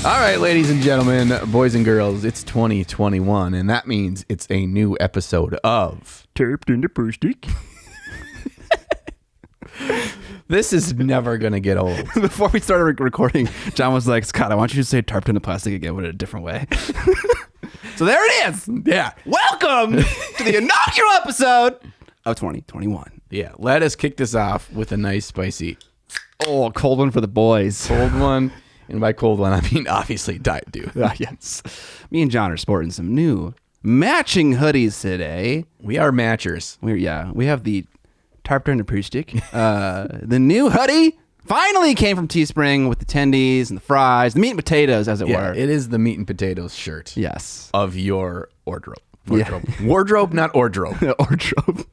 All right, ladies and gentlemen, boys and girls, it's 2021, and that means it's a new episode of Taped in the Plastic. This is never going to get old. Before we started recording, John was like, Scott, I want you to say tarped in the plastic again, but in a different way. So there it is. Yeah. Welcome to the inaugural episode of 2021. Yeah, let us kick this off with a nice, spicy, Oh, a cold one for the boys. cold one. And by cold one, I mean obviously Diet Dew. Yes. Me and John are sporting some new matching hoodies today. We are matchers. We have the tarped in the plastic. The new hoodie finally came from Teespring with the tendies and the fries, the meat and potatoes, as it were. It is the meat and potatoes shirt Yes. of your wardrobe. Yeah. Wardrobe, not ordrobe. Wardrobe.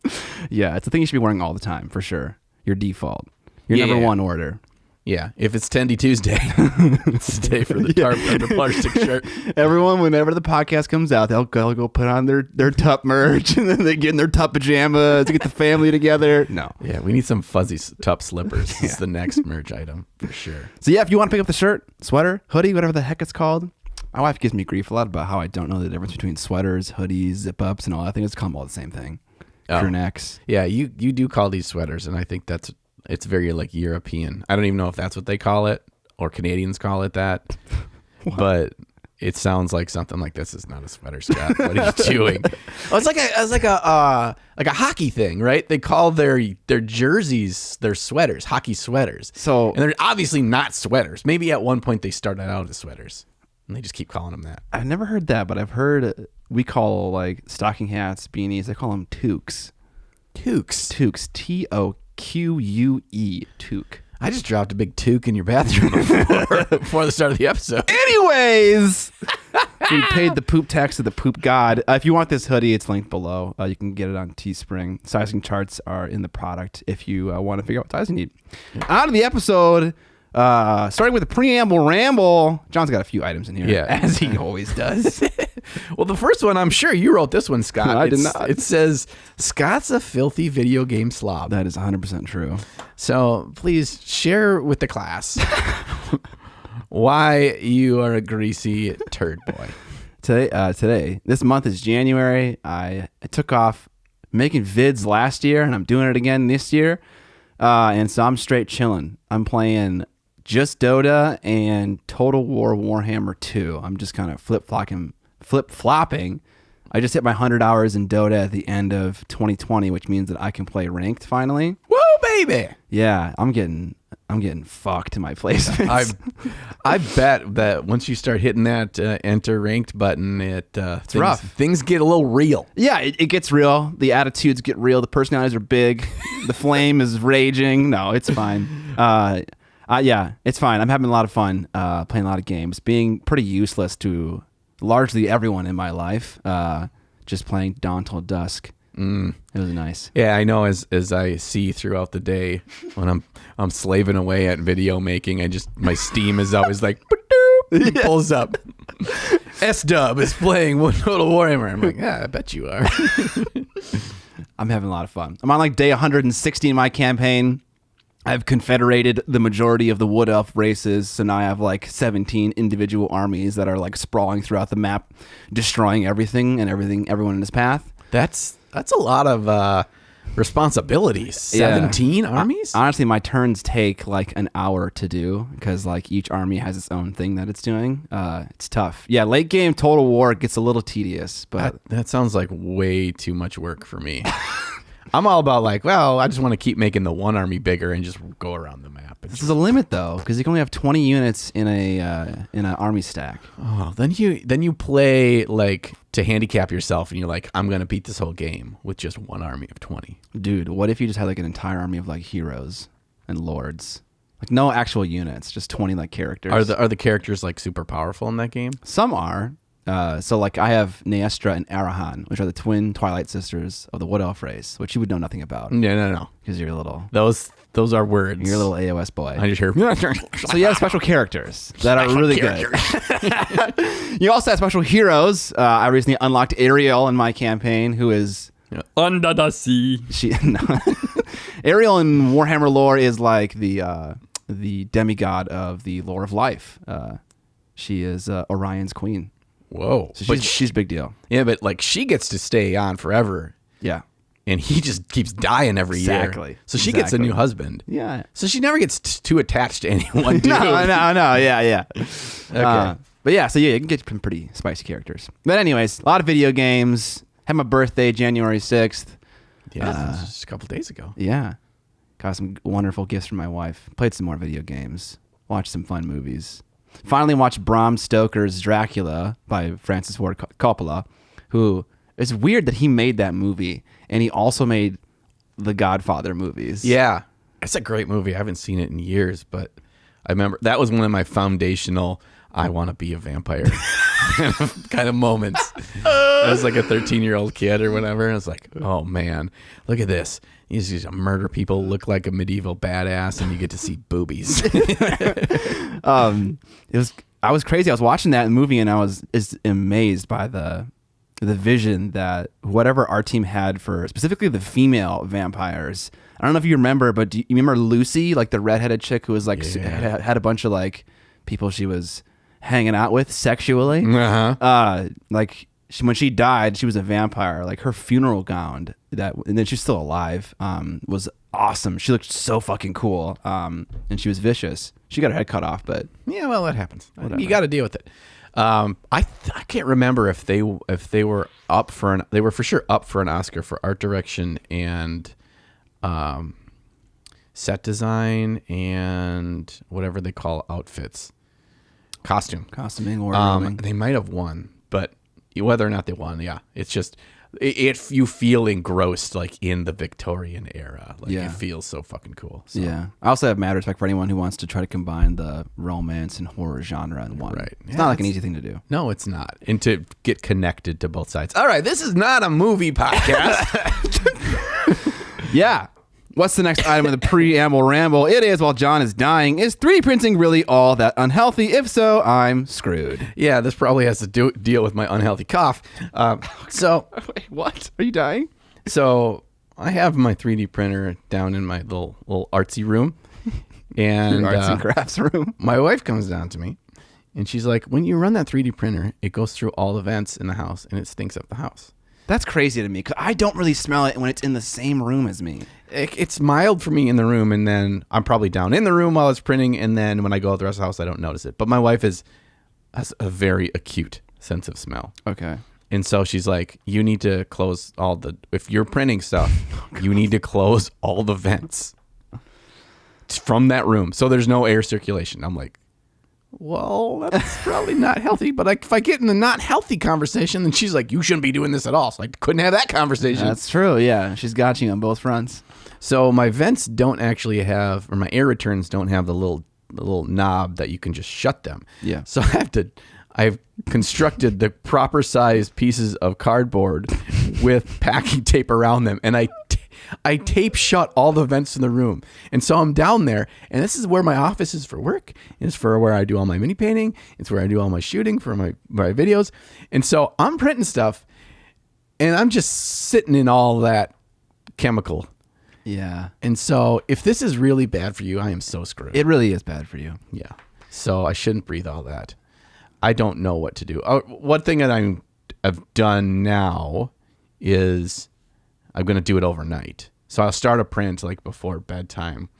Yeah, it's a thing you should be wearing all the time, for sure. Your default. Your Yeah. number one order. Yeah, if it's Tendy Tuesday, it's the day for the tarp under plastic shirt. Everyone, whenever the podcast comes out, they'll go put on their Tup merch, and then they get in their Tup pajamas to get the family together. No. Yeah, we need some fuzzy Tup slippers. This is the next merch item for sure. So yeah, if you want to pick up the shirt, sweater, hoodie, whatever the heck it's called. My wife gives me grief a lot about how I don't know the difference between sweaters, hoodies, zip-ups, and all that. I think it's called all the same thing. Crew necks. Yeah, you do call these sweaters, and I think it's very like European. I don't even know if that's what they call it or Canadians call it that, but it sounds like something like this is not a sweater, Scott. What are you doing? Oh, it's like a hockey thing, right? They call their jerseys their sweaters, hockey sweaters. So, and they're obviously not sweaters. Maybe at one point they started out as sweaters, and they just keep calling them that. I've never heard that, but I've heard we call like stocking hats, beanies, they call them toques. Toques. Toques. T-O-Q-U-E. Toque. I just dropped a big toque in your bathroom before the start of the episode. Anyways, we paid the poop tax to the poop god. If you want this hoodie, it's linked below. You can get it on Teespring. Sizing charts are in the product if you want to figure out what size you need. On to the episode. Starting with the Preamble Ramble. John's got a few items in here. Yeah. As he always does. Well, the first one, I'm sure you wrote this one, Scott. I did not. It says, Scott's a filthy video game slob. That is 100% true. So please share with the class why you are a greasy turd boy. Today, this month is January. I took off making vids last year, and I'm doing it again this year. And so I'm straight chilling. I'm playing just Dota and Total War Warhammer 2. I'm just kind of flip-flopping. I just hit my 100 hours in Dota at the end of 2020, which means that I can play ranked finally. Woo, baby! Yeah, I'm getting fucked in my placements. I bet that once you start hitting that enter ranked button, it's rough. Things get a little real. Yeah, it gets real. The attitudes get real. The personalities are big. The flame is raging. No, it's fine. Yeah, it's fine. I'm having a lot of fun playing a lot of games, being pretty useless to largely everyone in my life. Just playing dawn till dusk. It was nice. Yeah, I know. As I see throughout the day when I'm slaving away at video making, my Steam is always like it pulls up. S-Dub is playing Total Warhammer. I'm like, yeah, I bet you are. I'm having a lot of fun. I'm on like day 160 in my campaign. I've confederated the majority of the Wood Elf races, so now I have like 17 individual armies that are like sprawling throughout the map, destroying everything and everyone in its path. That's a lot of responsibilities. 17 armies? Honestly, my turns take like an hour to do because like each army has its own thing that it's doing. It's tough. Yeah, late game Total War gets a little tedious, but that sounds like way too much work for me. I'm all about like, well, I just want to keep making the one army bigger and just go around the map. There's a limit though, because you can only have 20 units in an army stack. Oh, then you play like to handicap yourself, and you're like, I'm gonna beat this whole game with just one army of 20. Dude, what if you just had like an entire army of like heroes and lords, like no actual units, just 20 like characters? Are the characters like super powerful in that game? Some are. So like I have Naestra and Arahan, which are the twin Twilight sisters of the Wood Elf race, which you would know nothing about. No. Because you're a little... Those are words. You're a little AOS boy. I just hear... So you have special characters that are really good. You also have special heroes. I recently unlocked Ariel in my campaign, who is... Under the sea. Ariel in Warhammer lore is like the demigod of the lore of life. She is Orion's queen. Whoa. So But she's a big deal. yeah, but like she gets to stay on forever, Yeah. and he just keeps dying every year. Exactly. So she gets a Exactly. new husband. Yeah. So she never gets too attached to anyone, dude. No. Yeah. Okay. But yeah, so yeah, you can get some pretty spicy characters. But anyways, a lot of video games. Had my birthday January 6th. Yeah, this was just a couple days ago. Yeah. Got some wonderful gifts from my wife. Played some more video games. Watched some fun movies. Finally watched Bram Stoker's Dracula by Francis Ford Coppola, who it's weird that he made that movie and he also made the Godfather movies. Yeah, it's a great movie. I haven't seen it in years, but I remember that was one of my foundational I want to be a vampire kind of moments. I was like a 13-year-old kid or whatever. And I was like, oh man, look at this. You just murder people, look like a medieval badass, and you get to see boobies. I was crazy. I was watching that movie and I was amazed by the vision that whatever our team had for specifically the female vampires. I don't know if you remember, but do you remember Lucy, like the redheaded chick who was like had a bunch of like people she was hanging out with sexually. Uh-huh. When she died, she was a vampire. Like her funeral gown and then she's still alive, was awesome. She looked so fucking cool. And she was vicious. She got her head cut off, but Yeah, well, that happens. Whatever. You got to deal with it. I can't remember if they were up for they were for sure up for an Oscar for art direction and set design and whatever they call outfits, costuming or rooming. they might have won, but whether or not they won, yeah, it's just you feel engrossed like in the Victorian era. Like Yeah. it feels so fucking cool. So. Yeah. I also have mad respect for anyone who wants to try to combine the romance and horror genre in one. Right. It's Yeah, not like an it's- easy thing to do. No, it's not. And to get connected to both sides. All right, this is not a movie podcast. Yeah. What's the next item of the Preamble Ramble? It is, while John is dying, is 3D printing really all that unhealthy? If so, I'm screwed. Yeah, this probably has to deal with my unhealthy cough. Wait, what? Are you dying? So I have my 3D printer down in my little artsy room, and Your arts and crafts room. my wife comes down to me, and she's like, "When you run that 3D printer, it goes through all the vents in the house, and it stinks up the house." That's crazy to me because I don't really smell it when it's in the same room as me. It's mild for me in the room, and then I'm probably down in the room while it's printing, and then when I go out the rest of the house, I don't notice it. But my wife has a very acute sense of smell. Okay. And so she's like, you need to close if you're printing stuff, you need to close all the vents from that room so there's no air circulation. I'm like, well, that's probably not healthy. But if I get in the not healthy conversation, then she's like, you shouldn't be doing this at all. So I couldn't have that conversation. That's true. Yeah. She's got you on both fronts. So my vents don't actually have, or my air returns don't have the little knob that you can just shut them. Yeah. So I've constructed the proper size pieces of cardboard with packing tape around them, and I tape shut all the vents in the room. And so I'm down there, and this is where my office is for work. It's for where I do all my mini painting. It's where I do all my shooting for my videos. And so I'm printing stuff, and I'm just sitting in all that chemical. Yeah. And so if this is really bad for you, I am so screwed. It really is bad for you. Yeah. So I shouldn't breathe all that. I don't know what to do. One thing that I've done now is I'm going to do it overnight. So I'll start a print like before bedtime,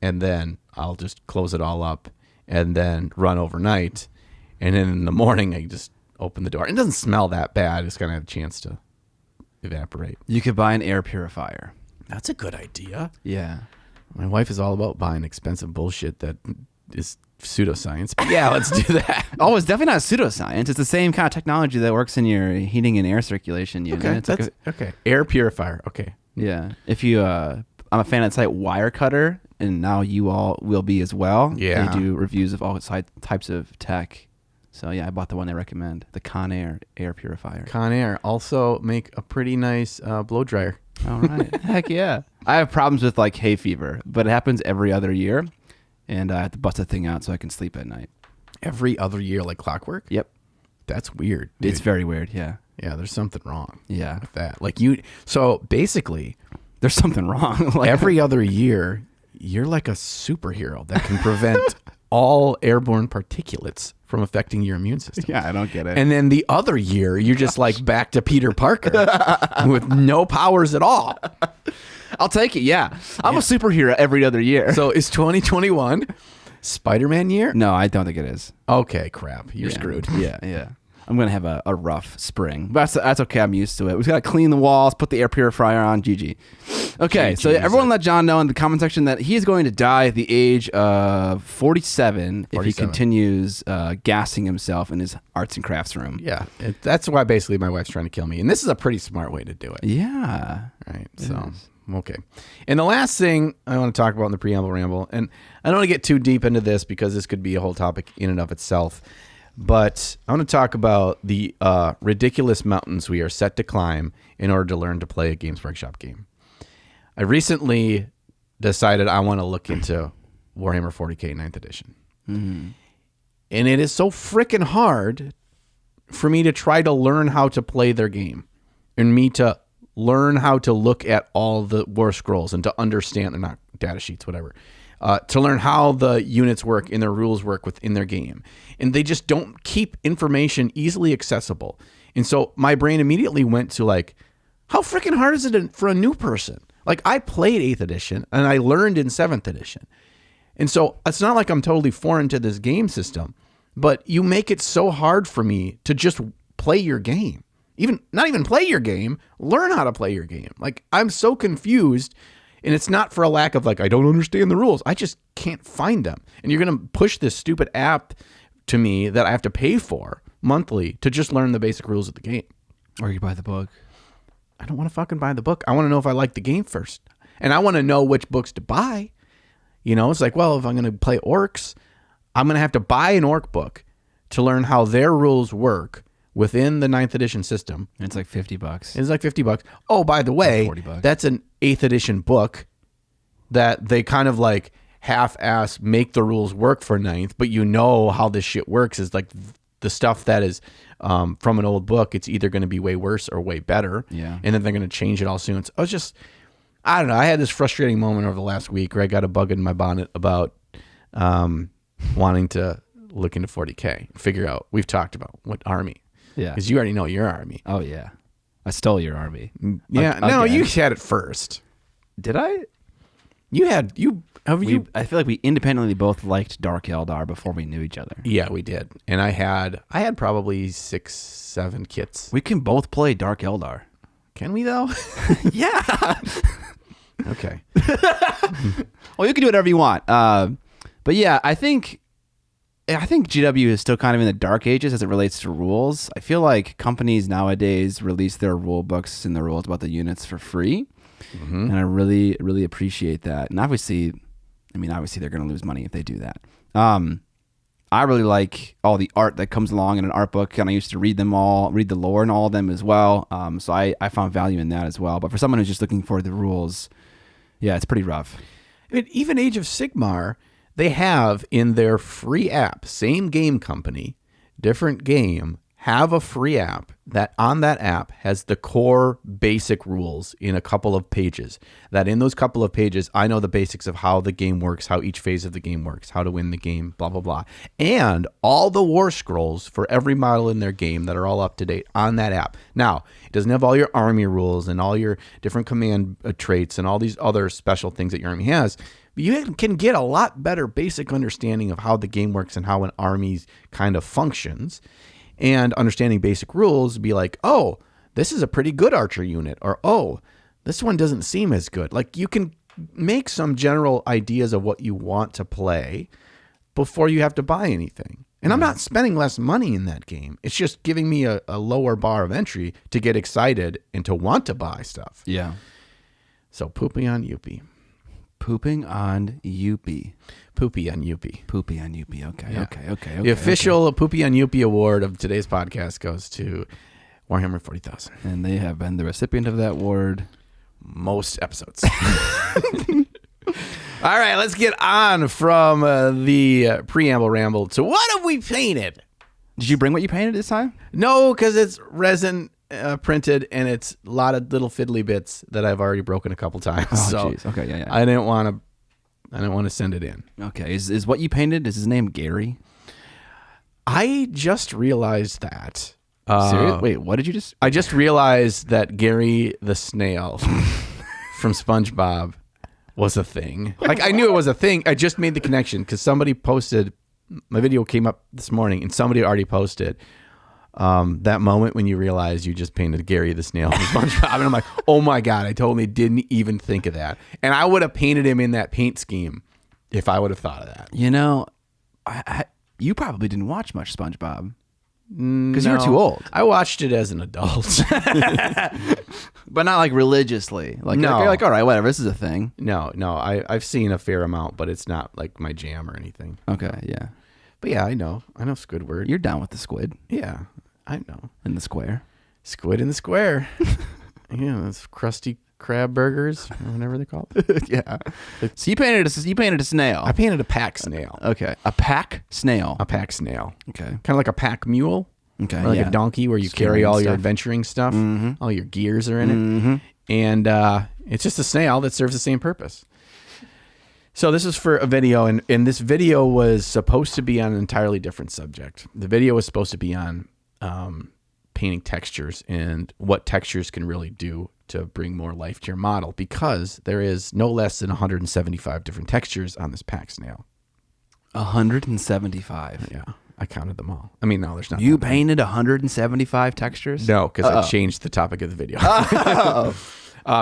and then I'll just close it all up and then run overnight. And then in the morning, I just open the door. It doesn't smell that bad. It's going to have a chance to evaporate. You could buy an air purifier. That's a good idea. Yeah. My wife is all about buying expensive bullshit that is pseudoscience. But yeah, let's do that. Oh, it's definitely not pseudoscience. It's the same kind of technology that works in your heating and air circulation unit. Okay, It's like okay. Air purifier. Okay. yeah. If you, I'm a fan of the site Wirecutter, and now you all will be as well. Yeah. They do reviews of all types of tech. So yeah, I bought the one they recommend, the Conair air purifier. Conair also make a pretty nice blow dryer. All right. Heck yeah. I have problems with like hay fever, but it happens every other year, and I have to bust the thing out so I can sleep at night. Every other year, like clockwork. Yep. That's weird. Dude. It's very weird. Yeah. Yeah, there's something wrong Yeah. with that. Like so basically, There's something wrong. Like every other year, you're like a superhero that can prevent all airborne particulates from affecting your immune system. Yeah, I don't get it. And then the other year, you're just like back to Peter Parker with no powers at all. I'll take it. Yeah, I'm a superhero every other year. So is 2021 Spider-Man year? No, I don't think it is. Okay, crap. You're screwed. Yeah. I'm going to have a rough spring. But that's okay. I'm used to it. We got to clean the walls, put the air purifier on. GG. Okay, so everyone let John know in the comment section that he is going to die at the age of 47 if he continues gassing himself in his arts and crafts room. Yeah, that's why basically my wife's trying to kill me. And this is a pretty smart way to do it. Yeah. Right, so... Okay. And the last thing I want to talk about in the Preamble Ramble, and I don't want to get too deep into this because this could be a whole topic in and of itself, but I want to talk about the ridiculous mountains we are set to climb in order to learn to play a Games Workshop game. I recently decided I want to look into Warhammer 40k 9th edition. Mm-hmm. And it is so freaking hard for me to try to learn how to play their game and me to learn how to look at all the war scrolls and to understand, they're not data sheets, whatever, to learn how the units work and their rules work within their game. And they just don't keep information easily accessible. And so my brain immediately went to like, how freaking hard is it for a new person? Like I played 8th edition and I learned in 7th edition. And so it's not like I'm totally foreign to this game system, but you make it so hard for me to just play your game. Not even play your game, learn how to play your game. Like, I'm so confused, and it's not for a lack of, like, I don't understand the rules. I just can't find them. And you're going to push this stupid app to me that I have to pay for monthly to just learn the basic rules of the game. Or you buy the book. I don't want to fucking buy the book. I want to know if I like the game first. And I want to know which books to buy. You know, it's like, well, if I'm going to play orcs, I'm going to have to buy an orc book to learn how their rules work within the 9th edition system. And it's like $50. It's like $50. Oh, by the way, $40. That's an 8th edition book that they kind of like half-ass make the rules work for 9th, but you know how this shit works is like the stuff that is from an old book, it's either going to be way worse or way better. Yeah. And then they're going to change it all soon. So I don't know. I had this frustrating moment over the last week where I got a bug in my bonnet about wanting to look into 40K, figure out, we've talked about what army. Yeah. Because you already know your army. Oh, yeah. I stole your army. Yeah. No, you had it first. Did I? I feel like we independently both liked Dark Eldar before we knew each other. Yeah, we did. And I had probably 6-7 kits. We can both play Dark Eldar. Can we, though? Yeah. Okay. Well, you can do whatever you want. But yeah, I think GW is still kind of in the dark ages as it relates to rules. I feel like companies nowadays release their rule books and the rules about the units for free. Mm-hmm. And I really, really appreciate that. And obviously they're going to lose money if they do that. I really like all the art that comes along in an art book, and I used to read them all, read the lore in all of them as well. So I found value in that as well. But for someone who's just looking for the rules, yeah, it's pretty rough. I mean, even Age of Sigmar, they have in their free app, same game company, different game, have a free app that on that app has the core basic rules in a couple of pages. That in those couple of pages, I know the basics of how the game works, how each phase of the game works, how to win the game, blah, blah, blah. And all the war scrolls for every model in their game that are all up to date on that app. Now, it doesn't have all your army rules and all your different command traits and all these other special things that your army has. But you can get a lot better basic understanding of how the game works and how an army kind of functions. And understanding basic rules, be like, oh, this is a pretty good archer unit, or oh, this one doesn't seem as good. Like you can make some general ideas of what you want to play before you have to buy anything. And I'm not spending less money in that game. It's just giving me a lower bar of entry to get excited and to want to buy stuff. Yeah. So pooping on Yuppie. Pooping on Yuppie. Poopy on Yuppie. Poopy on Yuppie. Okay. The official Poopy on Yuppie award of today's podcast goes to Warhammer 40,000. And they have been the recipient of that award most episodes. All right, let's get on from the Preamble Ramble to what have we painted? Did you bring what you painted this time? No, because it's resin printed and it's a lot of little fiddly bits that I've already broken a couple times. Oh, so geez. Okay, yeah. I didn't want to I don't want to send it in. Okay. Is what you painted, is his name Gary? I just realized that. Serious? Wait, what did you just... I just realized that Gary the snail from SpongeBob was a thing. Like, I knew it was a thing. I just made the connection because somebody posted, my video came up this morning and somebody already posted that moment when you realize you just painted Gary the snail from SpongeBob. And I'm like, oh my God, I totally didn't even think of that. And I would have painted him in that paint scheme if I would have thought of that. You know, you probably didn't watch much SpongeBob. Because you were too old. I watched it as an adult. But not like religiously. Like, No. you're like, all right, whatever, this is a thing. No, I've seen a fair amount, but it's not like my jam or anything. Okay, yeah. But yeah, I know Squidward. You're down with the squid Yeah, I know. in the square. Squid in the square. Yeah, those crusty crab burgers, or whatever they call it. Yeah. So you painted a snail. I painted a pack snail. Okay. A pack snail. A pack snail. Okay. Kind of like a pack mule. Okay. Or like yeah. a donkey where you Just carry carrying all your stuff. adventuring stuff. Mm-hmm. All your gears are in it. Mm-hmm. And it's just a snail that serves the same purpose. So this is for a video, and this video was supposed to be on an entirely different subject. The video was supposed to be on painting textures and what textures can really do to bring more life to your model, because there is no less than 175 different textures on this pack snail. 175. Yeah, I counted them all. I mean, no, there's not. You painted 175 textures? No, because I changed the topic of the video.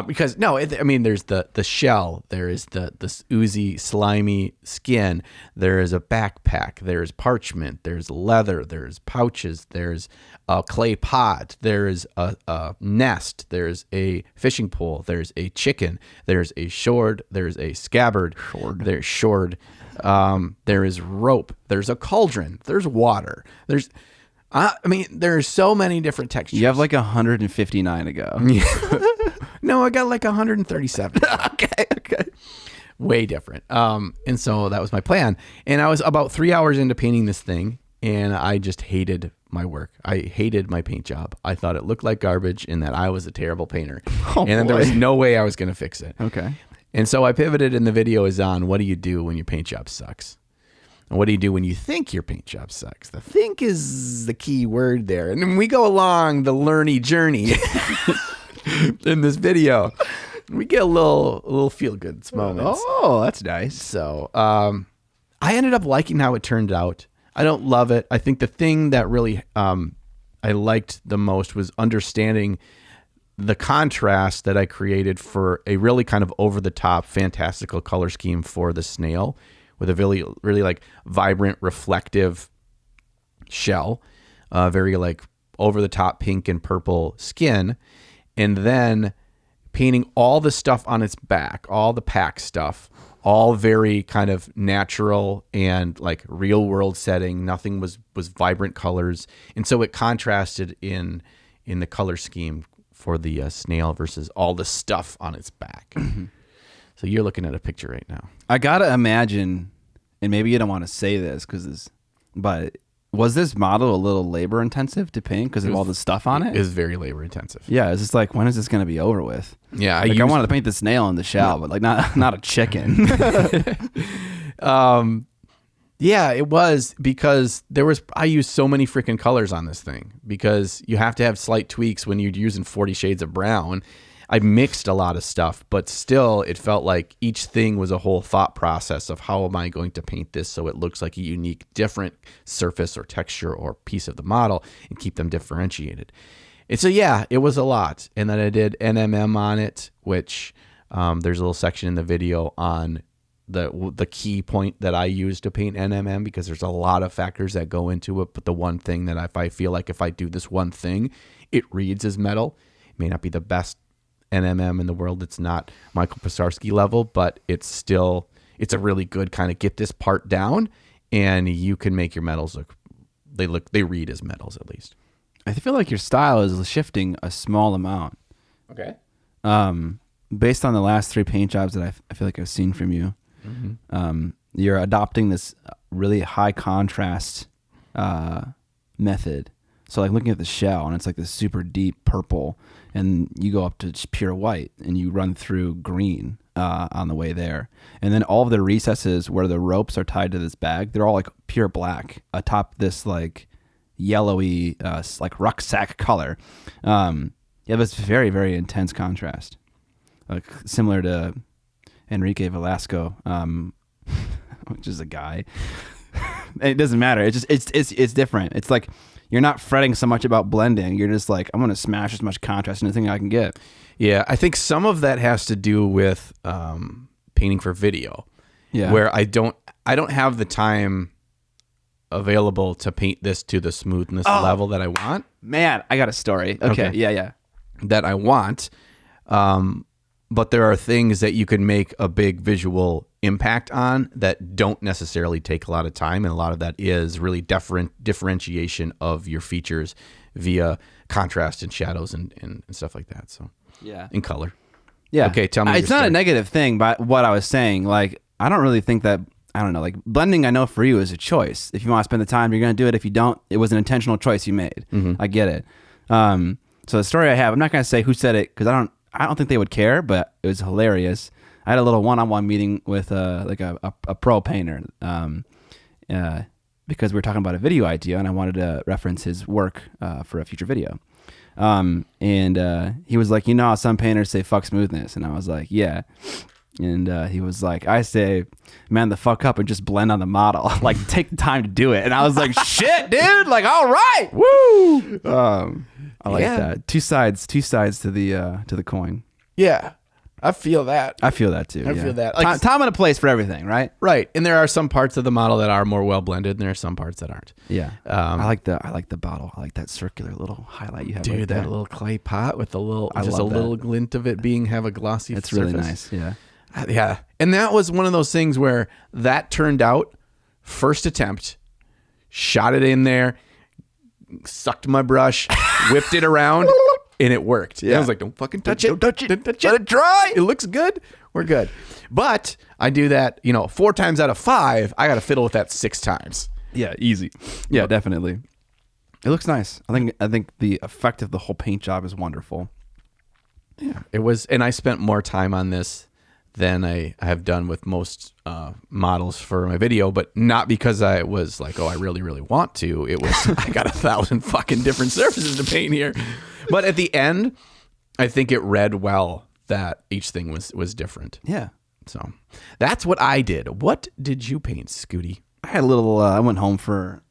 Because there's the shell, there is this oozy, slimy skin, there is a backpack, there's parchment, there's leather, there's pouches, there's a clay pot, there is a nest, there's a fishing pole, there's a chicken, there's a shord, there's a scabbard, there's shord, there is rope, there's a cauldron, there's water, there's so many different textures. You have like 159 to go. No, I got like 137. Okay. Way different. And so that was my plan. And I was about 3 hours into painting this thing, and I just hated my work. I hated my paint job. I thought it looked like garbage and that I was a terrible painter. And then there was no way I was going to fix it. Okay. And so I pivoted, and the video is on what do you do when your paint job sucks? And what do you do when you think your paint job sucks? The think is the key word there. And then we go along the learny journey in this video. We get a little feel good moments. Oh, that's nice. So I ended up liking how it turned out. I don't love it. I think the thing that really I liked the most was understanding the contrast that I created for a really kind of over-the-top, fantastical color scheme for the snail, with a really like vibrant, reflective shell, very like over the top pink and purple skin, and then painting all the stuff on its back, all the pack stuff, all very kind of natural and like real world setting. Nothing was vibrant colors, and so it contrasted in the color scheme for the snail versus all the stuff on its back. So you're looking at a picture right now. I gotta imagine, and maybe you don't want to say this but was this model a little labor intensive to paint because of all the stuff on it? It is very labor intensive. Yeah, it's just like, when is this going to be over with? Yeah, I wanted to paint the snail in the shell, but like not a chicken. Yeah, it was because I used so many freaking colors on this thing because you have to have slight tweaks when you're using 40 shades of brown. I mixed a lot of stuff, but still it felt like each thing was a whole thought process of how am I going to paint this so it looks like a unique, different surface or texture or piece of the model and keep them differentiated. And so, yeah, it was a lot. And then I did NMM on it, which there's a little section in the video on the key point that I use to paint NMM, because there's a lot of factors that go into it. But the one thing that if I feel like if I do this one thing, it reads as metal. It may not be the best NMM in the world. It's not Michael Pisarski level, but it's a really good kind of get this part down, and you can make your metals they read as metals at least. I feel like your style is shifting a small amount. Okay. Based on the last 3 paint jobs that I feel like I've seen from you, you're adopting this really high contrast method. So like looking at the shell, and it's like this super deep purple, and you go up to just pure white and you run through green. on the way there. And then all of the recesses where the ropes are tied to this bag, they're all like pure black atop this like yellowy, like rucksack color. Yeah, but it's very, very intense contrast. Like similar to Enrique Velasco, which is a guy. It doesn't matter. It's different. It's like you're not fretting so much about blending. You're just like, I'm going to smash as much contrast in the thing I can get. Yeah, I think some of that has to do with painting for video. Yeah. Where I don't have the time available to paint this to the smoothness level that I want. Man, I got a story. Okay. Yeah. That I want. But there are things that you can make a big visual impact on that don't necessarily take a lot of time. And a lot of that is really differentiation of your features via contrast and shadows and stuff like that. So yeah, in color. Yeah. Okay. Tell me. It's not a negative thing, but what I was saying, like, I don't really think that, I don't know, like blending, I know for you is a choice. If you want to spend the time, you're going to do it. If you don't, it was an intentional choice you made. Mm-hmm. I get it. So the story I have, I'm not going to say who said it because I don't think they would care, but it was hilarious. I had a little one-on-one meeting with like a pro painter because we were talking about a video idea, and I wanted to reference his work for a future video. And he was like, you know how some painters say fuck smoothness? And I was like, yeah. And he was like, I say, man the fuck up and just blend on the model. Like, take the time to do it. And I was like, shit, dude. Like, all right. Woo. I like that. Two sides to the coin. Yeah. I feel that. I feel that too. I feel that. Like, time and a place for everything, right? Right. And there are some parts of the model that are more well blended, and there are some parts that aren't. Yeah. I like the bottle. I like that circular little highlight you have. Dude, right that there. little clay pot with a little love little glint of it have a glossy It's surface. really nice. Yeah. Yeah. And that was one of those things where that turned out first attempt, shot it in there, sucked my brush, whipped it around, and it worked. Yeah. I was like, don't fucking touch it. Don't touch it. Don't touch Let it. it dry. It looks good. We're good. But I do that, 4 times out of 5, I got to fiddle with that 6 times. Yeah, easy. Yeah, definitely. It looks nice. I think the effect of the whole paint job is wonderful. Yeah. It was, and I spent more time on this than I have done with most models for my video, but not because I was like, oh, I really, really want to. It was, I got 1,000 fucking different surfaces to paint here. But at the end, I think it read well that each thing was different. Yeah. So that's what I did. What did you paint, Scooty? I had a little, I went home for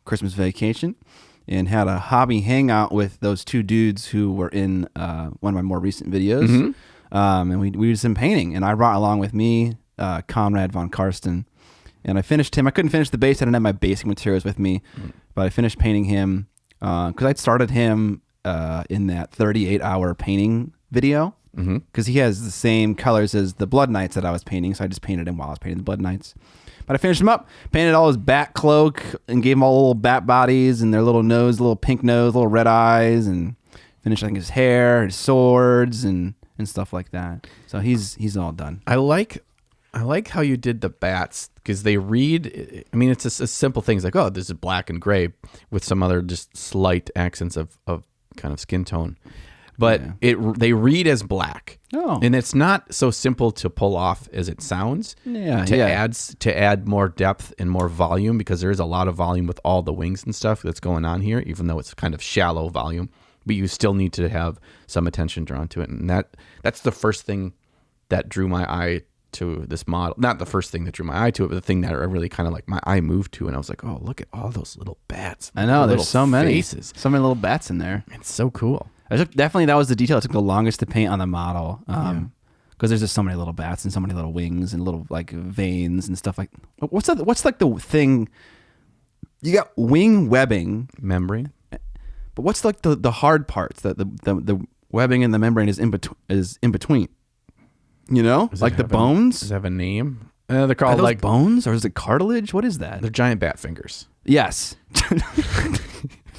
Christmas vacation and had a hobby hangout with those 2 dudes who were in one of my more recent videos. Mm-hmm. And we did some painting, and I brought along with me Conrad von Karsten, and I finished him. I couldn't finish the base. I didn't have my basic materials with me, but I finished painting him because I'd started him in that 38-hour painting video because he has the same colors as the Blood Knights that I was painting, so I just painted him while I was painting the Blood Knights. But I finished him up, painted all his bat cloak, and gave him all little bat bodies and their little nose, little pink nose, little red eyes, and finished his hair, his swords, and stuff like that. So he's all done. I like how you did the bats because they read. I mean, it's a simple thing. It's like, oh, this is black and gray with some other just slight accents of kind of skin tone, but they read as black. Oh, and it's not so simple to pull off as it sounds. Yeah, to add more depth and more volume because there is a lot of volume with all the wings and stuff that's going on here, even though it's kind of shallow volume. But you still need to have some attention drawn to it. And that's the first thing that drew my eye to this model. Not the first thing that drew my eye to it, but the thing that I really kind of like my eye moved to. And I was like, oh, look at all those little bats. I know, there's so many. Faces. So many little bats in there. It's so cool. Definitely that was the detail. It took the longest to paint on the model. Because there's just so many little bats and so many little wings and little like veins and stuff like. What's like the thing? You got wing webbing. Membrane. But what's like the hard parts that the webbing and the membrane is in between? Like the bones. Does it have a name? They're called like bones, or is it cartilage? What is that? They're giant bat fingers. Yes.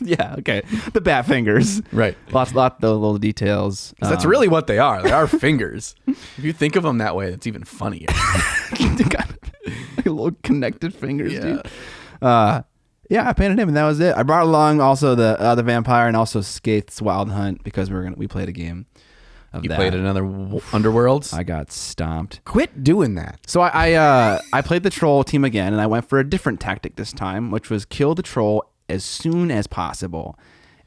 Yeah. Okay. The bat fingers. Right. Lot the little details. That's really what they are. They are fingers. If you think of them that way, it's even funnier. Like little connected fingers, dude. Yeah, I painted him, and that was it. I brought along also the vampire and also Skaith's Wild Hunt because we played a game. of You that. played another Underworlds? I got stomped. Quit doing that. So I played the troll team again, and I went for a different tactic this time, which was kill the troll as soon as possible.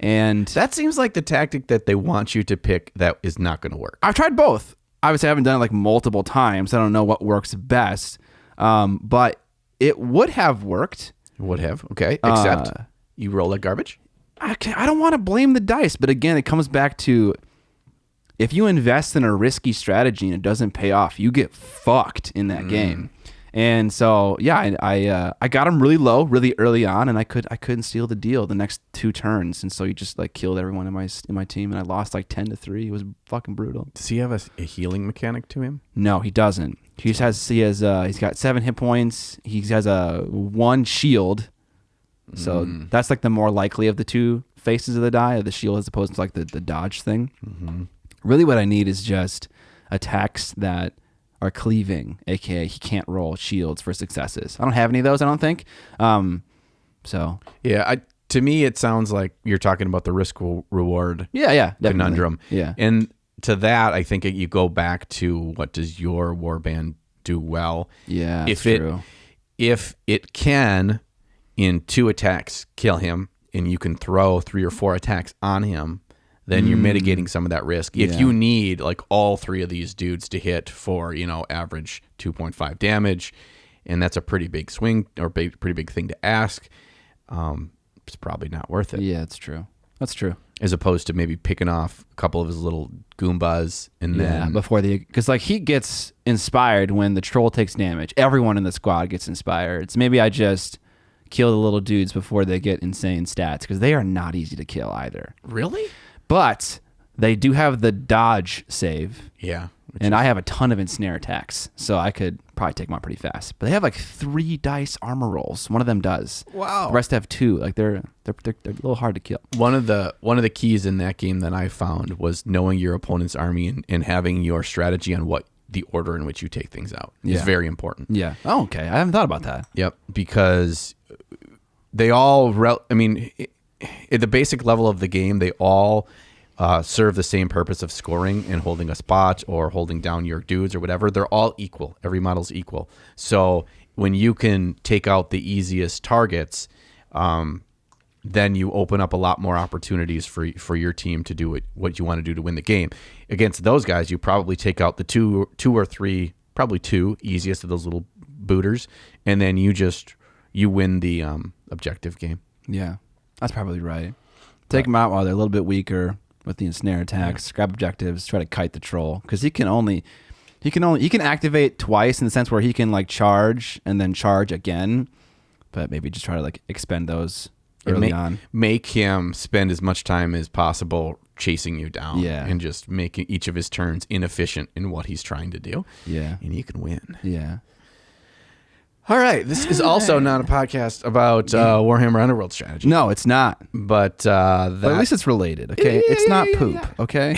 And That seems like the tactic that they want you to pick that is not going to work. I've tried both. Obviously, I haven't done it like multiple times. I don't know what works best, but it would have worked. Would have. Okay. Except you roll like garbage? I don't want to blame the dice, but again, it comes back to if you invest in a risky strategy and it doesn't pay off, you get fucked in that game. And so, yeah, I got him really low, really early on, and I couldn't seal the deal the next 2 turns, and so he just like killed everyone in my team, and I lost like 10-3. It was fucking brutal. Does he have a healing mechanic to him? No, he doesn't. He's got 7 hit points. He has a 1 shield, so that's like the more likely of the 2 faces of the die, of the shield as opposed to like the dodge thing. Mm-hmm. Really, what I need is just attacks that are cleaving, aka he can't roll shields for successes. I don't have any of those, I don't think. So yeah, to me it sounds like you're talking about the risk reward yeah, conundrum. Yeah, and to that I think you go back to what does your warband do well? Yeah, true. If it can in 2 attacks kill him, and you can throw 3 or 4 attacks on him, then you're mitigating some of that risk. If you need like all 3 of these dudes to hit for, average 2.5 damage, and that's a pretty big swing or pretty big thing to ask, it's probably not worth it. Yeah, it's true. That's true. As opposed to maybe picking off a couple of his little Goombas and then before because like he gets inspired when the troll takes damage. Everyone in the squad gets inspired. So maybe I just kill the little dudes before they get insane stats, because they are not easy to kill either. Really? But they do have the dodge save. Yeah. And I have a ton of ensnare attacks, so I could probably take them out pretty fast. But they have like 3 dice armor rolls. One of them does. Wow. The rest have 2. Like they're a little hard to kill. One of the keys in that game that I found was knowing your opponent's army and having your strategy on what the order in which you take things out is very important. Yeah. Oh, okay. I haven't thought about that. Yep. Because they all, at the basic level of the game, they all serve the same purpose of scoring and holding a spot or holding down your dudes or whatever. They're all equal. Every model's equal. So when you can take out the easiest targets, then you open up a lot more opportunities for your team to do what you want to do to win the game. Against those guys, you probably take out the two or three, probably 2 easiest of those little booters, and then you win the objective game. Yeah, that's probably right. Take them out while they're a little bit weaker with the ensnare attacks, grab objectives, try to kite the troll, because he can activate twice in the sense where he can like charge and then charge again, but maybe just try to like expend those early on. Make him spend as much time as possible chasing you down, and just making each of his turns inefficient in what he's trying to do. Yeah, and you can win. Yeah. All right, this is also not a podcast about Warhammer Underworld strategy. No, it's not. But at least it's related, okay? It's not poop, okay?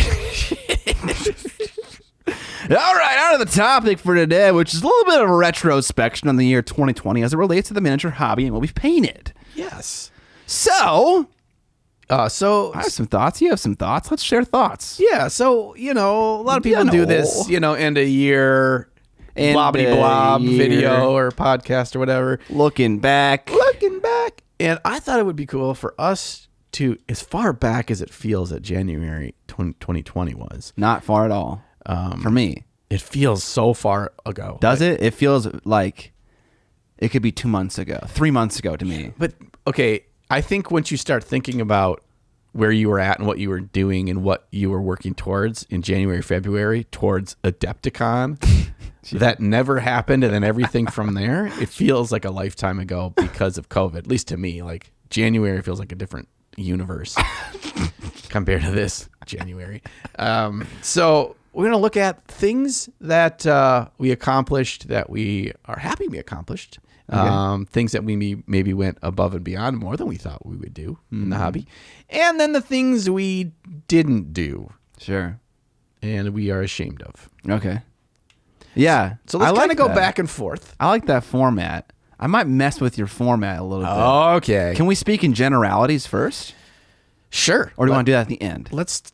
All right, on to the topic for today, which is a little bit of a retrospection on the year 2020 as it relates to the miniature hobby and what we've painted. Yes. So I have some thoughts. You have some thoughts. Let's share thoughts. Yeah, so, a lot of people do this, end of year... And blob video or podcast or whatever. Looking back. And I thought it would be cool for us to, as far back as it feels that January 2020 was. Not far at all. For me. It feels so far ago. Does it? It feels like it could be 2 months ago, 3 months ago to me. But, okay, I think once you start thinking about where you were at and what you were doing and what you were working towards in January, February, towards Adepticon... that never happened, and then everything from there, it feels like a lifetime ago because of COVID. At least to me, like January feels like a different universe compared to this January. So we're going to look at things that we accomplished, that we are happy we accomplished, things that we maybe went above and beyond more than we thought we would do in the hobby, and then the things we didn't do. Sure. And we are ashamed of. Okay. Yeah. So let's kind of go back and forth. I like that format. I might mess with your format a little bit. Okay. Can we speak in generalities first? Sure. Or do you want to do that at the end? Let's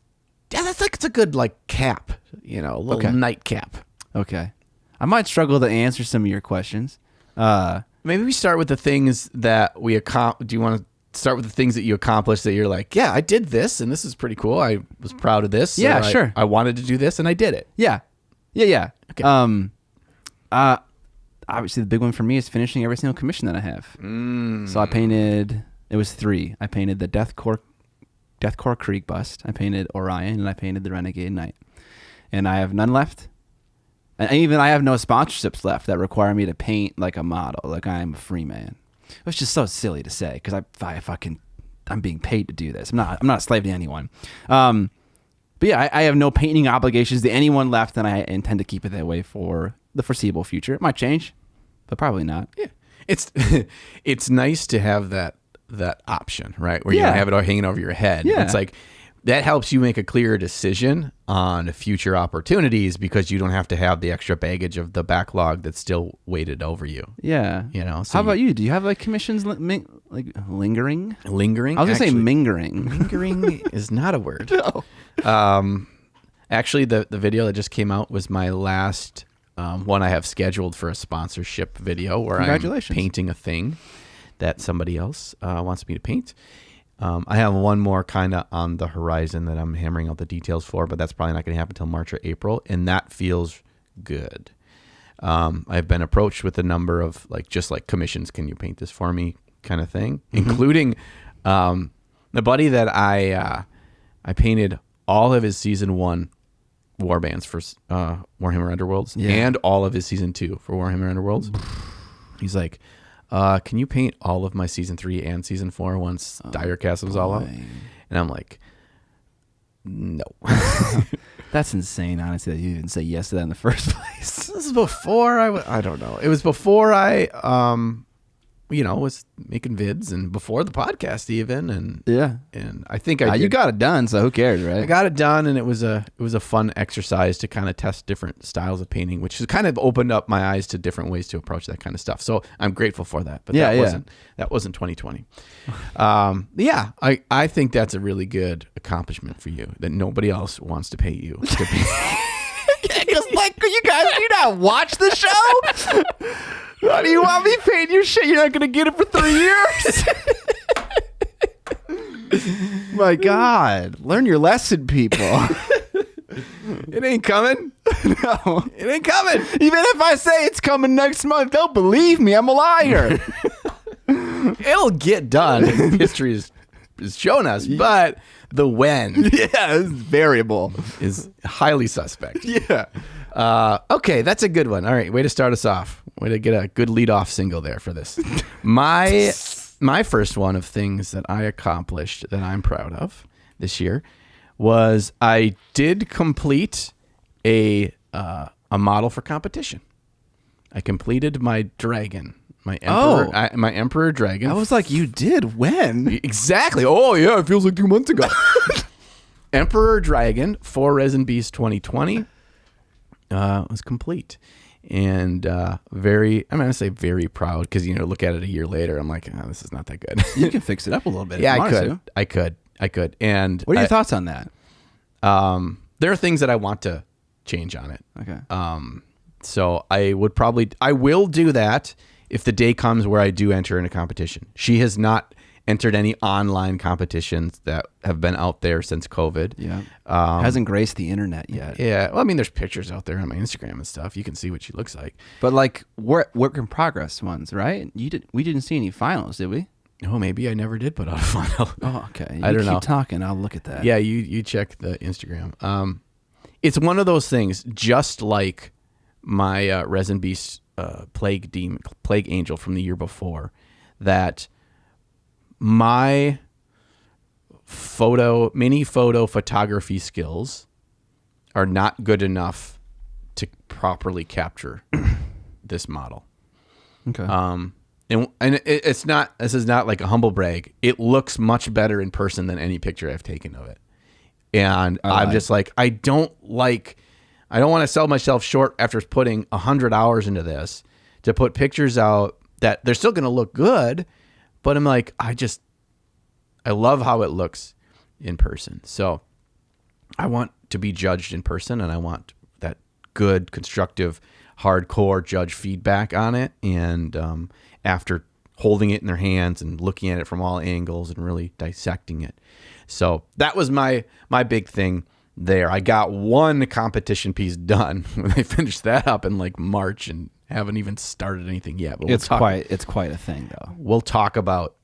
Yeah, it's a good like cap, a little nightcap. Okay. I might struggle to answer some of your questions. Maybe we start with the things that do you want to start with the things that you accomplished that you're like, yeah, I did this and this is pretty cool. I was proud of this. Yeah, sure. I wanted to do this and I did it. Yeah. Okay. Obviously the big one for me is finishing every single commission that I have. So I painted, it was 3. I painted the Deathcore Creek bust. I painted Orion and I painted the Renegade Knight. And I have none left. And even I have no sponsorships left that require me to paint like a model. Like I am a free man. It's just so silly to say because I'm being paid to do this. I'm not a slave to anyone. But yeah, I have no painting obligations to anyone left, and I intend to keep it that way for the foreseeable future. It might change, but probably not. Yeah, it's nice to have that option, right? Where you don't have it all hanging over your head. Yeah. It's like that helps you make a clearer decision on future opportunities because you don't have to have the extra baggage of the backlog that's still weighted over you. Yeah. So how about you? Do you have like commissions like lingering? Lingering? I was going to say mingering. Mingering is not a word. No. Actually, the video that just came out was my last one I have scheduled for a sponsorship video where I'm painting a thing that somebody else wants me to paint. I have one more kind of on the horizon that I'm hammering out the details for, but that's probably not going to happen until March or April, and that feels good. I've been approached with a number of just commissions. Can you paint this for me, kind of thing, including the buddy that I painted all of his season 1 warbands for Warhammer Underworlds and all of his season 2 for Warhammer Underworlds. He's like, can you paint all of my season 3 and season 4 once Direcast was all out? And I'm like, no. That's insane, honestly, that you didn't say yes to that in the first place. This is before I don't know. It was before I was making vids and before the podcast even, and I think you got it done, so who cares, right? I got it done, and it was a fun exercise to kind of test different styles of painting, which has kind of opened up my eyes to different ways to approach that kind of stuff. So I'm grateful for that. But that wasn't 2020. I think that's a really good accomplishment for you that nobody else wants to pay you to paint. Because you guys do not watch the show. Why do you want me painting your shit? You're not going to get it for 3 years? My God. Learn your lesson, people. It ain't coming. No. It ain't coming. Even if I say it's coming next month, they'll believe me. I'm a liar. It'll get done. History is shown us, but the when is variable. Is highly suspect. Yeah. Okay, that's a good one. All right, way to start us off. Way to get a good lead-off single there for this. My first one of things that I accomplished that I'm proud of this year was I did complete a model for competition. I completed my dragon, my emperor, my emperor dragon. I was like, you did when? Exactly. Oh yeah, it feels like 2 months ago. Emperor dragon for Resin Beast 2020 was complete. And I'm going to say very proud because, look at it a year later. I'm like, this is not that good. You can fix it up a little bit. Yeah, I could. And what are your thoughts on that? There are things that I want to change on it. Okay. So I will do that if the day comes where I do enter in a competition. She has not entered any online competitions that have been out there since COVID. Yeah. Hasn't graced the internet yet. Yeah. Well, I mean, there's pictures out there on my Instagram and stuff. You can see what she looks like. But work in progress ones, right? We didn't see any finals, did we? Oh, maybe I never did put out a final. Oh, okay. I don't know. Keep talking. I'll look at that. Yeah, you check the Instagram. It's one of those things, just like my Resin Beast Plague Angel from the year before, that my mini photo photography skills are not good enough to properly capture this model. Okay. And it's not. This is not like a humble brag. It looks much better in person than any picture I've taken of it. And I'm just like, I don't want to sell myself short after putting 100 hours into this to put pictures out that they're still going to look good. But I'm like, I love how it looks in person. So I want to be judged in person, and I want that good, constructive, hardcore judge feedback on it. And after holding it in their hands and looking at it from all angles and really dissecting it. So that was my big thing there. I got one competition piece done when I finished that up in like March and haven't even started anything yet. But It's quite a thing though. We'll talk about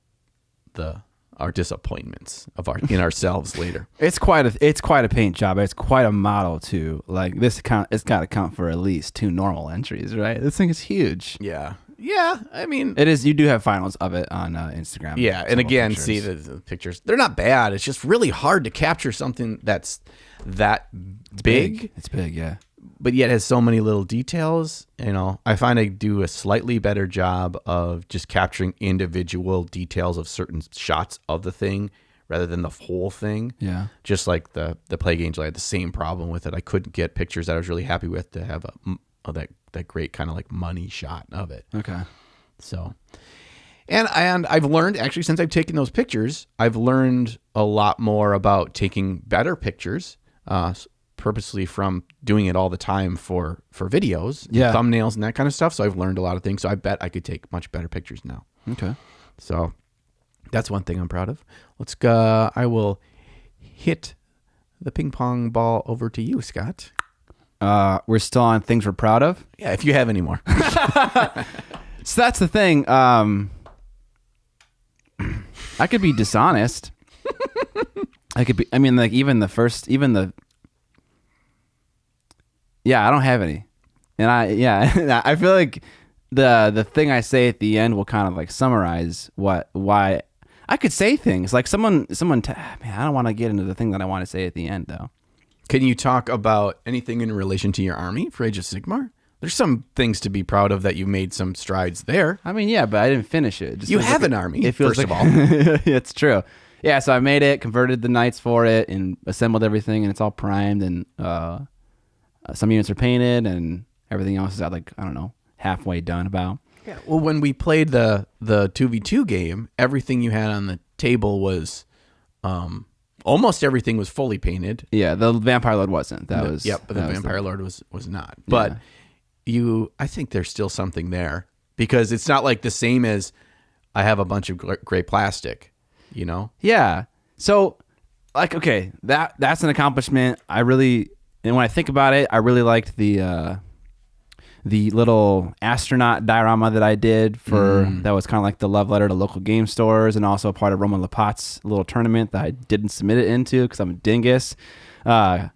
our disappointments in ourselves later. It's quite a paint job. It's quite a model too. Like it's got to count for at least 2 normal entries, right? This thing is huge. Yeah. I mean, it is. You do have finals of it on Instagram. Yeah, and again, see the pictures. They're not bad. It's just really hard to capture something that's that big. It's big, yeah. But yet has so many little details. I find I do a slightly better job of just capturing individual details of certain shots of the thing rather than the whole thing. Yeah. Just like the Plague Angel, I had the same problem with it. I couldn't get pictures that I was really happy with to have that great kind of like money shot of it. Okay. So, and I've learned actually since I've taken those pictures, I've learned a lot more about taking better pictures, purposely from doing it all the time for videos, thumbnails and that kind of stuff. So I've learned a lot of things. So I bet I could take much better pictures now. Okay. So that's one thing I'm proud of. Let's go. I will hit the ping pong ball over to you, Scott. We're still on things we're proud of. Yeah, if you have any more. So that's the thing. I could be dishonest. I could be. I mean, like Yeah, I don't have any, and I feel like the thing I say at the end will kind of like summarize why I could say things like man, I don't want to get into the thing that I want to say at the end though. Can you talk about anything in relation to your army for Age of Sigmar? There's some things to be proud of that you made some strides there. I mean, yeah, but I didn't finish it. You have an army, first of all. It's true. Yeah, so I made it, converted the knights for it, and assembled everything, and it's all primed, and some units are painted, and everything else is at like, I don't know, halfway done about. Yeah. Well, when we played the 2v2 game, everything you had on the table was... almost everything was fully painted. Yeah, the Vampire Lord wasn't. But the Vampire Lord was not. But I think there's still something there because it's not like the same as I have a bunch of gray plastic, Yeah. So, like, okay, that's an accomplishment. And when I think about it, I really liked the little astronaut diorama that I did that was kind of like the love letter to local game stores and also part of Roman Lapat's little tournament that I didn't submit it into because I'm a dingus. So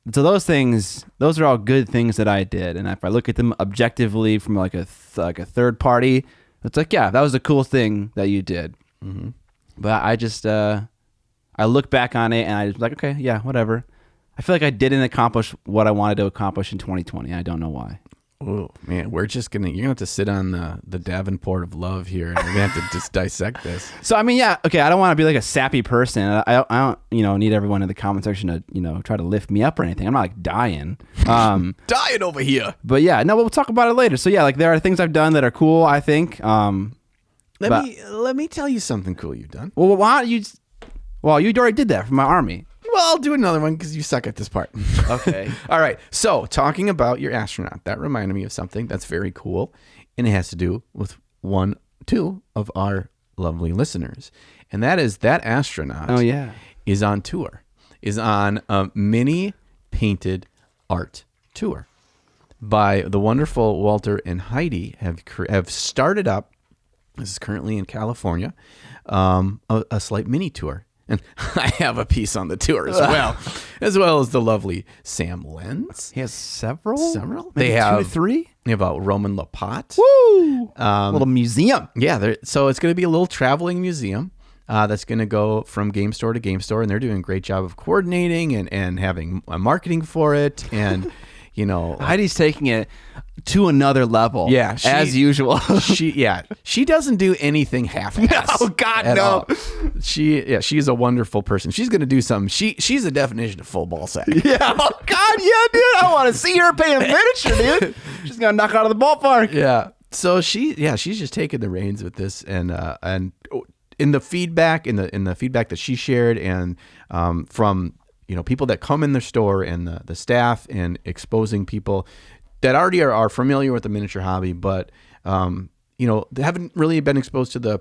those are all good things that I did. And if I look at them objectively from like a third party, it's like, yeah, that was a cool thing that you did. Mm-hmm. But I just, I look back on it and I was like, okay, yeah, whatever. I feel like I didn't accomplish what I wanted to accomplish in 2020. I don't know why. Oh man, you're gonna have to sit on the Davenport of love here, and we're gonna have to just dissect this. So I mean, yeah, okay. I don't want to be like a sappy person. I don't, need everyone in the comment section to, try to lift me up or anything. I'm not like dying, dying over here. But yeah, no, we'll talk about it later. So yeah, like there are things I've done that are cool. I think. Let me tell you something cool you've done. Well, why don't you? Well, you already did that for my army. Well, I'll do another one because you suck at this part. Okay. All right. So, talking about your astronaut, that reminded me of something that's very cool, and it has to do with two of our lovely listeners, and that is that astronaut. Oh yeah, is on tour, is on a mini painted art tour by the wonderful Walter and Heidi have started up. This is currently in California, a slight mini tour. And I have a piece on the tour as well as the lovely Sam Lenz. He has several. They have 2 to 3. They have a Roman Lapat. Woo! Little museum. Yeah. So it's going to be a little traveling museum that's going to go from game store to game store, and they're doing a great job of coordinating and having marketing for it, and Heidi's taking it to another level. Yeah, as usual. She doesn't do anything half-assed. Oh God, no. All. She's a wonderful person. She's gonna do something. She's a definition of full ball sack. Yeah. Oh God, yeah, dude. I want to see her paint a miniature, dude. She's gonna knock out of the ballpark. Yeah. So she's just taking the reins with this, and in the feedback that she shared, and from people that come in the store and the staff, and exposing people that already are familiar with the miniature hobby, but they haven't really been exposed to the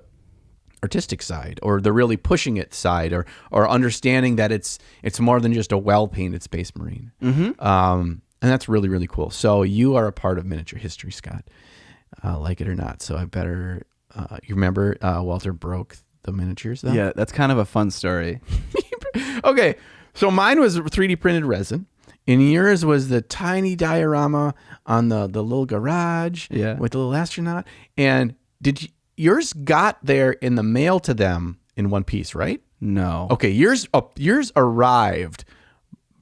artistic side, or the really pushing it side, or understanding that it's more than just a well-painted Space Marine. And that's really, really cool. So you are a part of miniature history, Scott, like it or not. So I better, you remember Walter broke the miniatures though? Yeah, that's kind of a fun story. Okay, so mine was 3D printed resin, and yours was the tiny diorama on the little garage with the little astronaut. And yours got there in the mail to them in one piece, right? No. Okay, yours arrived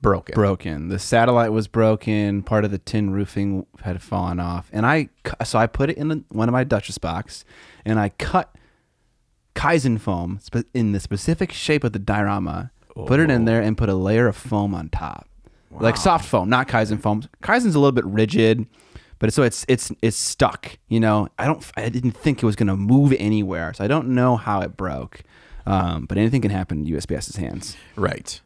broken. The satellite was broken. Part of the tin roofing had fallen off, and I put it in one of my Duchess box, and I cut Kaizen foam in the specific shape of the diorama. Put it in there and put a layer of foam on top, like soft foam, not Kaizen foam. Kaizen's a little bit rigid, but it's stuck. I didn't think it was gonna move anywhere, so I don't know how it broke. But anything can happen in USPS's hands. Right.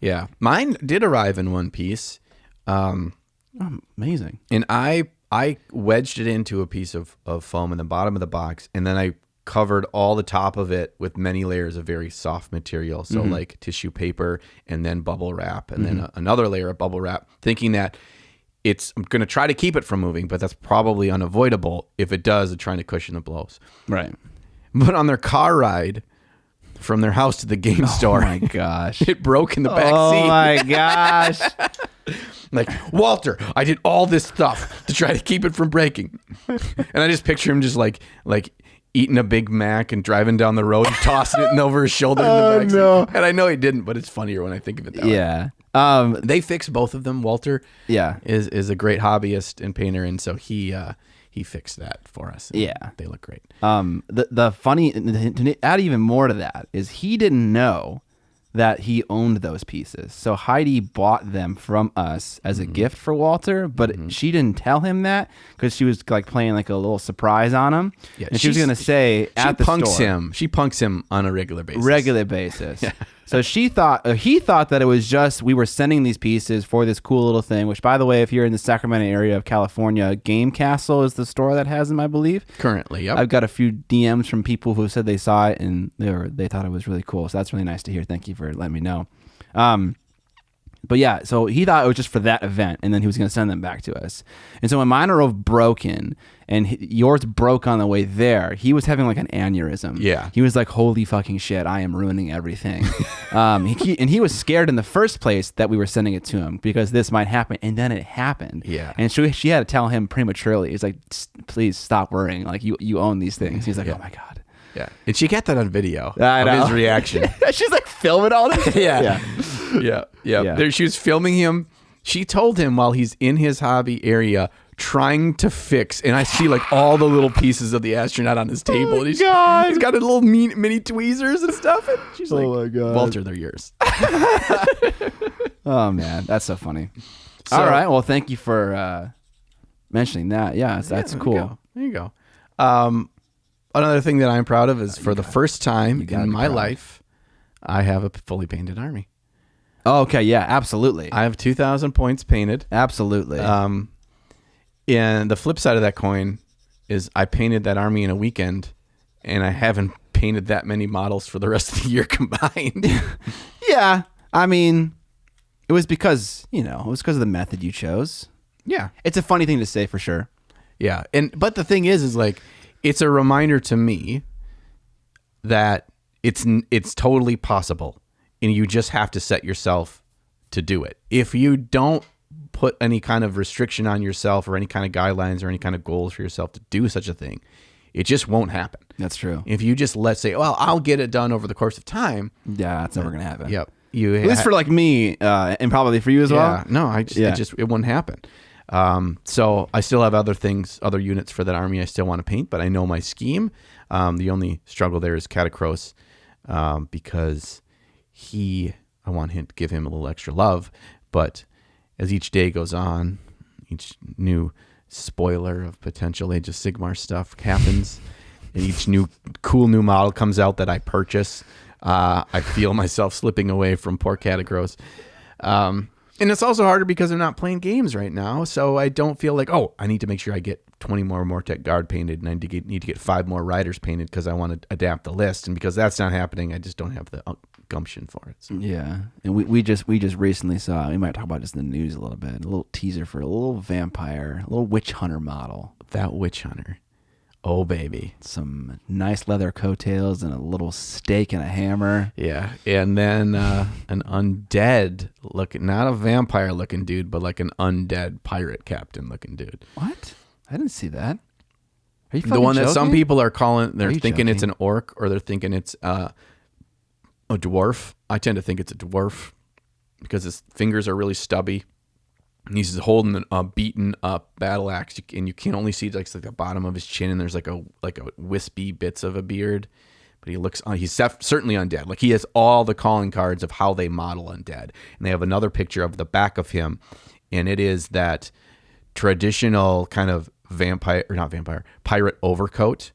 Yeah, mine did arrive in one piece. Amazing. And I wedged it into a piece of foam in the bottom of the box, and then I covered all the top of it with many layers of very soft material, so like tissue paper, and then bubble wrap, and then another layer of bubble wrap, thinking that I'm going to try to keep it from moving, but that's probably unavoidable. If it does, I'm trying to cushion the blows. Right. But on their car ride from their house to the game store, oh my gosh, it broke in the back seat. Oh my gosh. Like, Walter, I did all this stuff to try to keep it from breaking. And I just picture him just like eating a Big Mac and driving down the road and tossing it over his shoulder in the back seat. And I know he didn't, but it's funnier when I think of it that way. They fixed both of them. Walter is a great hobbyist and painter, and so he fixed that for us. Yeah. They look great. The funny, to add even more to that, is he didn't know that he owned those pieces. So Heidi bought them from us as a gift for Walter, but she didn't tell him that because she was like playing like a little surprise on him. Yeah, and she was going to say at the store. She punks him on a regular basis. Yeah. So he thought that it was just we were sending these pieces for this cool little thing, which, by the way, if you're in the Sacramento area of California, Game Castle is the store that has them, I believe. Currently, yep. I've got a few DMs from people who said they saw it and they thought it was really cool. So that's really nice to hear. Thank you for letting me know. But yeah, so he thought it was just for that event, and then he was going to send them back to us. And so when mine were broken and yours broke on the way there, he was having like an aneurysm. Yeah. He was like, holy fucking shit, I am ruining everything. He was scared in the first place that we were sending it to him because this might happen, and then it happened. Yeah. And she had to tell him prematurely. He's like, please stop worrying. Like, you own these things. He's like, oh my God. Yeah. And she got that on video of his reaction. She's like filming all this. Yeah. There, she was filming him. She told him while he's in his hobby area trying to fix, and I see like all the little pieces of the astronaut on his table. And he's got a little mini tweezers and stuff. And she's like, my God. Walter, they're yours. Oh, man. That's so funny. All right. Well, thank you for mentioning that. Yeah, that's cool. There you go. Another thing that I'm proud of is for the first time in my life, I have a fully painted army. Oh, okay. Yeah, absolutely. I have 2,000 points painted. Absolutely. And the flip side of that coin is I painted that army in a weekend, and I haven't painted that many models for the rest of the year combined. Yeah. I mean, it was because of the method you chose. Yeah. It's a funny thing to say for sure. Yeah. But the thing is like, it's a reminder to me that it's totally possible, and you just have to set yourself to do it. If you don't put any kind of restriction on yourself or any kind of guidelines or any kind of goals for yourself to do such a thing, it just won't happen. That's true. If you just say, well, I'll get it done over the course of time. Yeah, that's never going to happen. Yep. At least for like me and probably for you as well. No, it wouldn't happen. So I still have other units for that army I still want to paint, but I know my scheme. The only struggle there is Catacross, because I want to give him a little extra love, but as each day goes on, each new spoiler of potential Age of Sigmar stuff happens, and each cool new model comes out that I purchase, I feel myself slipping away from poor Catacross. And it's also harder because I'm not playing games right now, so I don't feel like, oh, I need to make sure I get 20 more Mortek Guard painted, and I need to get 5 more Riders painted because I want to adapt the list. And because that's not happening, I just don't have the gumption for it. So. Yeah, and we just recently saw. We might talk about this in the news a little bit. A little teaser for a little vampire, a little witch hunter model. That witch hunter. Oh, baby. Some nice leather coattails and a little stake and a hammer. Yeah. And then an undead looking, not a vampire looking dude, but like an undead pirate captain looking dude. What? I didn't see that. Are you the one joking? that some people are calling, they're thinking joking? it's an orc or they're thinking it's a dwarf. I tend to think it's a dwarf because his fingers are really stubby. And he's holding a beaten up battle axe, and you can only see like the bottom of his chin, and there's like a wispy bits of a beard. But he looks, he's certainly undead. Like he has all the calling cards of how they model undead. And they have another picture of the back of him, and it is that traditional kind of pirate overcoat,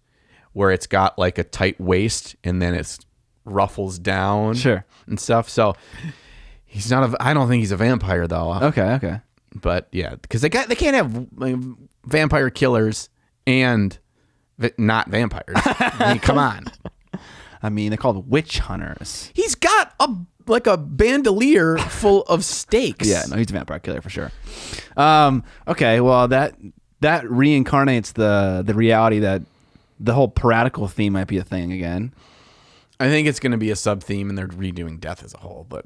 where it's got like a tight waist, and then it's ruffles down, sure, and stuff. So he's not I don't think he's a vampire though. Okay. But yeah, because they can't have vampire killers and not vampires. I mean, come on. I mean, they're called witch hunters. He's got a bandolier full of stakes. Yeah, no, he's a vampire killer for sure. Okay, well that reincarnates the reality that the whole piratical theme might be a thing again. I think it's going to be a sub theme, and they're redoing death as a whole. But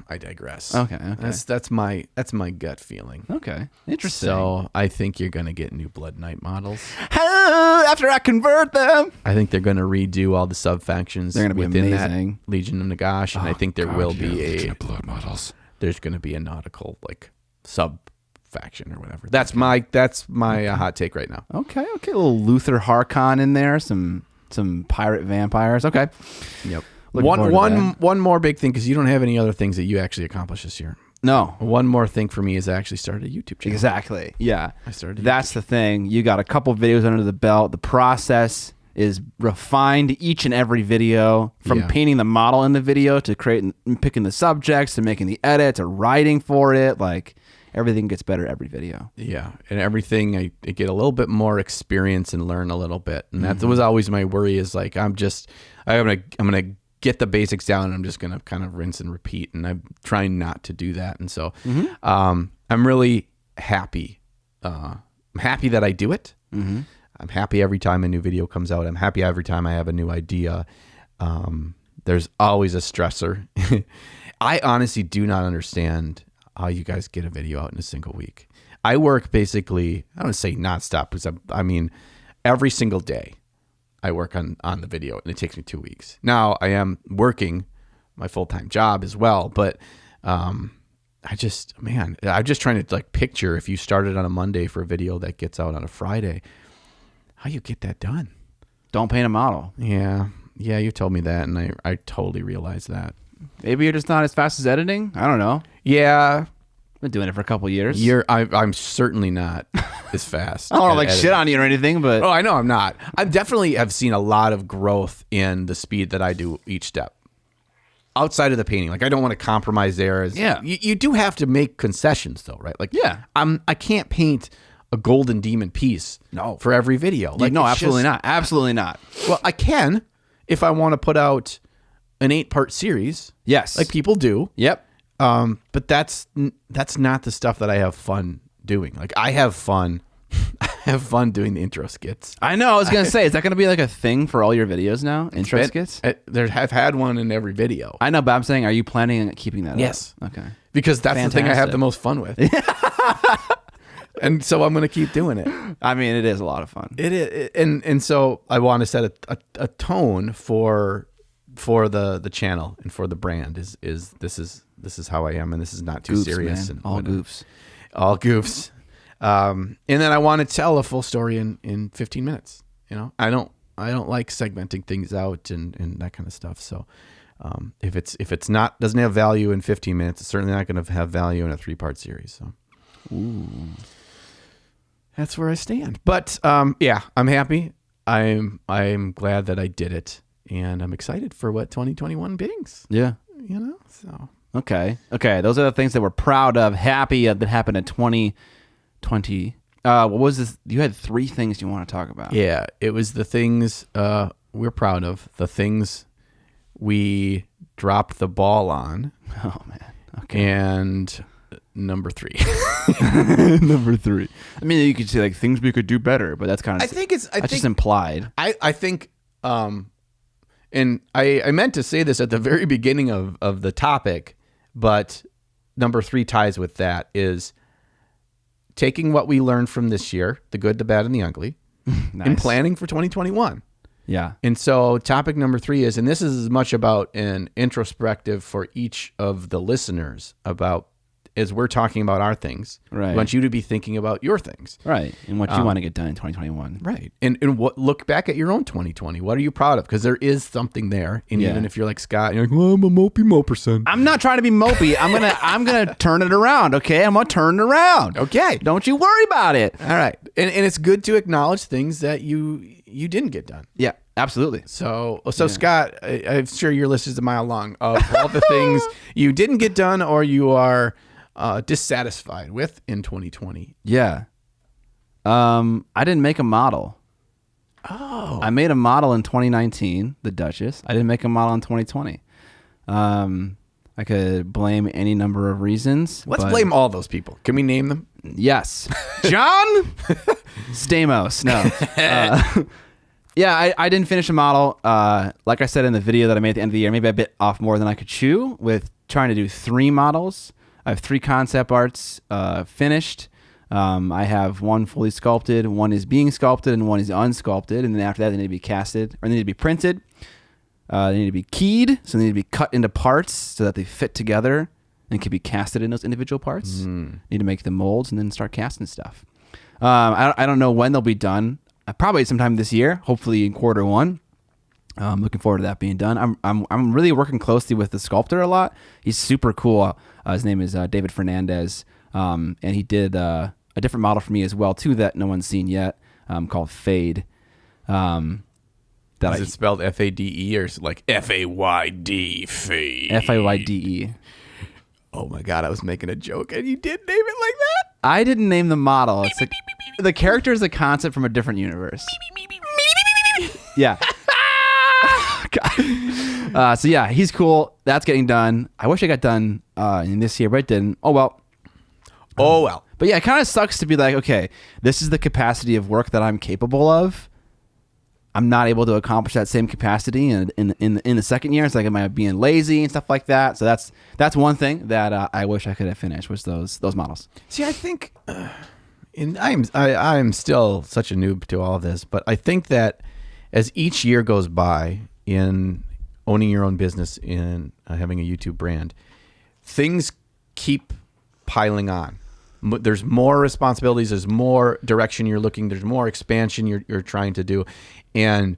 I digress. Okay. That's my gut feeling. Okay, interesting. So I think you're going to get new Blood Knight models after I convert them. I think they're going to redo all the sub factions. They're going to be within amazing. That Legion of Nagash, and I think there will be Legion of Blood models. There's going to be a nautical like sub faction or whatever. That's my hot take right now. Okay, a little Luther Harkon in there. Some pirate vampires. Okay. Yep. Looking forward to that. One more big thing, because you don't have any other things that you actually accomplished this year. No. One more thing for me is I actually started a YouTube channel. Exactly. Yeah. I started. That's the thing. You got a couple videos under the belt. The process is refined each and every video, from painting the model in the video to picking the subjects to making the edit to writing for it. Like, everything gets better every video. Yeah, and everything I get a little bit more experience and learn a little bit, and that was always my worry. Is like I'm gonna get the basics down, and I'm just gonna kind of rinse and repeat, and I'm trying not to do that. And so I'm really happy. I'm happy that I do it. I'm happy every time a new video comes out. I'm happy every time I have a new idea. There's always a stressor. I honestly do not understand how you guys get a video out in a single week. I work basically, I don't say nonstop, because I mean every single day I work on the video, and it takes me 2 weeks. Now I am working my full-time job as well, but I'm just trying to like picture if you started on a Monday for a video that gets out on a Friday, how you get that done. Don't paint a model. Yeah, you told me that, and I totally realized that. Maybe you're just not as fast as editing. I don't know. Yeah, been doing it for a couple years. I'm certainly not as fast. I don't like shit on you or anything, but I know I'm not. I definitely have seen a lot of growth in the speed that I do each step. Outside of the painting, like I don't want to compromise there. You do have to make concessions though, right? Like I can't paint a golden demon piece for every video. Like no, absolutely not. Absolutely not. Well, I can if I want to put out an 8-part series. Yes, like people do. Yep. But that's not the stuff that I have fun doing. Like I have fun. I have fun doing the intro skits. I know. I was gonna say, is that gonna be like a thing for all your videos now? Intro skits? I've had one in every video. I know, but I'm saying, are you planning on keeping that? Yes. Up? Okay. Because that's the thing I have the most fun with. And so I'm gonna keep doing it. I mean, it is a lot of fun. It is, and so I want to set a tone for the channel and for the brand. Is this is how I am, and this is not too serious. Man. And all goofs. And then I want to tell a full story in 15 minutes. You know, I don't like segmenting things out and that kind of stuff. So if it's doesn't have value in 15 minutes, it's certainly not going to have value in a 3-part series. So that's where I stand. But yeah, I'm happy. I'm glad that I did it, and I'm excited for what 2021 brings. Yeah. You know, so Okay. Those are the things that we're proud of, happy that happened in 2020. What was this? You had 3 things you want to talk about. Yeah, it was the things we're proud of, the things we dropped the ball on. Oh man. Okay. And number 3. Number 3. I mean, you could say like things we could do better, but that's kind of. I think just implied. I think, and I meant to say this at the very beginning of the topic, but number 3 ties with that is taking what we learned from this year, the good, the bad, and the ugly, Nice. and planning for 2021. Yeah. And so topic number 3 is, and this is as much about an introspective for each of the listeners about, as we're talking about our things, Right. I want you to be thinking about your things. Right. And what you want to get done in 2021. Right. And what, look back at your own 2020. What are you proud of? Because there is something there. And Yeah. even if you're like Scott, you're like, well, I'm a mopey moperson. I'm not trying to be mopey. I'm gonna turn it around. Okay. I'm gonna turn it around. Okay. Don't you worry about it. All right. And it's good to acknowledge things that you didn't get done. Yeah. Absolutely. So Scott, I'm sure your list is a mile long of all the things you didn't get done or you are dissatisfied with in 2020. Yeah. I didn't make a model. Oh. I made a model in 2019, the Duchess. I didn't make a model in 2020. I could blame any number of reasons. Let's but blame all those people. Can we name them? Yes. John Stamos. No. Yeah, I didn't finish a model. Like I said in the video that I made at the end of the year, maybe I bit off more than I could chew with trying to do 3 models. I have 3 concept arts finished. I have 1 fully sculpted, 1 is being sculpted, and 1 is unsculpted. And then after that, they need to be casted, or they need to be printed. They need to be keyed, so they need to be cut into parts so that they fit together and can be casted in those individual parts. Need to make the molds and then start casting stuff. I don't know when they'll be done. Probably sometime this year, hopefully in Q1. I'm looking forward to that being done. I'm really working closely with the sculptor a lot. He's super cool. His name is David Fernandez, and he did a different model for me as well too that no one's seen yet, called Fade. Is it spelled F-A-D-E or is it like F-A-Y-D, Fade? Fayde. Oh my God, I was making a joke and you did name it like that? I didn't name the model. It's like the character is a concept from a different universe. Yeah. So yeah, he's cool. That's getting done. I wish I got done in this year, but it didn't. Oh well. Oh well. But yeah, it kind of sucks to be like, okay, this is the capacity of work that I'm capable of. I'm not able to accomplish that same capacity in the second year. It's like, am I being lazy and stuff like that? So that's one thing that I wish I could have finished was those models. See, I think, and I'm still such a noob to all of this, but I think that as each year goes by in owning your own business, in having a YouTube brand, things keep piling on. There's more responsibilities. There's more direction you're looking. There's more expansion you're trying to do. And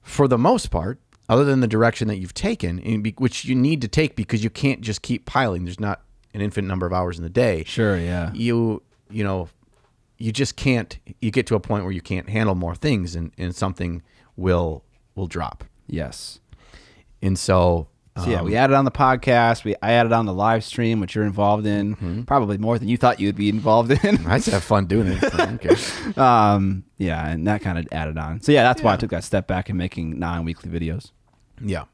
for the most part, other than the direction that you've taken, which you need to take because you can't just keep piling. There's not an infinite number of hours in the day. Sure, yeah. You just can't. You get to a point where you can't handle more things, and something will drop. Yes. And so yeah, we added on the podcast. I added on the live stream, which you're involved in, probably more than you thought you'd be involved in. I just have fun doing it. Okay. Yeah, and that kind of added on. So yeah, that's why I took that step back in making non-weekly videos. Yeah.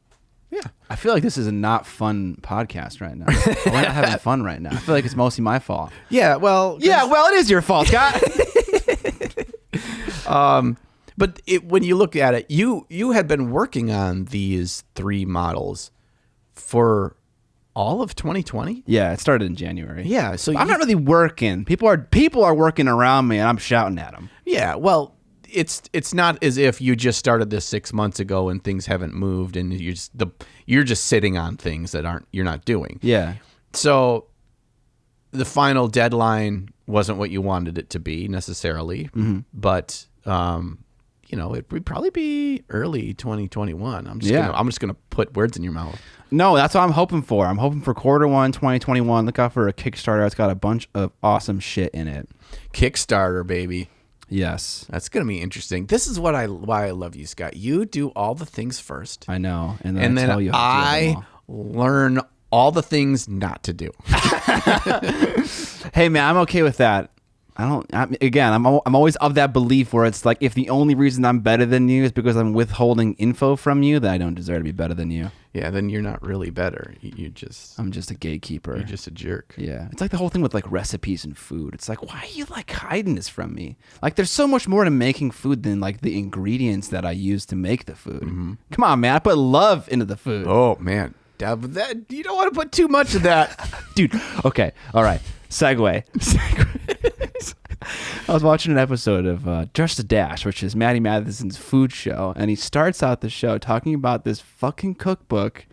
Yeah. I feel like this is a not fun podcast right now. We're not having fun right now. I feel like it's mostly my fault. Yeah. Well. Yeah. Well, it is your fault, Scott. But when you look at it, you had been working on these 3 models for all of 2020. Yeah, it started in January. Yeah, so I'm not really working. People are working around me, and I'm shouting at them. Yeah, well, it's not as if you just started this 6 months ago and things haven't moved, and you're just sitting on things that you're not doing. Yeah. So the final deadline wasn't what you wanted it to be necessarily, but it would probably be early 2021. I'm just gonna put words in your mouth. No, that's what I'm hoping for. I'm hoping for Q1 2021. Look out for a Kickstarter. It's got a bunch of awesome shit in it. Kickstarter, baby. Yes. That's gonna be interesting. This is why I love you, Scott. You do all the things first. I know, and then I tell you how to do them all. learn all the things not to do. Hey, man, I'm okay with that. I'm always of that belief where it's like, if the only reason I'm better than you is because I'm withholding info from you, then I don't deserve to be better than you. Yeah, then you're not really better. I'm just a gatekeeper. You're just a jerk. Yeah. It's like the whole thing with like recipes and food. It's like, why are you like hiding this from me? Like, there's so much more to making food than like the ingredients that I use to make the food. Mm-hmm. Come on, man. I put love into the food. Oh, man. That you don't want to put too much of that. Dude. Okay. All right. Segue. I was watching an episode of Just a Dash, which is Matty Matheson's food show, and he starts out the show talking about this fucking cookbook,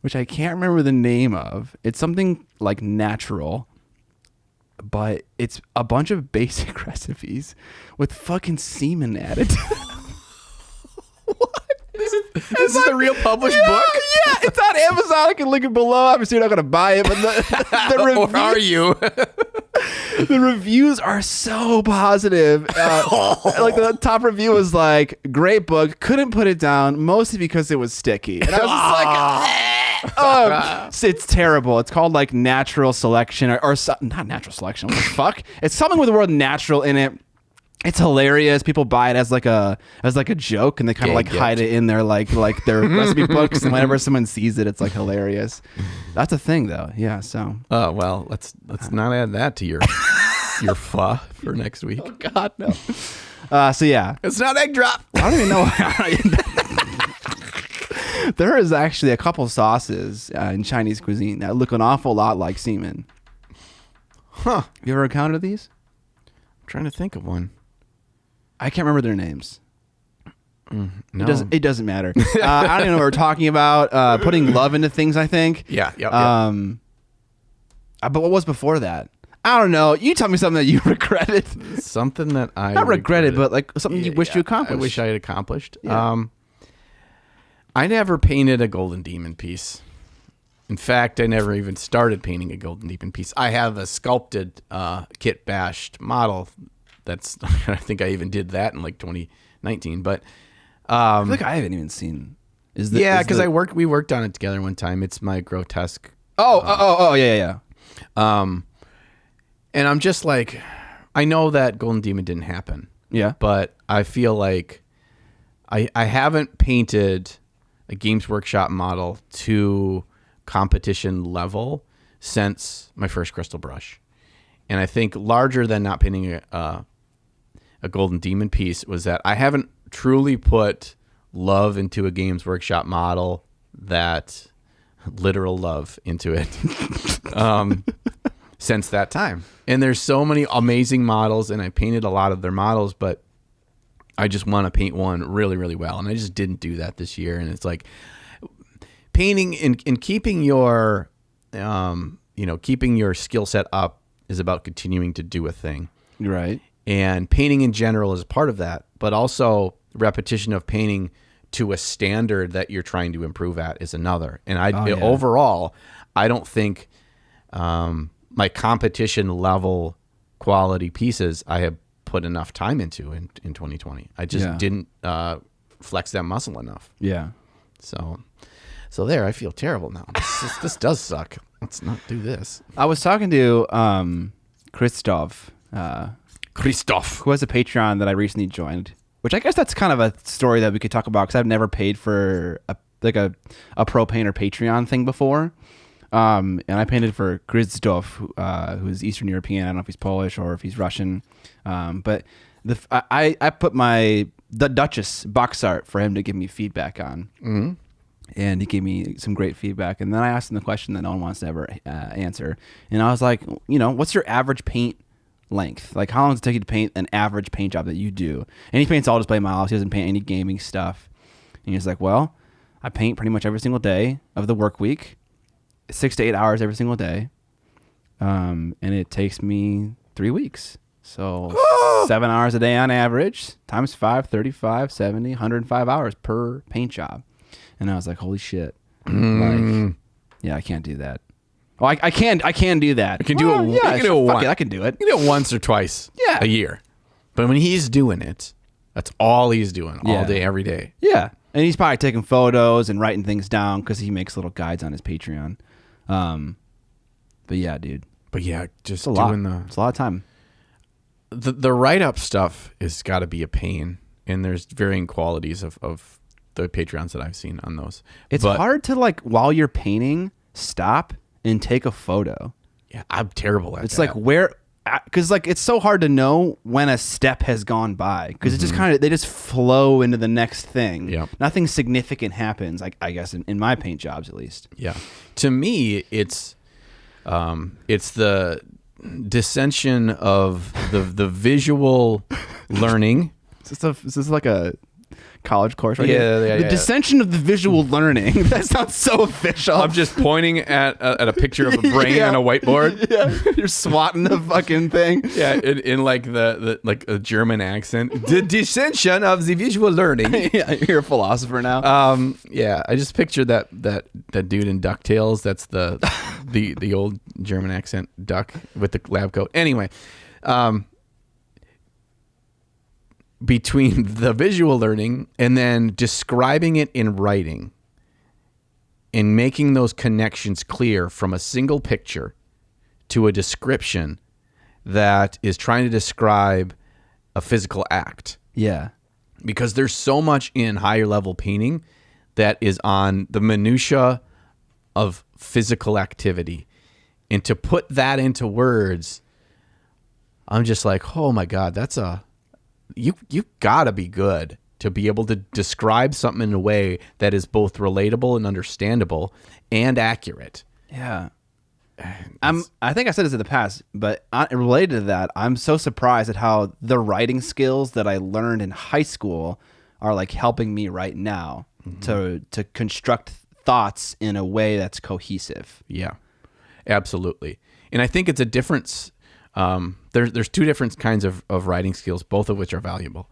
which I can't remember the name of. It's something like natural, but it's a bunch of basic recipes with fucking semen added. What? This is a real published book? Yeah, it's on Amazon. I can link it below. Obviously, you're not going to buy it, but the Or are you? The reviews are so positive. Like the top review was like, great book, couldn't put it down, mostly because it was sticky. And I was just like, it's terrible. It's called like Natural Selection or not Natural Selection. What the fuck? It's something with the word natural in it. It's hilarious. People buy it as like a joke, and they kind of like hide it in their like their recipe books. And whenever someone sees it, it's like hilarious. That's a thing, though. Yeah. So. Oh well, let's not add that to your pho for next week. Oh God, no. So yeah, it's not egg drop. I don't even know. There is actually a couple sauces in Chinese cuisine that look an awful lot like semen. Huh? You ever encountered these? I'm trying to think of one. I can't remember their names. No. It doesn't matter. I don't even know what we're talking about. Putting love into things, I think. Yeah. But what was before that? I don't know. You tell me something that you regretted. Something that I not regretted, but like something you wished you accomplished. I wish I had accomplished. Yeah. I never painted a golden demon piece. In fact, I never even started painting a golden demon piece. I have a sculpted kit bashed model. That's I think I even did that in like 2019. But I feel like I haven't even seen. Because we worked on it together one time. It's my grotesque. Yeah. And I'm just like, I know that Golden Demon didn't happen. Yeah. But I feel like I haven't painted a Games Workshop model to competition level since my first crystal brush. And I think larger than not painting a Golden Demon piece was that I haven't truly put love into a Games Workshop model, that literal love into it, since that time. And there's so many amazing models, and I painted a lot of their models, but I just want to paint one really, really well. And I just didn't do that this year. And it's like painting and keeping your, keeping your skill set up is about continuing to do a thing. Right. And painting in general is part of that, but also repetition of painting to a standard that you're trying to improve at is another. And overall, I don't think my competition level quality pieces I have put enough time into in 2020. I just didn't flex that muscle enough. Yeah. So there, I feel terrible now. This does suck. Let's not do this. I was talking to Christoph, who has a Patreon that I recently joined, which I guess that's kind of a story that we could talk about because I've never paid for a pro painter Patreon thing before. And I painted for Christoph, who's Eastern European. I don't know if he's Polish or if he's Russian. But I put the Duchess box art for him to give me feedback on. Mm-hmm. And he gave me some great feedback. And then I asked him the question that no one wants to ever answer. And I was like, what's your average paint length? Like, how long does it take you to paint an average paint job that you do? And he paints all display models. He doesn't paint any gaming stuff. And he's like, well, I paint pretty much every single day of the work week, 6 to 8 hours every single day. And it takes me 3 weeks. So 7 hours a day on average, times 5, 35, 70, 105 hours per paint job. And I was like, holy shit. Like, yeah, I can't do that. Oh, I can do that. You can do it. Yeah, you can do it once. I can do it. You can do it once or twice a year. But when he's doing it, that's all he's doing all day, every day. Yeah. And he's probably taking photos and writing things down because he makes little guides on his Patreon. But yeah, dude, But yeah, just it's a lot. doing It's a lot of time. the write-up stuff is got to be a pain, and there's varying qualities of the Patreons that I've seen on those. It's But, hard to like while you're painting, stop and take a photo. Yeah, I'm terrible at It's that. like where, because like it's so hard to know when a step has gone by because it just kind of they just flow into the next thing. Yep. Nothing significant happens. Like I guess in my paint jobs at least. Yeah. To me, it's the dissension of the visual learning. Is this like a college course right Yeah, here? yeah, The yeah. dissension of the visual learning. That sounds so official. I'm just pointing at a picture of a brain Yeah. on a whiteboard. Yeah. You're swatting the fucking thing. Yeah, in like the like a German accent. The dissension of the visual learning. Yeah, you're a philosopher now. Yeah, I just pictured that dude in DuckTales. That's the old German accent duck with the lab coat. Anyway, between the visual learning and then describing it in writing and making those connections clear from a single picture to a description that is trying to describe a physical act. Yeah. Because there's so much in higher level painting that is on the minutia of physical activity. And to put that into words, I'm just like, oh my God, you gotta be good to be able to describe something in a way that is both relatable and understandable and accurate. Yeah. I think I said this in the past, but related to that, I'm so surprised at how the writing skills that I learned in high school are like helping me right now to construct thoughts in a way that's cohesive. Yeah, absolutely. And I think it's a difference. There's two different kinds of writing skills, both of which are valuable.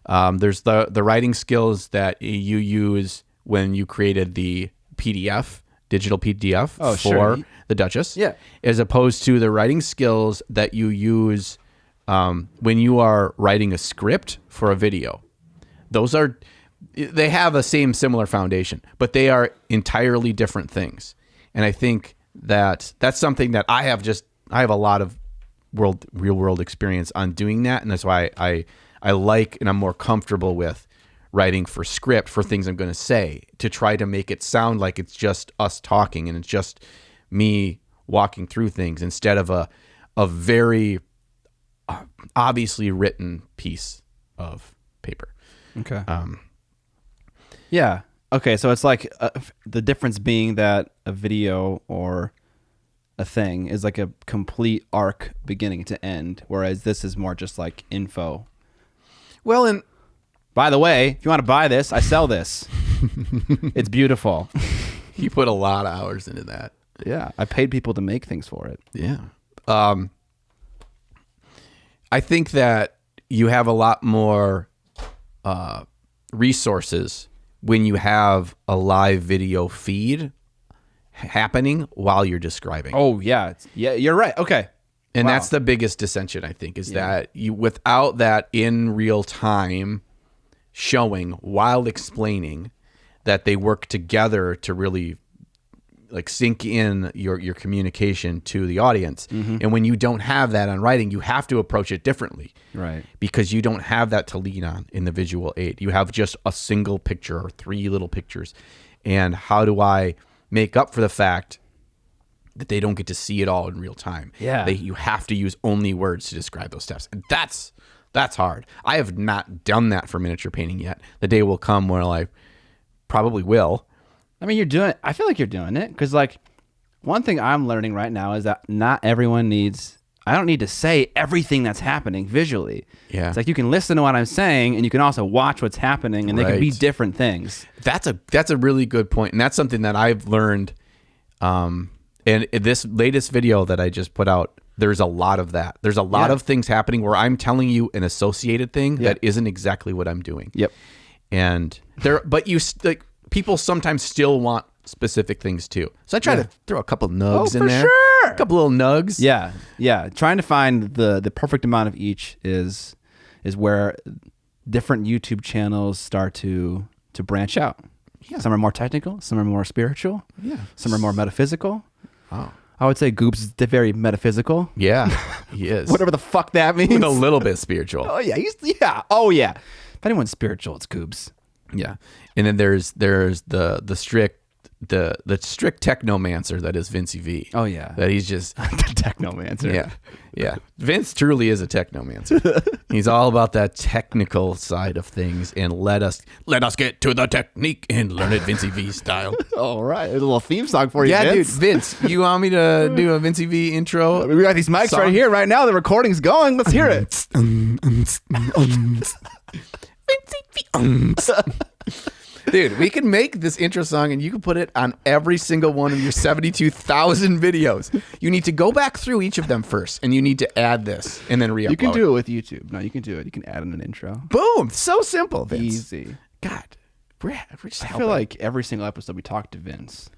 There's the writing skills that you use when you created the PDF, digital PDF for the Duchess, as opposed to the writing skills that you use when you are writing a script for a video. They have a similar foundation, but they are entirely different things. And I think that's something that I have a lot of real world experience on doing that, and that's why I like and I'm more comfortable with writing for script for things I'm going to say, to try to make it sound like it's just us talking and it's just me walking through things instead of a very obviously written piece of paper. Okay. Yeah. Okay. So it's like the difference being that a video or a thing is like a complete arc beginning to end, whereas this is more just like info. Well, and by the way, if you want to buy this, I sell this. It's beautiful. you put a lot of hours into that. Yeah. I paid people to make things for it. Yeah. I think that you have a lot more resources when you have a live video feed happening while you're describing. Oh, yeah. Yeah, you're right. Okay. And Wow. that's the biggest dissension, I think, is that you, without that in real time showing while explaining, that they work together to really like sink in your communication to the audience. And when you don't have that on writing, you have to approach it differently. Right. Because you don't have that to lean on in the visual aid. You have just a single picture or three little pictures. And how do I make up for the fact that they don't get to see it all in real time? Yeah. You have to use only words to describe those steps. And that's hard. I have not done that for miniature painting yet. The day will come where I probably will. I mean, I feel like you're doing it because, like, one thing I'm learning right now is that not everyone I don't need to say everything that's happening visually. Yeah. It's like you can listen to what I'm saying and you can also watch what's happening and they can be Right. different things. That's a really good point. And that's something that I've learned. And in this latest video that I just put out, there's a lot of that. There's a lot of things happening where I'm telling you an associated thing that isn't exactly what I'm doing. Yep. And people sometimes still want specific things too. So I try to throw a couple nugs in there. Sure. A couple little nugs. Yeah. Yeah. Trying to find the perfect amount of each is where different YouTube channels start to branch out. Yeah. Some are more technical, some are more spiritual, Yeah. some are more metaphysical. Oh. I would say Goobs is very metaphysical. Yeah, he is. Whatever the fuck that means. With a little bit spiritual. Oh yeah, Oh yeah. If anyone's spiritual, it's Goobs. Yeah, and then there's the strict technomancer that is Vincey V. Oh yeah, that he's just the technomancer. Yeah. Vince truly is a technomancer. He's all about that technical side of things, and let us get to the technique and learn it Vincey V style. All right, there's a little theme song for you. Yeah, Vince. dude, Vince, you want me to do a Vincey V intro? We got these mics song? right here, right now. The recording's going. Let's hear it. Dude, we can make this intro song and you can put it on every single one of your 72,000 videos. You need to go back through each of them first, and you need to add this and then re-upload. You can do it with YouTube. No, you can do it. You can add in an intro. Boom! So simple, Vince. Easy. God, we're just I helping. feel like every single episode we talk to Vince.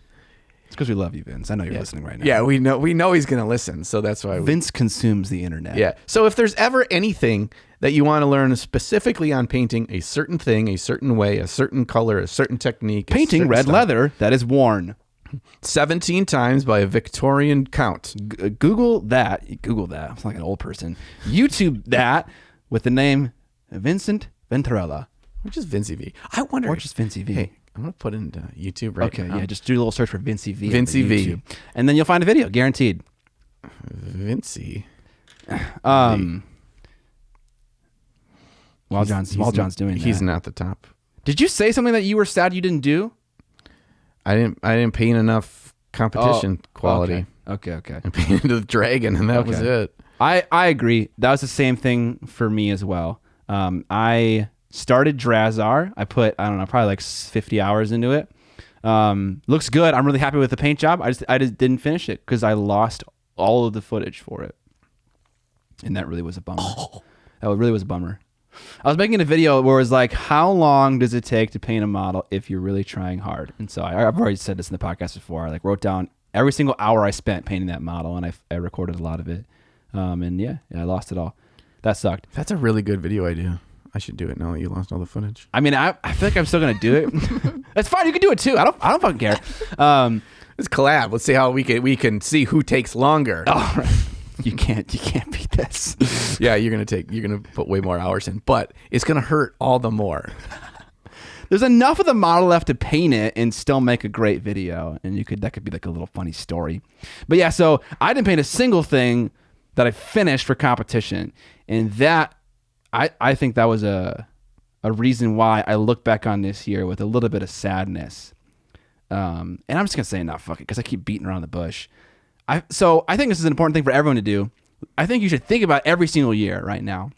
It's because we love you, Vince. I know you're listening right now. Yeah, we know he's going to listen, so that's why Vince consumes the internet. Yeah. So if there's ever anything that you want to learn specifically on painting a certain thing, a certain way, a certain color, a certain technique, Painting red leather that is worn 17 times by a Victorian count. Google that. I'm like an old person. YouTube that with the name Vincent Venturella. Or just Vincey V. I wonder. Or just Vincey V. Hey, I'm going to put it into YouTube right now. Okay, yeah, just do a little search for Vincey V. Vincey V. YouTube, and then you'll find a video, guaranteed. Vincey. While John's doing that. He's not the top. Did you say something that you were sad you didn't do? I didn't paint enough competition quality. Okay. I painted the dragon, and that was it. I agree. That was the same thing for me as well. I started Drazar. I put, I don't know, probably like 50 hours into it. Looks good. I'm really happy with the paint job. I just didn't finish it because I lost all of the footage for it. And that really was a bummer. That really was a bummer. I was making a video where it was like, how long does it take to paint a model if you're really trying hard? And so I've already said this in the podcast before. I like wrote down every single hour I spent painting that model, and I recorded a lot of it. And yeah, I lost it all. That sucked. That's a really good video idea. I should do it now that you lost all the footage. I mean, I feel like I'm still gonna do it. That's fine. You can do it too. I don't fucking care. Let's collab. Let's see how we can see who takes longer. Oh, right. You can't beat this. Yeah, you're gonna put way more hours in, but it's gonna hurt all the more. There's enough of the model left to paint it and still make a great video, and that could be like a little funny story. But yeah, so I didn't paint a single thing that I finished for competition, and that I think that was a reason why I look back on this year with a little bit of sadness. And I'm just gonna say, nah, fuck it, because I keep beating around the bush. So I think this is an important thing for everyone to do. I think you should think about every single year right now.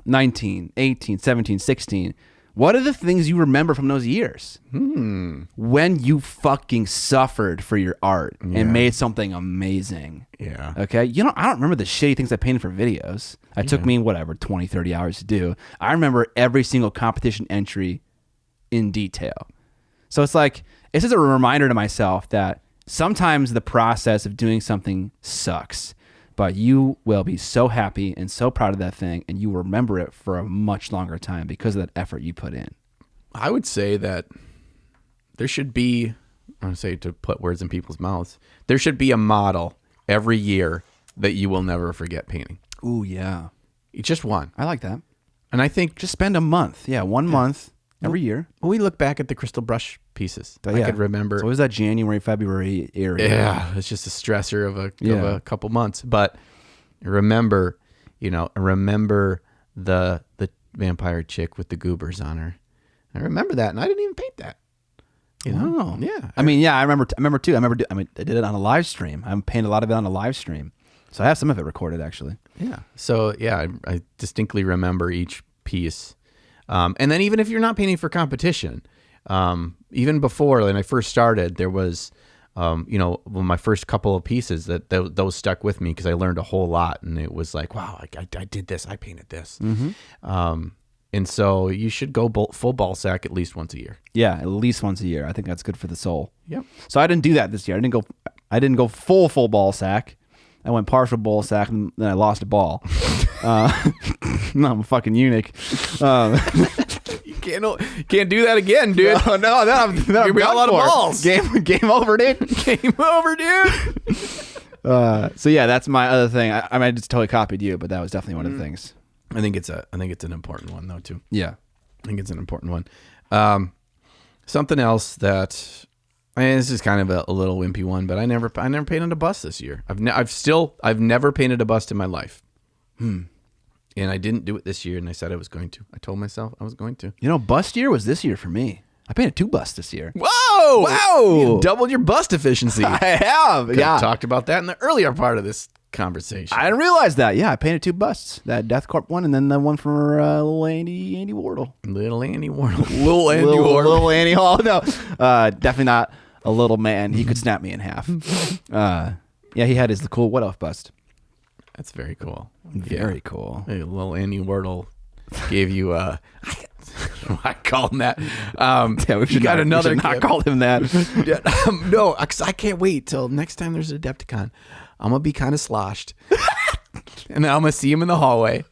19, 18, 17, 16. What are the things you remember from those years? When you fucking suffered for your art and made something amazing. Yeah. Okay? I don't remember the shitty things I painted for videos. It took me, 20, 30 hours to do. I remember every single competition entry in detail. So it's like, it's just a reminder to myself that sometimes the process of doing something sucks, but you will be so happy and so proud of that thing, and you will remember it for a much longer time because of that effort you put in. I would say that there should be, I want to say to put words in people's mouths, there should be a model every year that you will never forget painting. Ooh, yeah. Just one. I like that. And I think Just spend a month. Yeah, 1 month every year. when we look back at the crystal brush pieces, I could remember. So it was that January, February area. Yeah, it's just a stressor of a couple months. But remember the vampire chick with the goobers on her. I remember that, and I didn't even paint that. Oh, Yeah. I mean, yeah, I remember too. I did it on a live stream. I painted a lot of it on a live stream, so I have some of it recorded actually. Yeah. So yeah, I distinctly remember each piece. And then even if you're not painting for competition, even before when I first started, there was, my first couple of pieces those stuck with me because I learned a whole lot, and it was like, wow, I did this, I painted this. And so you should go full ball sack at least once a year. Yeah, at least once a year. I think that's good for the soul. Yep. So I didn't do that this year. I didn't go full ball sack. I went partial ball sack, and then I lost a ball. No, I'm a fucking eunuch. You Can't do that again, dude. No, then I'm be all out of balls. Game over, dude. Game over, dude. So yeah, that's my other thing. I might just totally copied you, but that was definitely one of the things. I think it's an important one though too. Yeah, I think it's an important one. Something else that, this is kind of a little wimpy one, but I never painted a bus this year. I've never painted a bust in my life. And I didn't do it this year, and I said I was going to. I told myself I was going to. You know, bust year was this year for me. I painted 2 busts this year. Whoa! Wow! You doubled your bust efficiency. I have. Yeah. Talked about that in the earlier part of this conversation. I didn't realize that. Yeah, I painted 2 busts. That Death Corp one, and then the one for little Andy Wardle. Little Andy Wardle. Little Andy Wardle. Little Andy Hall. No, definitely not a little man. He could snap me in half. Yeah, he had his cool What Elf bust. That's very cool. Very cool. Hey, little Andy Wardle gave you I call him that. Yeah, we should not call him that. No, because I can't wait till next time there's an Adepticon. I'm gonna be kind of sloshed, and then I'm gonna see him in the hallway,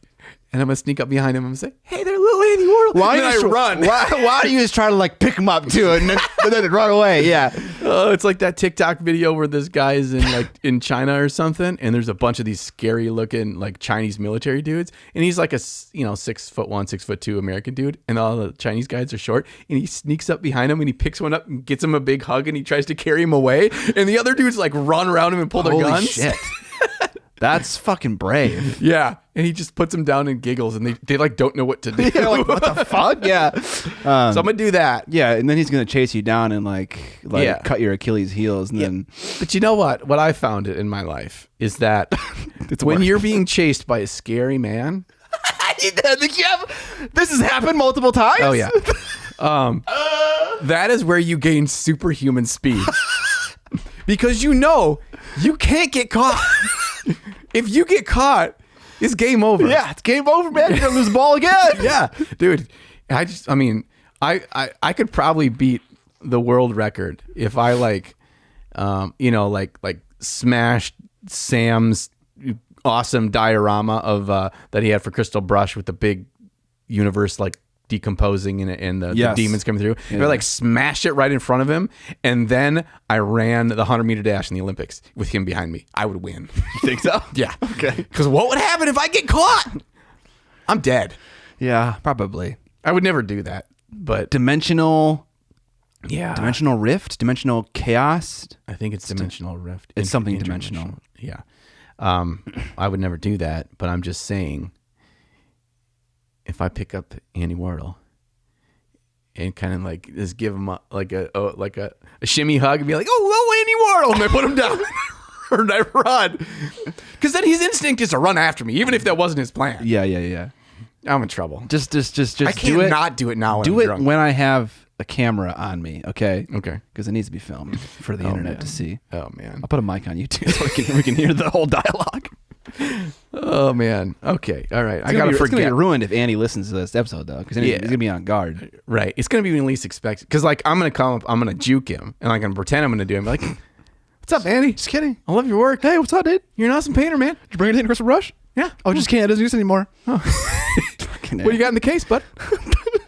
and I'm gonna sneak up behind him and say, "Hey there, little Andy Wardle." Why and then I run? Why do you just try to like pick him up too, and then run away? Yeah. It's like that TikTok video where this guy is in China or something, and there's a bunch of these scary looking like Chinese military dudes, and he's like a 6'1", 6'2" American dude, and all the Chinese guys are short, and he sneaks up behind him and he picks one up and gets him a big hug, and he tries to carry him away, and the other dudes like run around him and pull their guns. Shit. That's fucking brave. Yeah, and he just puts him down and giggles, and they like don't know what to do. Yeah, like what the fuck? Yeah. So I'm gonna do that. Yeah, and then he's gonna chase you down and like cut your Achilles heels, and then. But you know what? What I found in my life is that when you're being chased by a scary man. This has happened multiple times. Oh yeah. That is where you gain superhuman speed, because you can't get caught. If you get caught, it's game over. Yeah, it's game over, man. You're gonna lose the ball again. Yeah, dude. I could probably beat the world record if I like smashed Sam's awesome diorama of that he had for Crystal Brush with the big universe like decomposing and the demons coming through. Yeah. I like smashed it right in front of him, and then I ran the 100-meter dash in the Olympics with him behind me. I would win. You think so? Yeah. Okay. Because what would happen if I get caught? I'm dead. Yeah, probably. I would never do that. But dimensional rift, dimensional chaos. I think it's dimensional rift. It's something dimensional. Yeah. I would never do that, but I'm just saying, if I pick up Andy Wardle and kind of like just give him a shimmy hug and be like, "Oh, Andy Wardle," and I put him down, and I run, because then his instinct is to run after me, even if that wasn't his plan. Yeah. I'm in trouble. Just I can't not do it now. Do it when I have a camera on me, okay? Okay. Because it needs to be filmed for the internet to see. Oh man. I'll put a mic on YouTube so we can hear the whole dialogue. Oh man. Okay. All right. I gotta forget. It's gonna be ruined if Andy listens to this episode though, because he's gonna be on guard. Right. It's gonna be when least expected. Because like I'm gonna come up, I'm gonna juke him, and I'm gonna pretend I'm gonna do it. I'm like, "What's up, Andy? Just kidding. I love your work. Hey, what's up, dude? You're an awesome painter, man. Did you bring it in Crystal Rush? Yeah. Oh, just can't. It doesn't use it anymore. Oh. What do you got in the case, bud?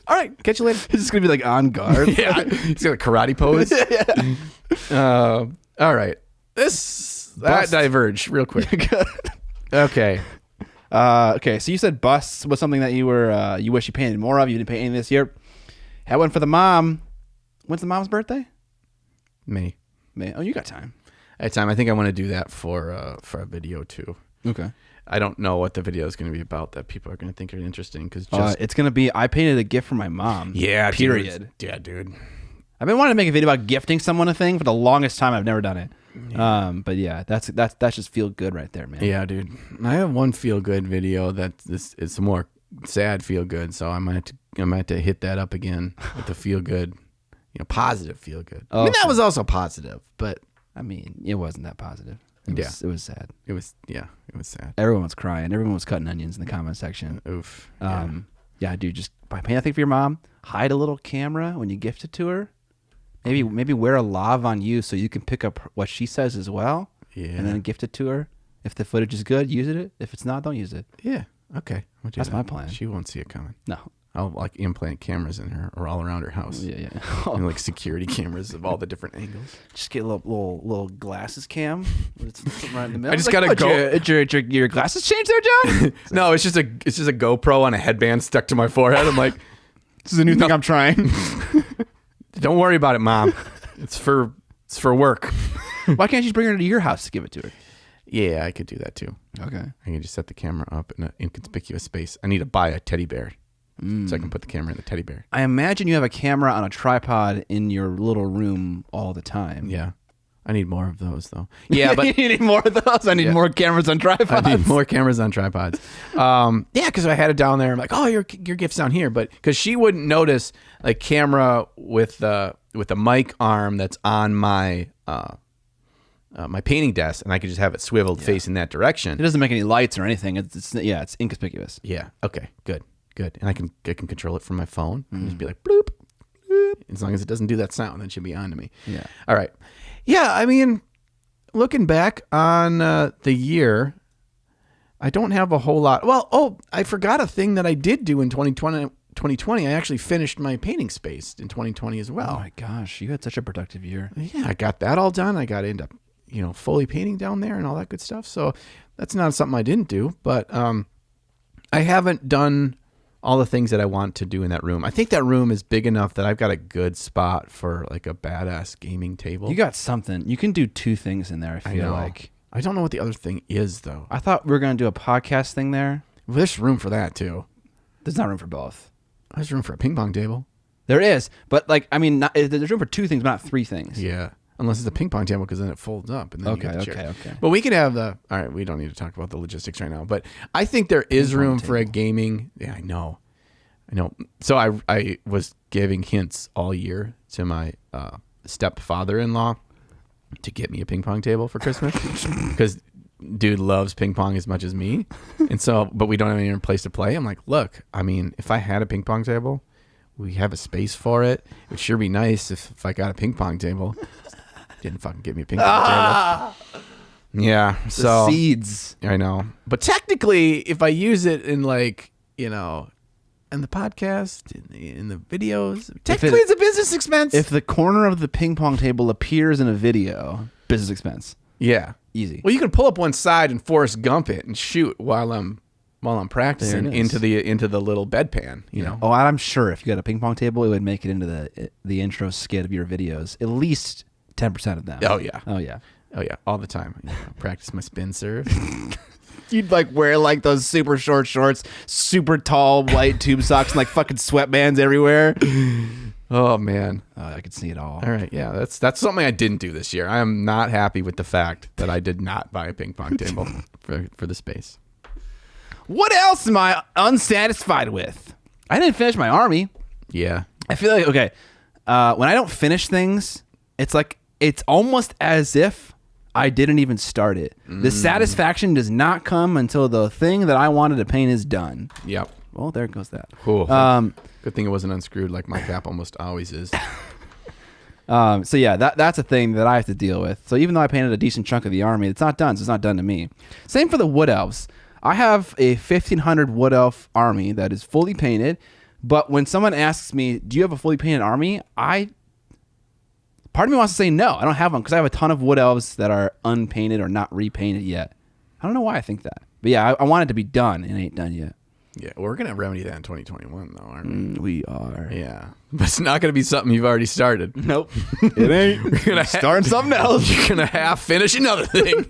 All right. Catch you later. He's just gonna be like on guard. Yeah. He's got a karate pose. All right. That diverged real quick. Okay. Okay. So you said busts was something that you were you wish you painted more of. You didn't paint any this year. Had one for the mom. When's the mom's birthday? May. Oh, you got time. At time. I think I want to do that for a video too. Okay. I don't know what the video is going to be about that people are going to think are interesting, because it's going to be I painted a gift for my mom. Yeah. Period. Yeah, dude. I've been wanting to make a video about gifting someone a thing for the longest time. I've never done it. Yeah. But yeah, that's just feel good right there, man. Yeah, dude. I have one feel good video it's a more sad feel good, so I might have to hit that up again with the feel good, positive feel good. I mean, that was also positive, but I mean, it wasn't that positive. It was sad. It was sad. Everyone was crying. Everyone was cutting onions in the comment section. Oof. Yeah, dude, just buy paint. I think for your mom, hide a little camera when you gift it to her. Maybe wear a lav on you so you can pick up what she says as well. Yeah. And then gift it to her. If the footage is good, use it. If it's not, don't use it. Yeah. Okay. That's my plan. She won't see it coming. No. I'll like implant cameras in her or all around her house. Yeah. And like security cameras of all the different angles. Just get a little glasses cam. It's right in the middle. I just gotta go. Your glasses changed there, John? No, it's just a GoPro on a headband stuck to my forehead. I'm like, This is a new thing I'm trying. don't worry about it, Mom. It's for work. Why can't you bring her to your house to give it to her? Yeah, I could do that too. Okay. I can just set the camera up in an inconspicuous space. I need to buy a teddy bear so I can put the camera in the teddy bear. I imagine you have a camera on a tripod in your little room all the time. Yeah. I need more of those though. Yeah, but you need more of those. I need more cameras on tripods. I need more cameras on tripods. Yeah, because I had it down there. I'm like, oh, your gift's down here, but because she wouldn't notice like camera with the mic arm that's on my my painting desk, and I could just have it swiveled facing that direction. It doesn't make any lights or anything. It's inconspicuous. Yeah. Okay. Good. And I can control it from my phone. And just be like bloop, bloop. As long as it doesn't do that sound, then she'll be on to me. Yeah. All right. Yeah. I mean, looking back on the year, I don't have a whole lot. Well, I forgot a thing that I did do in 2020. I actually finished my painting space in 2020 as well. Oh my gosh, you had such a productive year. Yeah, I got that all done. I got into fully painting down there and all that good stuff. So that's not something I didn't do, but I haven't done all the things that I want to do in that room. I think that room is big enough that I've got a good spot for like a badass gaming table. You got something. You can do two things in there, I feel like. I don't know what the other thing is, though. I thought we were going to do a podcast thing there. Well, there's room for that, too. There's not room for both. There's room for a ping pong table. There is, but there's room for two things, but not three things. Yeah. Unless it's a ping pong table, because then it folds up. And then you get the chair. Okay. But we could have all right, we don't need to talk about the logistics right now, but I think there is room for a gaming. Yeah, I know. So I was giving hints all year to my stepfather-in-law to get me a ping pong table for Christmas because dude loves ping pong as much as me. And so, but we don't have any place to play. I'm like, look, I mean, if I had a ping pong table, we have a space for it. It would sure be nice if I got a ping pong table. Didn't fucking get me a ping pong table. Yeah. So seeds. I know. But technically, if I use it in in the podcast, in the videos, technically it's a business expense. If the corner of the ping pong table appears in a video, business expense. Yeah. Easy. Well, you can pull up one side and Forrest Gump it and shoot while I'm practicing into the little bedpan, you know. Oh, I'm sure if you got a ping pong table, it would make it into the intro skit of your videos. At least 10% of them. Oh yeah. Oh yeah. Oh yeah. All the time. Practice my spin serve. You'd wear those super short shorts, super tall white tube socks, and fucking sweatbands everywhere. Oh man. I could see it all. All right. Yeah. That's something I didn't do this year. I am not happy with the fact that I did not buy a ping pong table for the space. What else am I unsatisfied with? I didn't finish my army. Yeah. I feel like, okay, when I don't finish things, it's almost as if I didn't even start it. The satisfaction does not come until the thing that I wanted to paint is done. Yep. Well, there goes that. Cool. Good thing it wasn't unscrewed like my cap almost always is. So yeah, that's a thing that I have to deal with. So even though I painted a decent chunk of the army, it's not done. So it's not done to me. Same for the wood elves. I have a 1,500 wood elf army that is fully painted. But when someone asks me, "Do you have a fully painted army?" Part of me wants to say no. I don't have one because I have a ton of wood elves that are unpainted or not repainted yet. I don't know why I think that. But yeah, I want it to be done and it ain't done yet. Yeah, we're going to remedy that in 2021 though, aren't we? We are. Yeah. But it's not going to be something you've already started. Nope. It ain't. We're going to start something else. You're going to half finish another thing.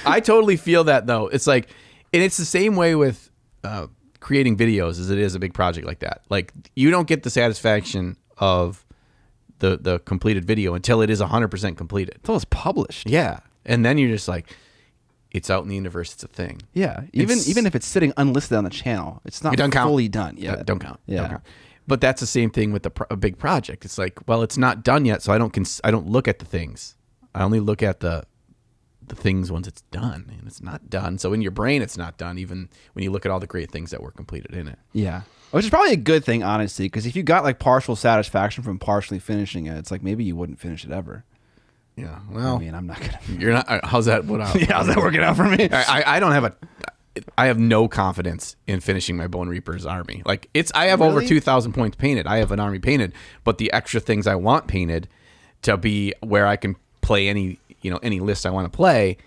I totally feel that though. It's and it's the same way with creating videos as it is a big project like that. You don't get the satisfaction of the completed video until it is 100% completed. Until it's published. Yeah. And then you're just it's out in the universe. It's a thing. Yeah. Even if it's sitting unlisted on the channel, it's not fully done. Yeah. Don't count. Yeah. Don't count. But that's the same thing with a big project. It's it's not done yet, so I don't look at the things. I only look at the things once it's done, and it's not done. So in your brain, it's not done, even when you look at all the great things that were completed in it. Yeah. Which is probably a good thing, honestly, because if you got partial satisfaction from partially finishing it, it's maybe you wouldn't finish it ever. Yeah. Well, I mean, I'm not gonna. You're not. How's that? Yeah, how's that working out for me? I don't have I have no confidence in finishing my Bone Reaper's army. Like I have over 2,000 points painted. I have an army painted, but the extra things I want painted to be where I can play any list I want to play,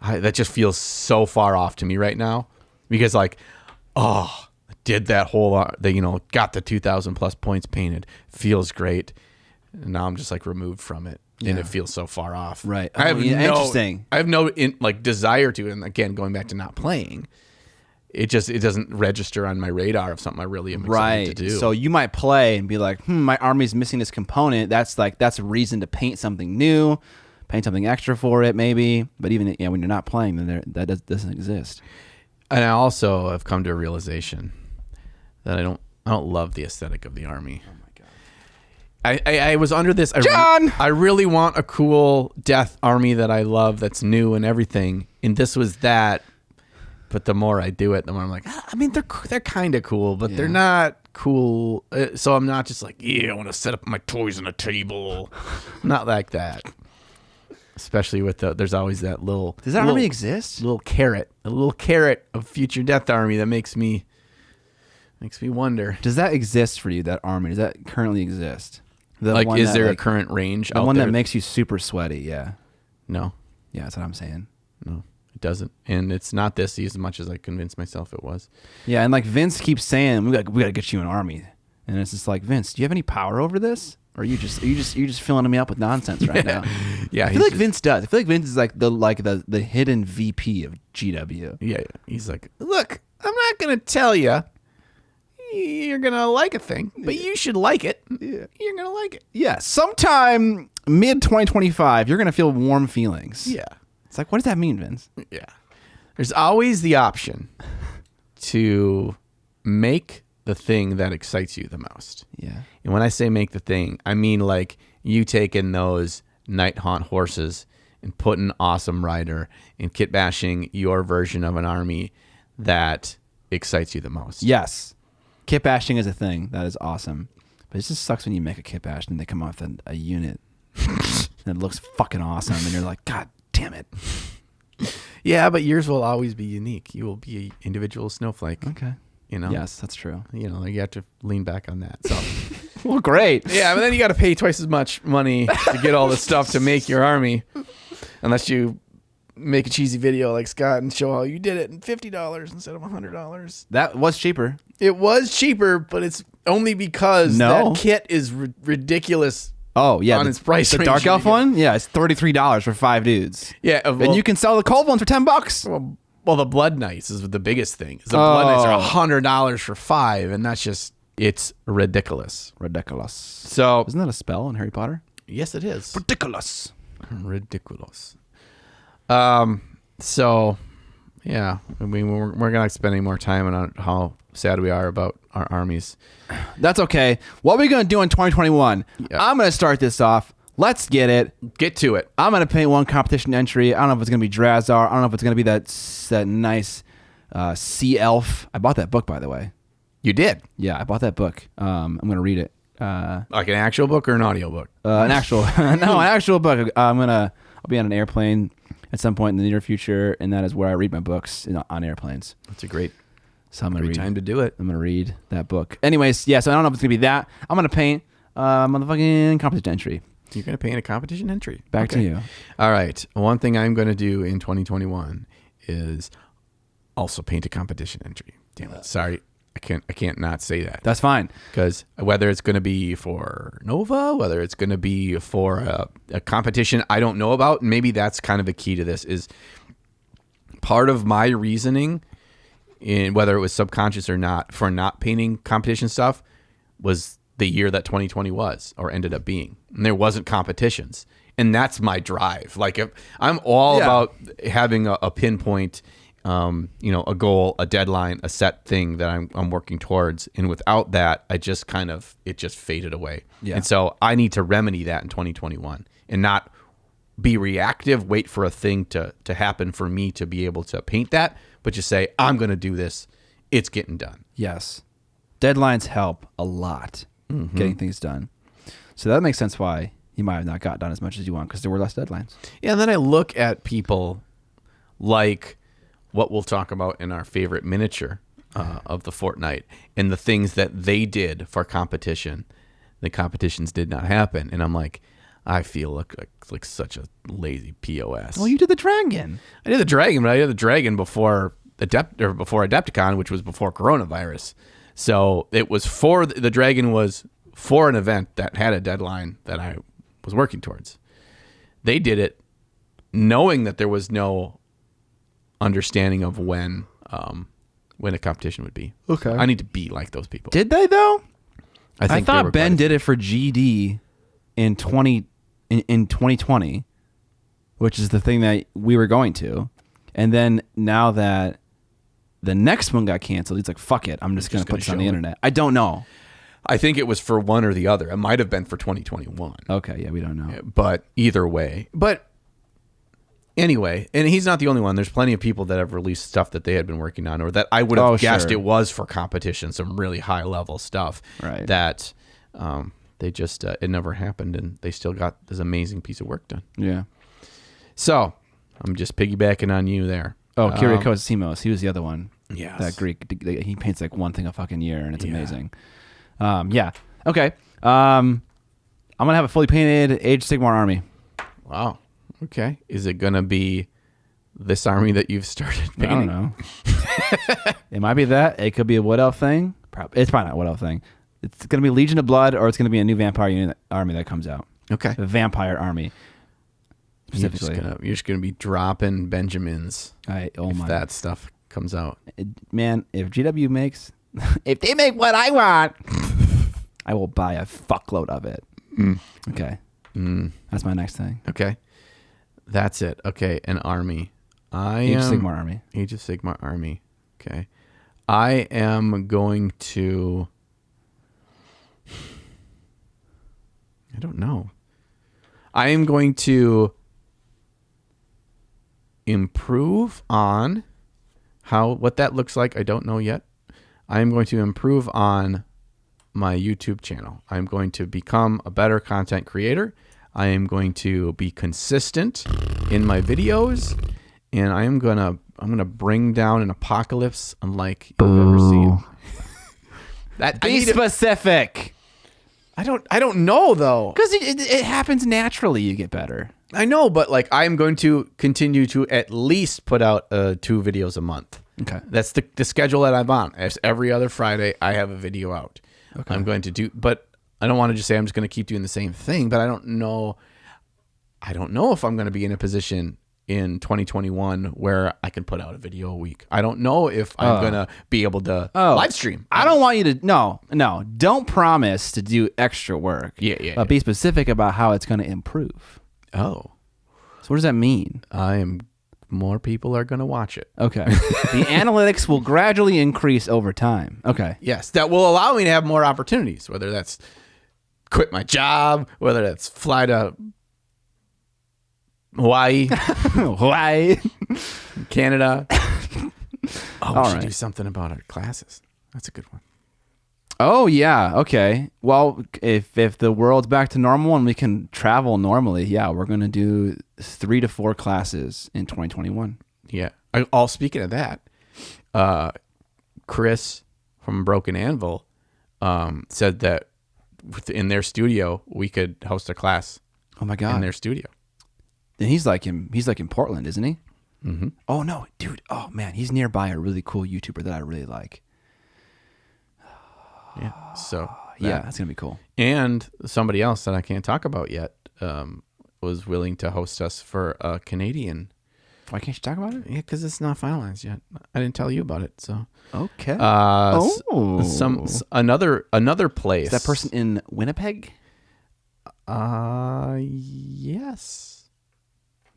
that just feels so far off to me right now, because like, oh, did that whole, got the 2,000 plus points painted, feels great. And now I'm just like removed from it. And it feels so far off. Right. Interesting. I have no desire to, and again, going back to not playing, it doesn't register on my radar of something I really am excited to do. So you might play and be like, my army's missing this component. That's a reason to paint something new, paint something extra for it, maybe. But even when you're not playing, then that doesn't exist. And I also have come to a realization that I don't love the aesthetic of the army. I was under this. I really want a cool death army that I love, that's new and everything. And this was that. But the more I do it, the more I'm like, I mean, they're kind of cool, but they're not cool. So I'm not just like, I want to set up my toys on a table. Not like that. Especially with there's always that little. Does that army exist? A little carrot of future death army that makes me wonder. Does that exist for you? That army, does that currently exist? Is there a current range? The one that makes you super sweaty, yeah. No. Yeah, that's what I'm saying. No, it doesn't. And it's not this as much as I convinced myself it was. Yeah, and like Vince keeps saying, we got to get you an army. And it's just like, Vince, do you have any power over this? Or are you just filling me up with nonsense right now? Yeah, I feel like Vince does. I feel like Vince is like the hidden VP of GW. Yeah. He's like, look, I'm not gonna tell you you're gonna like a thing, but you should like it. Yeah. You're gonna like it. Yeah. Sometime mid 2025, you're gonna feel warm feelings. Yeah. It's like, what does that mean, Vince? Yeah. There's always the option to make the thing that excites you the most. Yeah. And when I say make the thing, I mean like you taking those Night Haunt horses and putting Awesome Rider and kit bashing your version of an army that excites you the most. Yes. Kit bashing is a thing. That is awesome. But it just sucks when you make a kit bash and they come off a unit and it looks fucking awesome and you're like, God damn it. Yeah, but yours will always be unique. You will be an individual snowflake. Okay. Yes, that's true. You have to lean back on that. So, well, great. Yeah, but then you got to pay twice as much money to get all the stuff to make your army, unless you make a cheesy video like Scott and show how you did it in $50 instead of $100. That was cheaper. It was cheaper, but it's only because that kit is ridiculous. Oh yeah, on its price. The Dark Elf one, yeah, it's $33 for 5 dudes. Yeah, and you can sell the cold ones for $10. Well, the Blood Knights is the biggest thing. The Blood Knights are $100 for 5, and that's just, it's ridiculous. Ridiculous. So isn't that a spell in Harry Potter? Yes, it is. Ridiculous. So yeah, I mean, we're gonna spend any more time on how sad we are about our armies. That's okay. What are we gonna do in 2021? Yeah. I'm gonna start this off. Let's get it. Get to it. I'm gonna paint one competition entry. I don't know if it's gonna be Drazar. I don't know if it's gonna be that nice Sea Elf. I bought that book, by the way. You did? Yeah, I bought that book. I'm gonna read it. Like an actual book or an audio book? An actual book. I'll be on an airplane at some point in the near future, and that is where I read my books on airplanes. That's a great. So I'm gonna read. Time to do it. I'm gonna read that book. Anyways, yeah. So I don't know if it's gonna be that. I'm gonna paint motherfucking competition entry. You're gonna paint a competition entry. Back to you. All right. One thing I'm gonna do in 2021 is also paint a competition entry. Damn it. Sorry. I can't not say that. That's fine. Because whether it's going to be for Nova, whether it's going to be for a competition I don't know about, maybe that's kind of a key to this, is part of my reasoning, in whether it was subconscious or not, for not painting competition stuff was the year that 2020 was or ended up being. And there wasn't competitions. And that's my drive. Like, if I'm all about having a pinpoint, a goal, a deadline, a set thing that I'm working towards. And without that, it just faded away. Yeah. And so I need to remedy that in 2021 and not be reactive, wait for a thing to happen for me to be able to paint that, but just say, I'm going to do this. It's getting done. Yes. Deadlines help a lot getting things done. So that makes sense why you might have not got done as much as you want, because there were less deadlines. Yeah. And then I look at people like what we'll talk about in our favorite miniature of the fortnight and the things that they did for competition. The competitions did not happen, and I'm like, I feel like such a lazy POS. Well, you did the dragon. I did the dragon, but I did the dragon before before Adepticon, which was before coronavirus. So it was the dragon was for an event that had a deadline that I was working towards. They did it knowing that there was no understanding of when a competition would be. Okay. I need to be like those people. Did they though? I they thought were Ben quite did it for GD in 2020, which is the thing that we were going to. And then now that the next one got canceled, he's like, fuck it. I'm just going to put this on the internet. I don't know. I think it was for one or the other. It might have been for 2021. Okay, yeah, we don't know. But either way. But anyway, and he's not the only one. There's plenty of people that have released stuff that they had been working on or that I would have guessed it was for competition, some really high-level stuff that they just, it never happened, and they still got this amazing piece of work done. Yeah. So, I'm just piggybacking on you there. Oh, Kyriakos Simos. He was the other one. Yes. That Greek. He paints like one thing a fucking year, and it's amazing. Yeah. Okay. I'm going to have a fully painted Age of Sigmar army. Wow. Okay. Is it going to be this army that you've started painting? I don't know. It might be that. It could be a Wood Elf thing. It's probably not a Wood Elf thing. It's going to be Legion of Blood, or it's going to be a new vampire unit army that comes out. Okay. A vampire army. Specifically. You're just gonna be dropping Benjamins if that stuff comes out. Man, if GW makes... if they make what I want, I will buy a fuckload of it. Okay. That's my next thing. Okay. That's it. Okay, an army. Age of Sigmar army. Age of Sigmar army. Okay. I am going to... I don't know. I am going to improve on what that looks like. I don't know yet. I am going to improve on my YouTube channel. I'm going to become a better content creator. I am going to be consistent in my videos, and I'm gonna bring down an apocalypse unlike you've ever seen. Be specific. I don't know though, because it happens naturally. You get better. I know, but like I'm going to continue to at least put out 2 videos a month. Okay, that's the schedule that I'm on. It's every other Friday I have a video out. Okay, I'm going to do, but I don't want to just say I'm just going to keep doing the same thing. But I don't know if I'm going to be in a position in 2021 where I can put out a video a week. I don't know if I'm going to be able to live stream. I don't want you to, no, don't promise to do extra work. Yeah. But be specific about how it's going to improve. Oh. So what does that mean? More people are going to watch it. Okay. The analytics will gradually increase over time. Okay. Yes. That will allow me to have more opportunities, whether that's quit my job, whether that's fly to Hawaii, Canada. We should do something about our classes. That's a good one. Oh yeah, okay. Well, if the world's back to normal and we can travel normally, yeah, we're gonna do 3 to 4 classes in 2021. Yeah. Speaking of that, Chris from Broken Anvil said that in their studio we could host a class. Oh my god! In their studio. And he's like in Portland, isn't he? Mm-hmm. Oh no, dude! Oh man, he's nearby a really cool YouTuber that I really like. Yeah. So that's gonna be cool. And somebody else that I can't talk about yet was willing to host us for a Canadian. Why can't you talk about it? Yeah, because it's not finalized yet. I didn't tell you about it. So okay. Another place. Is that person in Winnipeg?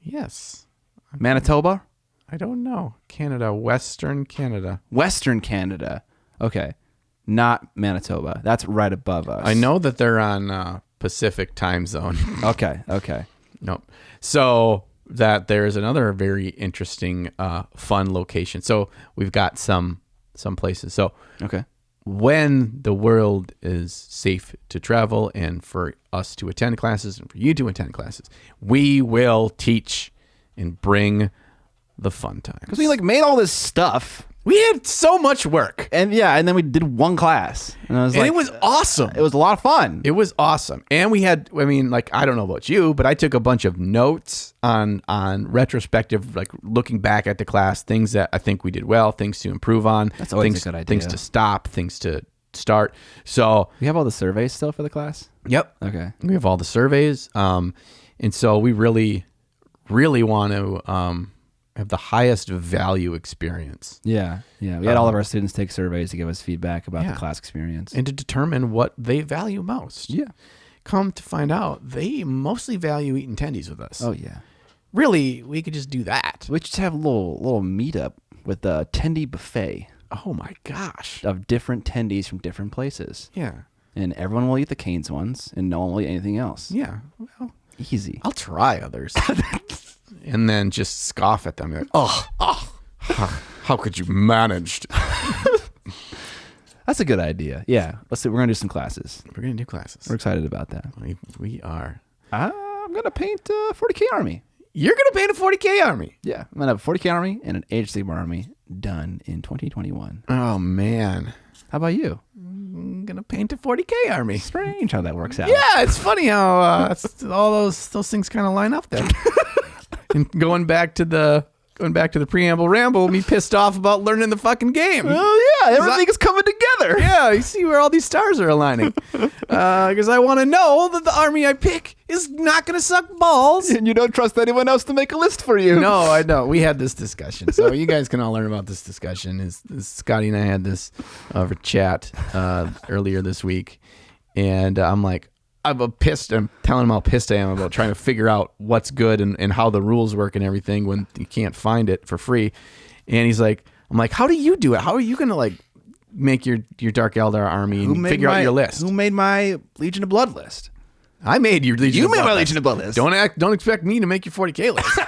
Yes. Manitoba? I don't know. Canada, Western Canada. Western Canada. Okay. Not Manitoba. That's right above us. I know that they're on Pacific time zone. Okay. Nope. So that there's another very interesting, fun location. So we've got some places. So okay. When the world is safe to travel and for us to attend classes and for you to attend classes, we will teach and bring the fun times. Because we like made all this stuff. We had so much work. And then we did one class. And I was And it was awesome. It was a lot of fun. It was awesome. And we had, I mean, like, I don't know about you, but I took a bunch of notes on retrospective, like looking back at the class, things that I think we did well, things to improve on. That's always things, a good idea. Things to stop, things to start. So We have all the surveys still for the class? yep. Okay. We have all the surveys. And so we really, really want to have the highest value experience. Yeah. We had all of our students take surveys to give us feedback about the class experience. And to determine what they value most. Yeah. Come to find out, they mostly value eating tendies with us. Oh, yeah. Really, we could just do that. We just have a little meetup with a tendy buffet Oh my gosh. of different tendies from different places. Yeah. And everyone will eat the Cane's ones, and no one will eat anything else. Yeah. Well, Easy. I'll try others. And then just scoff at them. Like, how could you manage? That's a good idea. Yeah. Let's see. We're going to do some classes. We're going to do classes. We're excited about that. We are. I'm going to paint a 40K army. You're going to paint a 40K army. Yeah. I'm going to have a 40K army and an Age of Sigmar army done in 2021. Oh, man. How about you? I'm going to paint a 40K army. Strange how that works out. Yeah, it's funny how all those things kind of line up then. And going back to the Preamble Ramble, me pissed off about learning the fucking game. Oh, yeah. Everything is coming together. Yeah, you see where all these stars are aligning. Because I want to know that the army I pick is not going to suck balls. And you don't trust anyone else to make a list for you. No, I don't. We had this discussion. So you guys can all learn about this discussion. Is Scotty and I had this over chat earlier this week. And I'm like, I'm pissed. I'm telling him how pissed I am about trying to figure out what's good and how the rules work and everything when you can't find it for free. And he's like, I'm like, how do you do it? How are you going to like make your Dark Eldar army and figure out your list? Who made my Legion of Blood list? I made your Legion You of made Blood my list. Legion of Blood list. Don't expect me to make your 40K list.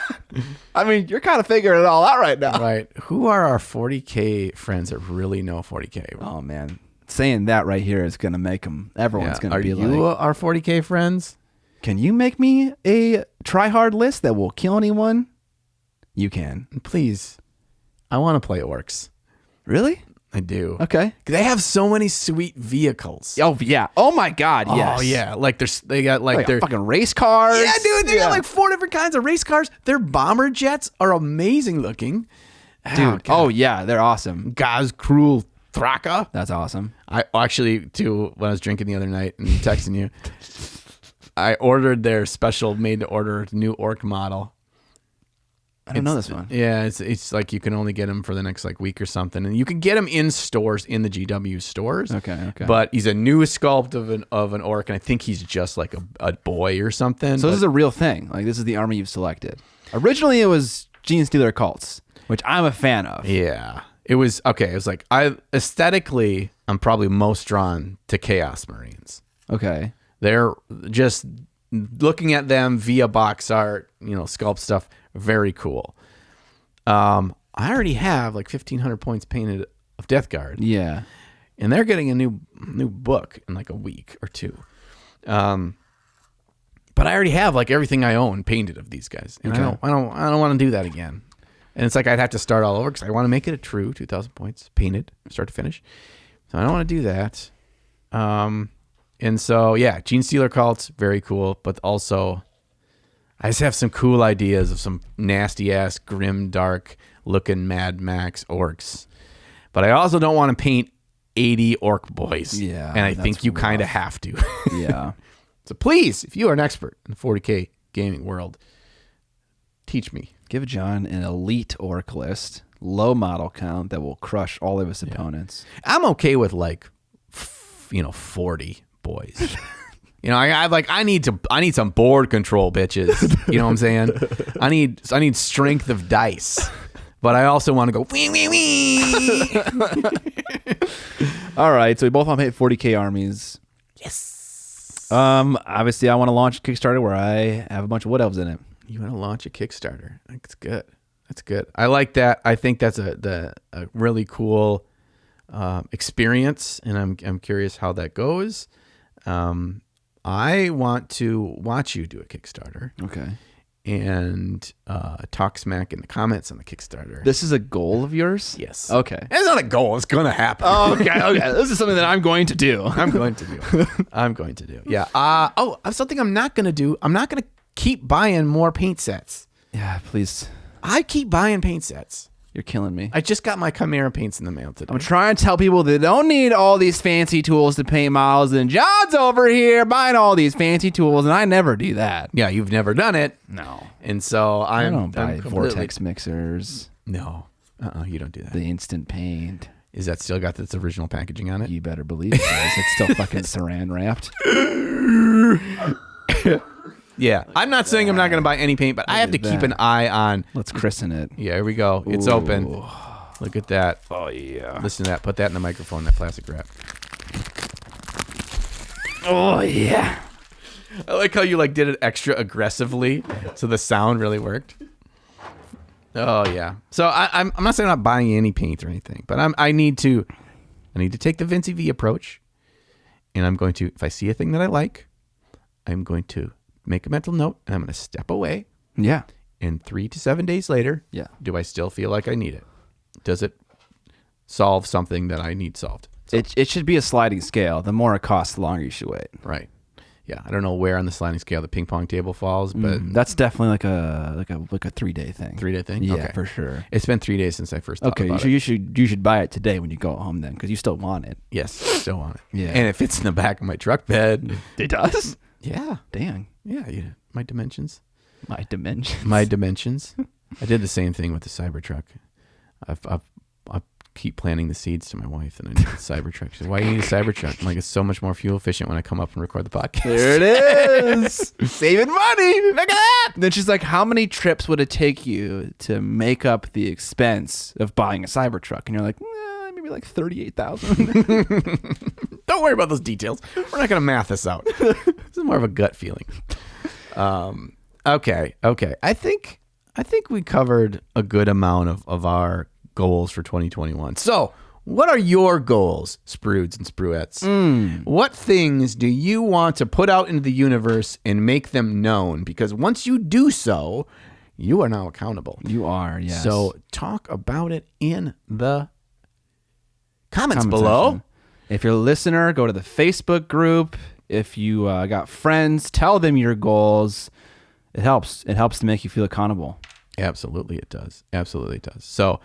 I mean, you're kind of figuring it all out right now. Right. Who are our 40K friends that really know 40K? Oh, man. Saying that right here is going to make them, everyone's going to be like, are you our 40K friends? can you make me a try-hard list that will kill anyone? You can. Please. I want to play orcs. Really? I do. Okay. They have so many sweet vehicles. Oh, yeah. Oh, my God, yes. Oh, yeah. Like, they got, like, Like fucking race cars. Yeah, dude. They got, like, 4 different kinds of race cars. Their bomber jets are amazing looking. Dude. Oh, yeah. They're awesome. Gaz Cruel Thraka. That's awesome. I actually, too, when I was drinking the other night and texting you, I ordered their special made-to-order new orc model. I don't know this one. Yeah, it's like you can only get him for the next like week or something, and you can get him in stores, in the GW stores. Okay. But he's a new sculpt of an orc, and I think he's just like a boy or something. So this is a real thing. Like, this is the army you've selected. Originally, it was Gene Stealer cults, which I'm a fan of. Yeah, it was okay. It was like aesthetically, I'm probably most drawn to Chaos Marines. Okay. They're just looking at them via box art, sculpt stuff. Very cool. I already have like 1,500 points painted of Death Guard. Yeah. And they're getting a new book in like a week or two. But I already have like everything I own painted of these guys. And Okay. I don't want to do that again. And it's like I'd have to start all over because I want to make it a true 2,000 points painted start to finish. So I don't want to do that. And so yeah, Gene Stealer cults, very cool, but also I just have some cool ideas of some nasty ass, grim, dark looking Mad Max orcs. But I also don't want to paint 80 orc boys. Yeah. And I think that's you kind of rough. have to. Yeah. So please, if you are an expert in the 40K gaming world, teach me. Give John an elite orc list, low model count that will crush all of his opponents. I'm okay with like, 40 boys. I need some board control, bitches. You know what I'm saying? I need strength of dice, but I also want to go wee wee wee. All right, so we both want to hit 40K armies. Yes. Obviously, I want to launch a Kickstarter where I have a bunch of wood elves in it. You want to launch a Kickstarter? That's good. That's good. I like that. I think that's a really cool experience, and I'm curious how that goes. I want to watch you do a Kickstarter. Okay. and talk smack in the comments on the Kickstarter. This is a goal of yours? Yes. Okay. It's not a goal. It's going to happen. Oh, okay. This is something that I'm going to do. I'm going to do. Yeah. Something I'm not going to do. I'm not going to keep buying more paint sets. Yeah, please. I keep buying paint sets. You're killing me. I just got my Chimera paints in the mail today. I'm trying to tell people they don't need all these fancy tools to paint models, and John's over here buying all these fancy tools, and I never do that. Yeah, you've never done it. No. And so I don't buy vortex mixers. No. You don't do that. The instant paint. Is that still got its original packaging on it? You better believe it does. It's still fucking saran wrapped. Yeah. I'm not saying I'm not going to buy any paint, but I have to keep an eye on. Let's christen it. Yeah, here we go. It's open. Look at that. Oh, yeah. Listen to that. Put that in the microphone, that plastic wrap. Oh, yeah. I like how you did it extra aggressively, so the sound really worked. Oh yeah. So I'm not saying I'm not buying any paint or anything, but I need to take the Vinci V approach, and I'm going to, if I see a thing that I like, I'm going to make a mental note, and I'm going to step away. Yeah. And 3 to 7 days later, do I still feel like I need it? Does it solve something that I need solved? So, it should be a sliding scale. The more it costs, the longer you should wait. Right. Yeah. I don't know where on the sliding scale the ping pong table falls, but that's definitely like a 3-day thing. 3-day thing? Yeah, okay. for sure. It's been 3 days since I first thought about it. You should buy it today when you go home then, because you still want it. Yes, still want it. Yeah. And it fits in the back of my truck bed. It does? Yeah. Dang. Yeah. My dimensions. My dimensions. My dimensions. I did the same thing with the Cybertruck. I keep planting the seeds to my wife, and I need a Cybertruck. She said, "Why do you need a Cybertruck?" I'm like, "It's so much more fuel efficient when I come up and record the podcast." There it is. Saving money. Look at that. Then she's like, how many trips would it take you to make up the expense of buying a Cybertruck? And you're like, maybe like 38,000. Don't worry about those details. We're not going to math this out. This is more of a gut feeling. Okay. I think we covered a good amount of our goals for 2021. So, what are your goals, Sprudes and Spruettes? What things do you want to put out into the universe and make them known? Because once you do so, you are now accountable. You are, yes. So, talk about it in the comments below. Section. If you're a listener, go to the Facebook group. If you got friends, tell them your goals. It helps. It helps to make you feel accountable. Absolutely, it does. Absolutely, it does. So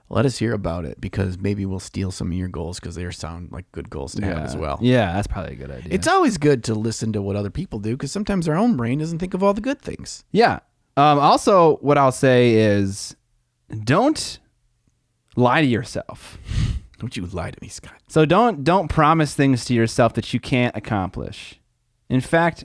let us hear about it, because maybe we'll steal some of your goals, because they sound like good goals to have as well. Yeah, that's probably a good idea. It's always good to listen to what other people do, because sometimes our own brain doesn't think of all the good things. Yeah. Also, what I'll say is, don't lie to yourself. Don't you lie to me, Scott. So don't promise things to yourself that you can't accomplish. In fact,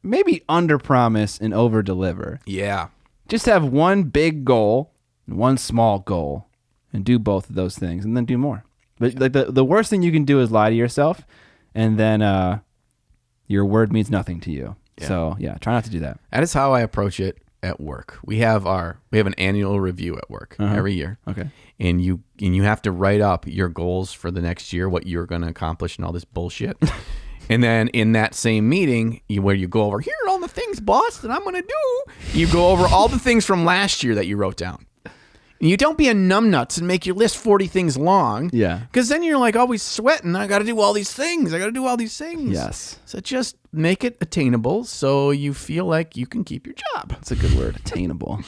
maybe under-promise and over-deliver. Yeah. Just have one big goal and one small goal, and do both of those things, and then do more. But like the worst thing you can do is lie to yourself, and then your word means nothing to you. Yeah. So try not to do that. That is how I approach it at work. We have an annual review at work every year. Okay. And you have to write up your goals for the next year, what you're going to accomplish, and all this bullshit. And then in that same meeting, where you go over, here are all the things, boss, that I'm going to do. You go over all the things from last year that you wrote down. And you don't be a numbnuts and make your list 40 things long. Yeah. Because then you're like always sweating. I got to do all these things. Yes. So just make it attainable so you feel like you can keep your job. That's a good word. Attainable.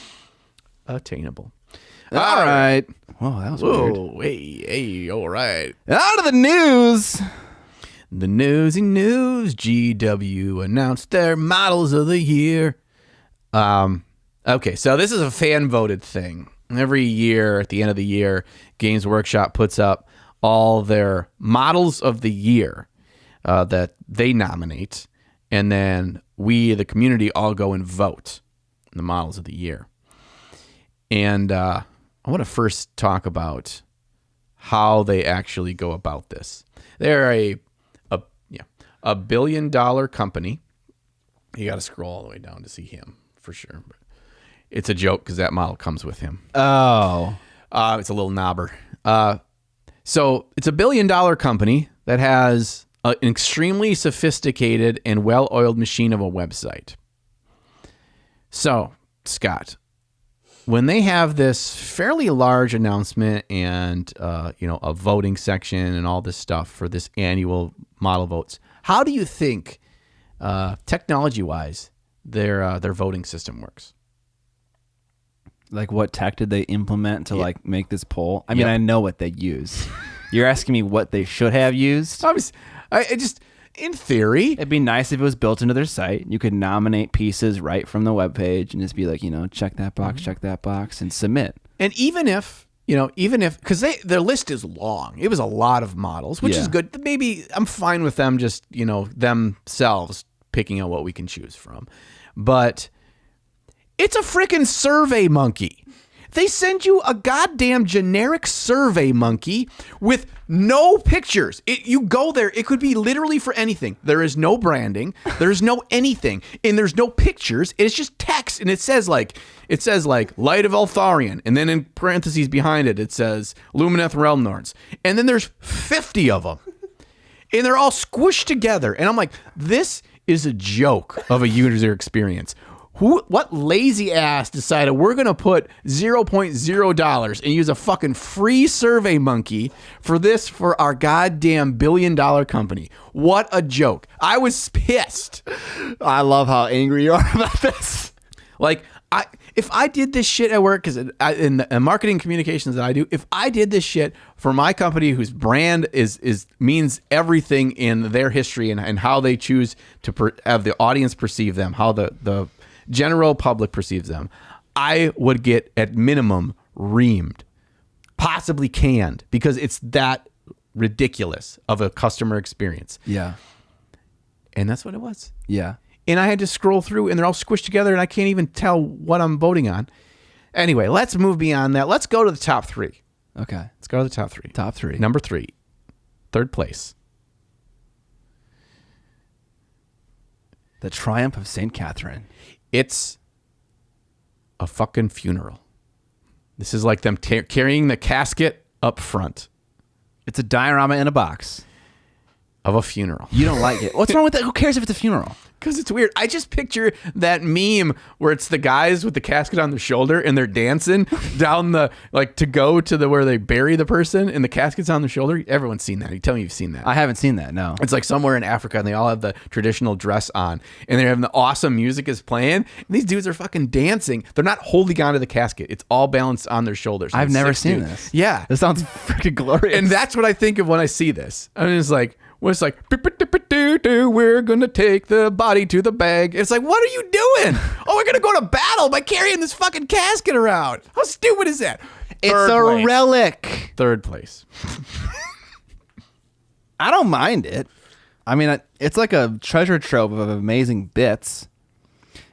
Attainable. All right. Whoa, that was weird. Whoa, hey, all right. Out of the news. The newsy news. GW announced their models of the year. Okay, so this is a fan-voted thing. Every year, at the end of the year, Games Workshop puts up all their models of the year that they nominate, and then we, the community, all go and vote the models of the year. And I want to first talk about how they actually go about this. They're a $1 billion company. You got to scroll all the way down to see him for sure. But it's a joke because that model comes with him. Oh. It's a little knobber. So it's a $1 billion company that has an extremely sophisticated and well-oiled machine of a website. So, Scott, when they have this fairly large announcement and a voting section and all this stuff for this annual model votes, how do you think, technology-wise, their voting system works? Like, what tech did they implement to like make this poll? I mean, I know what they use. You're asking me what they should have used? In theory, it'd be nice if it was built into their site. You could nominate pieces right from the webpage and just be like, check that box, and submit. And even if, because their list is long, it was a lot of models, which is good. Maybe I'm fine with them just, themselves picking out what we can choose from. But it's a freaking Survey Monkey. They send you a goddamn generic Survey Monkey with no pictures. You go there, it could be literally for anything. There is no branding, there's no anything, and there's no pictures. It's just text, and it says like Light of Eltharion, and then in parentheses behind it, it says Lumineth Realm Norns, and then there's 50 of them, and they're all squished together. And I'm like, this is a joke of a user experience. What lazy ass decided we're going to put $0.0 and use a fucking free Survey Monkey for our goddamn $1 billion company? What a joke. I was pissed. I love how angry you are about this. Like, if I did this shit at work, because in the marketing communications that I do, if I did this shit for my company whose brand means everything in their history and how they choose to have the audience perceive them, how the general public perceives them, I would get at minimum reamed, possibly canned, because it's that ridiculous of a customer experience. Yeah. And that's what it was. Yeah. And I had to scroll through and they're all squished together and I can't even tell what I'm voting on. Anyway, let's move beyond that. Let's go to the top three. Okay. Let's go to the top three. Top three. Number 3, third place. The Triumph of St. Catherine. It's a fucking funeral. This is like them carrying the casket up front. It's a diorama in a box. Of a funeral. You don't like it. What's wrong with that? Who cares if it's a funeral? Because it's weird. I just picture that meme where it's the guys with the casket on their shoulder and they're dancing down to go to where they bury the person and the casket's on their shoulder. Everyone's seen that. You tell me you've seen that. I haven't seen that, no. It's like somewhere in Africa and they all have the traditional dress on and they're having the awesome music is playing. And these dudes are fucking dancing. They're not holding onto the casket. It's all balanced on their shoulders. I've never seen this. Yeah. This sounds freaking glorious. And that's what I think of when I see this. I'm just like, it's like, we're going to take the body to the bag. It's like, what are you doing? Oh, we're going to go to battle by carrying this fucking casket around. How stupid is that? It's a relic. Third place. I don't mind it. I mean, it's like a treasure trove of amazing bits.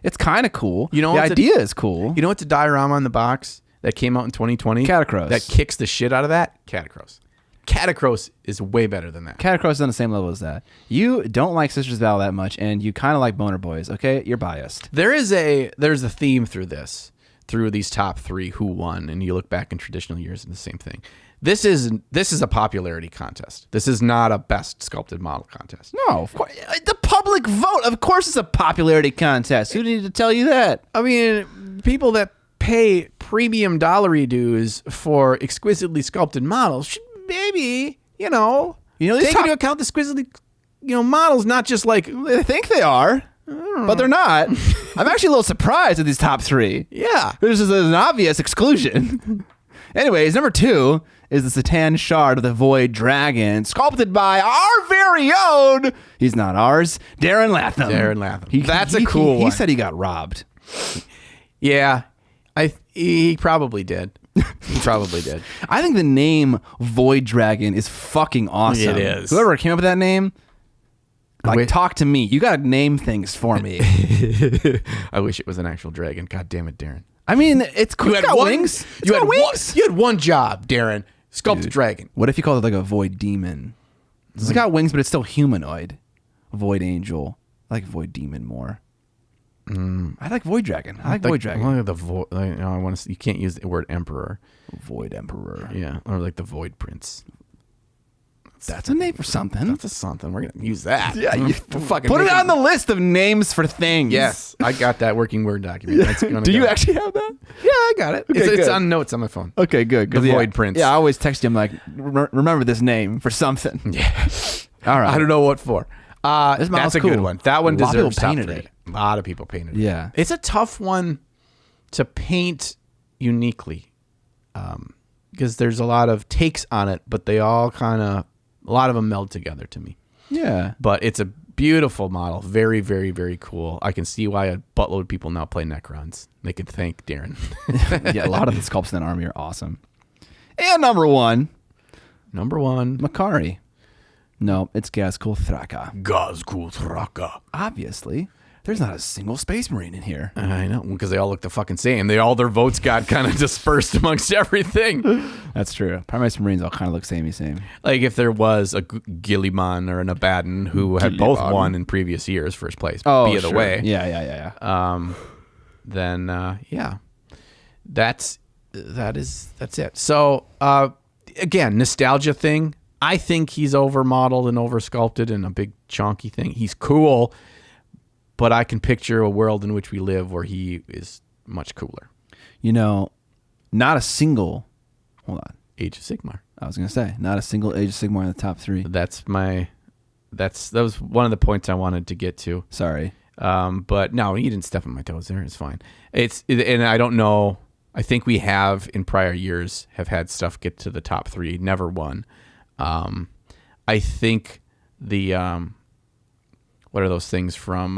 It's kind of cool. The idea is cool. You know what's a diorama in the box that came out in 2020? Catacross. That kicks the shit out of that? Catacross. Catacross is way better than that. Catacross is on the same level as that. You don't like Sisters Battle that much, and you kind of like Boner Boys. Okay, you're biased. There's a theme through these top 3 who won, and you look back in traditional years and the same thing. This is a popularity contest. This is not a best sculpted model contest. No, of course. The public vote, of course, it's a popularity contest. Who needed to tell you that? I mean, people that pay premium dollary dues for exquisitely sculpted models should maybe, take into account the exquisitely, models, not just like they think they are, but they're not. I'm actually a little surprised at these top 3. Yeah. This is an obvious exclusion. Anyways, number 2 is the Satan Shard of the Void Dragon, sculpted by our very own, he's not ours, Darren Latham. That's a cool one. He said he got robbed. Yeah, he probably did. He probably did. I think the name Void Dragon is fucking awesome. It is. Whoever came up with that name, talk to me. You got to name things for me. I wish it was an actual dragon. God damn it, Darren. I mean, it's cool. It's got wings. You had one job, Darren. Sculpt a dragon. What if you called it like a Void Demon? It's got wings, but it's still humanoid. Void Angel. I like Void Demon more. I like Void Dragon. I like Void Dragon. I want to. You can't use the word Emperor. Void Emperor. Yeah, or like the Void Prince. That's a name for something. That's a something. We're gonna use that. Yeah, you fucking put it make on the list of names for things. Yes, I got that working Word document. That's gonna Do you go. actually have that? Yeah, I got it. Okay, It's good. on notes on my phone. Okay, good. The void prints. Yeah, I always text you. I'm like, remember this name for something. Yeah. All right. I don't know what for. This model's That's a good cool. one. That one A lot of deserves people top painted 3. it. A lot of people painted it. Yeah. It's a tough one to paint uniquely because there's a lot of takes on it, but they all a lot of them meld together to me. Yeah. But it's a beautiful model. Very, very, very cool. I can see why a buttload of people now play Necrons. They can thank Darren. Yeah, a lot of the sculpts in that army are awesome. And number 1, Number 1. Makari. No, it's Gazkul Thraka. Gazkul Thraka. Obviously, there's not a single Space Marine in here. I know, because they all look the fucking same. Their votes got kind of dispersed amongst everything. That's true. Primary Marines all kind of look samey same. Like if there was a Gilliman or an Abaddon who had both won in previous years first place, be it sure. way. Yeah. Then yeah, that's it. So again, nostalgia thing. I think he's over modeled and over sculpted and a big chonky thing. He's cool, but I can picture a world in which we live where he is much cooler. You know, not a single. Hold on. Age of Sigmar. I was gonna say not a single Age of Sigmar in the top 3. That was one of the points I wanted to get to. Sorry. But no, you didn't step on my toes there. It's fine. And I don't know. I think we have in prior years have had stuff get to the top 3, never won. I think the what are those things from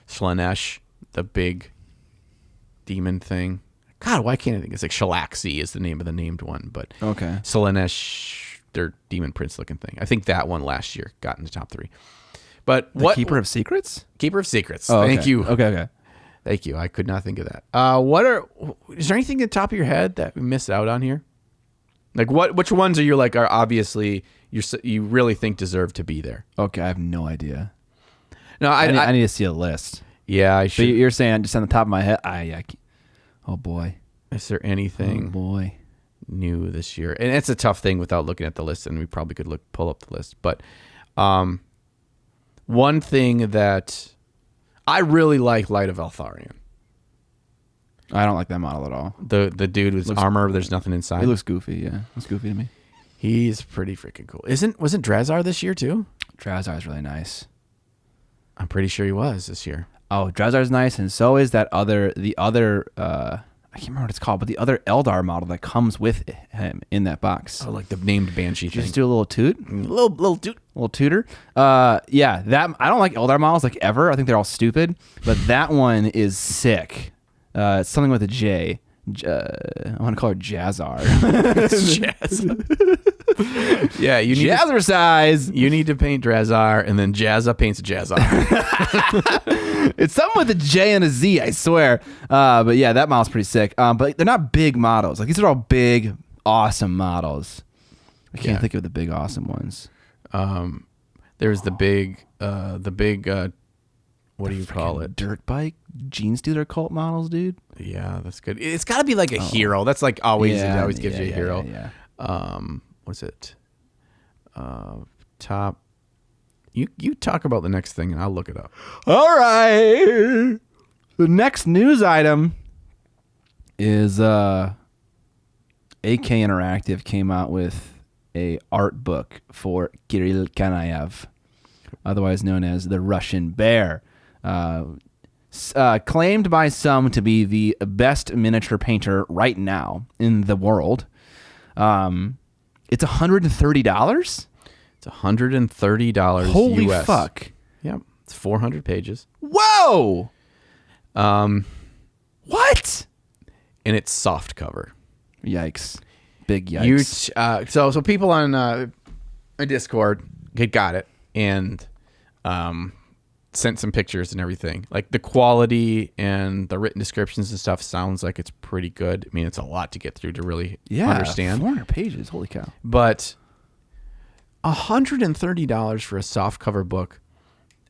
Slanesh, the big demon thing? God, why can't I think? It's like Shalaxi is the name of the named one, but Okay. Slanesh, their demon prince looking thing. I think that one last year got in the top 3. But The Keeper of Secrets? Keeper of Secrets. Oh, Thank okay. you. Okay. Thank you. I could not think of that. Is there anything at the top of your head that we missed out on here? Like which ones are obviously you really think deserve to be there? Okay, I have no idea. No, I need to see a list. yeah, I But should. you're saying just on the top of my head, oh boy. Is there Oh anything boy. new this year? And it's a tough thing without looking at the list, and we probably could pull up the list. But one thing that I really like, Light of Eltharion. I don't like that model at all. The dude with armor, there's nothing inside. It looks goofy, yeah. It's goofy to me. He's pretty freaking cool. Wasn't Drazar this year too? Drazar's really nice. I'm pretty sure he was this year. Oh, Drazar's nice, and so is the other I can't remember what it's called, but the other Eldar model that comes with him in that box. Oh, like the named Banshee thing. Just do a little toot. Little dude. Little tutor. Yeah, that I don't like Eldar models like ever. I think they're all stupid, but that one is sick. It's something with a J. I want to call her Jazzar. Jazz. Yeah, you need Jazzercise. you need to paint Drazar, and then Jazza paints Jazzar. It's something with a J and a Z, I swear. But yeah, that model's pretty sick. But they're not big models. Like these are all big, awesome models. I can't think of the big, awesome ones. There's the big, what do you call it? Dirt bike Gene Stealer cult models, dude. Yeah, that's good. It's got to be like a hero. That's like always. It always gives you a hero. Yeah. What's it? Top. You talk about the next thing, and I'll look it up. All right. The next news item is AK Interactive came out with a art book for Kirill Kanayev, otherwise known as the Russian Bear. Claimed by some to be the best miniature painter right now in the world. It's $130. It's $130. Holy US. fuck! Yep, it's 400 pages. Whoa! What? And it's soft cover. Yikes! Big yikes! So people on my Discord got it and sent some pictures and everything. Like the quality and the written descriptions and stuff sounds like it's pretty good. I mean, it's a lot to get through to really understand. 400 pages. Holy cow! But $130 for a soft cover book.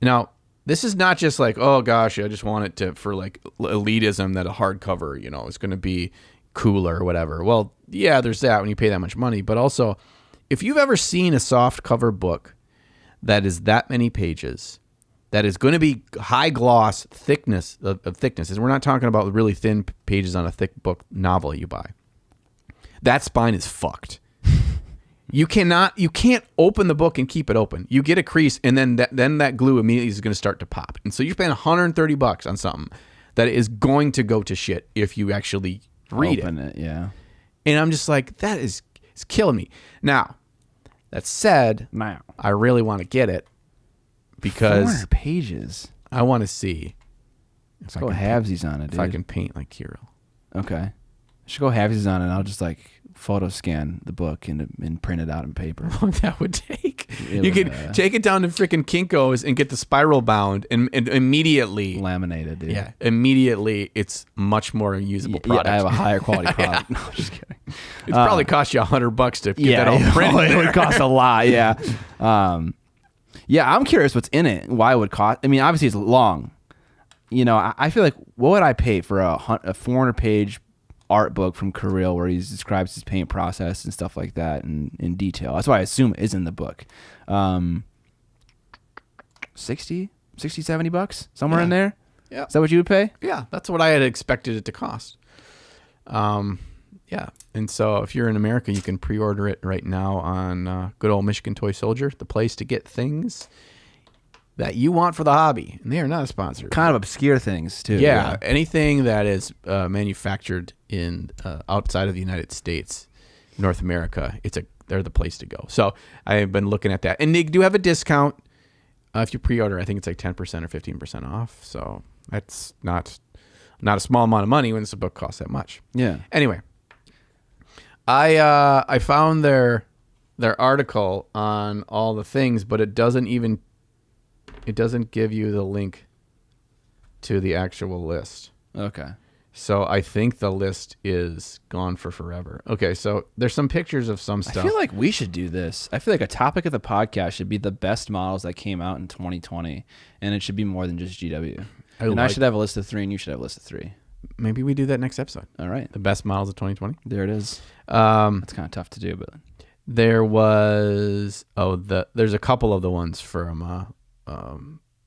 Now, this is not just like, oh gosh, I just want it for like elitism that a hardcover, is going to be cooler or whatever. Well, yeah, there's that when you pay that much money, but also if you've ever seen a soft cover book that is that many pages, that is going to be high gloss thickness of thicknesses. We're not talking about really thin pages on a thick book novel you buy. That spine is fucked. You can't open the book and keep it open. You get a crease, and then that glue immediately is going to start to pop. And so you're paying $130 on something that is going to go to shit if you actually read Open it. Yeah. And I'm just like, it's killing me. Now, that said, I really want to get it because 400 pages. I want to see. Let's go halvesies on it, dude. If I can paint like Kirill. Okay. I should go halvesies on it. I'll just like photo scan the book and print it out in paper. That would take. You could take it down to freaking Kinko's and get the spiral bound and immediately laminate it, dude. Yeah, immediately it's much more usable product. Yeah, I have a higher quality product. No, just kidding. It probably cost you $100 to get that all printed. It would cost a lot. Yeah. Yeah, I'm curious what's in it. Why it would cost? I mean, obviously it's long. You know, I feel like what would I pay for a 400-page art book from Kirill where he describes his paint process and stuff like that in detail? That's why I assume it is in the book. 60, $70 somewhere in there. Yeah. Is that what you would pay? Yeah, that's what I had expected it to cost. Yeah. And so if you're in America, you can pre-order it right now on good old Michigan Toy Soldier, the place to get things that you want for the hobby. And they are not a sponsor. Kind of obscure things, too. Yeah. Anything that is manufactured in outside of the United States, North America, they're the place to go. So I've been looking at that. And they do have a discount. If you pre-order, I think it's like 10% or 15% off. So that's not a small amount of money when the book costs that much. Yeah. Anyway, I found their article on all the things, but it doesn't give you the link to the actual list. Okay. So I think the list is gone for forever. Okay, so there's some pictures of some stuff. I feel like we should do this. I feel like a topic of the podcast should be the best models that came out in 2020, and it should be more than just GW. I should have a list of 3, and you should have a list of 3. Maybe we do that next episode. All right. The best models of 2020. There it is. It's kind of tough to do, but there was there's a couple of the ones from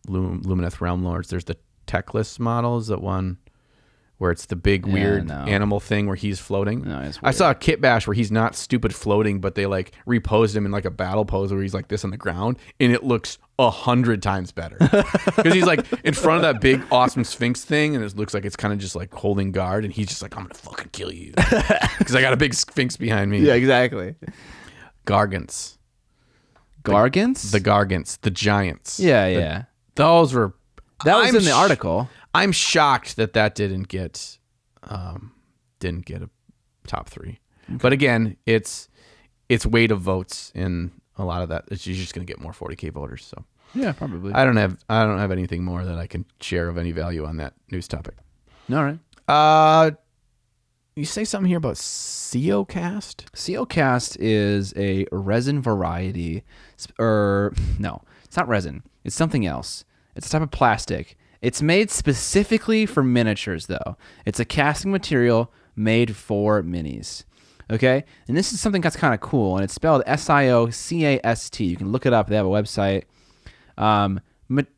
Lumineth Realm Lords. There's the Techless models, that one where it's the big weird animal thing where he's floating. No, it's weird. I saw a Kit Bash where he's not stupid floating, but they like reposed him in like a battle pose where he's like this on the ground, and it looks 100 times better because he's like in front of that big awesome Sphinx thing, and it looks like it's kind of just like holding guard, and he's just like, I'm gonna fucking kill you because I got a big Sphinx behind me. Yeah, exactly. Gargants. The Gargants, the giants. Yeah. Those were. That was in the article. I'm shocked that didn't get a top 3. Okay. But again, it's weight of votes in a lot of that. You're just going to get more 40K voters. So yeah, probably. I don't have anything more that I can share of any value on that news topic. All right. You say something here about Ceocast? Ceocast is a resin variety, or no, it's not resin. It's something else. It's a type of plastic. It's made specifically for miniatures, though. It's a casting material made for minis. Okay? And this is something that's kind of cool, and it's spelled Siocast. You can look it up. They have a website.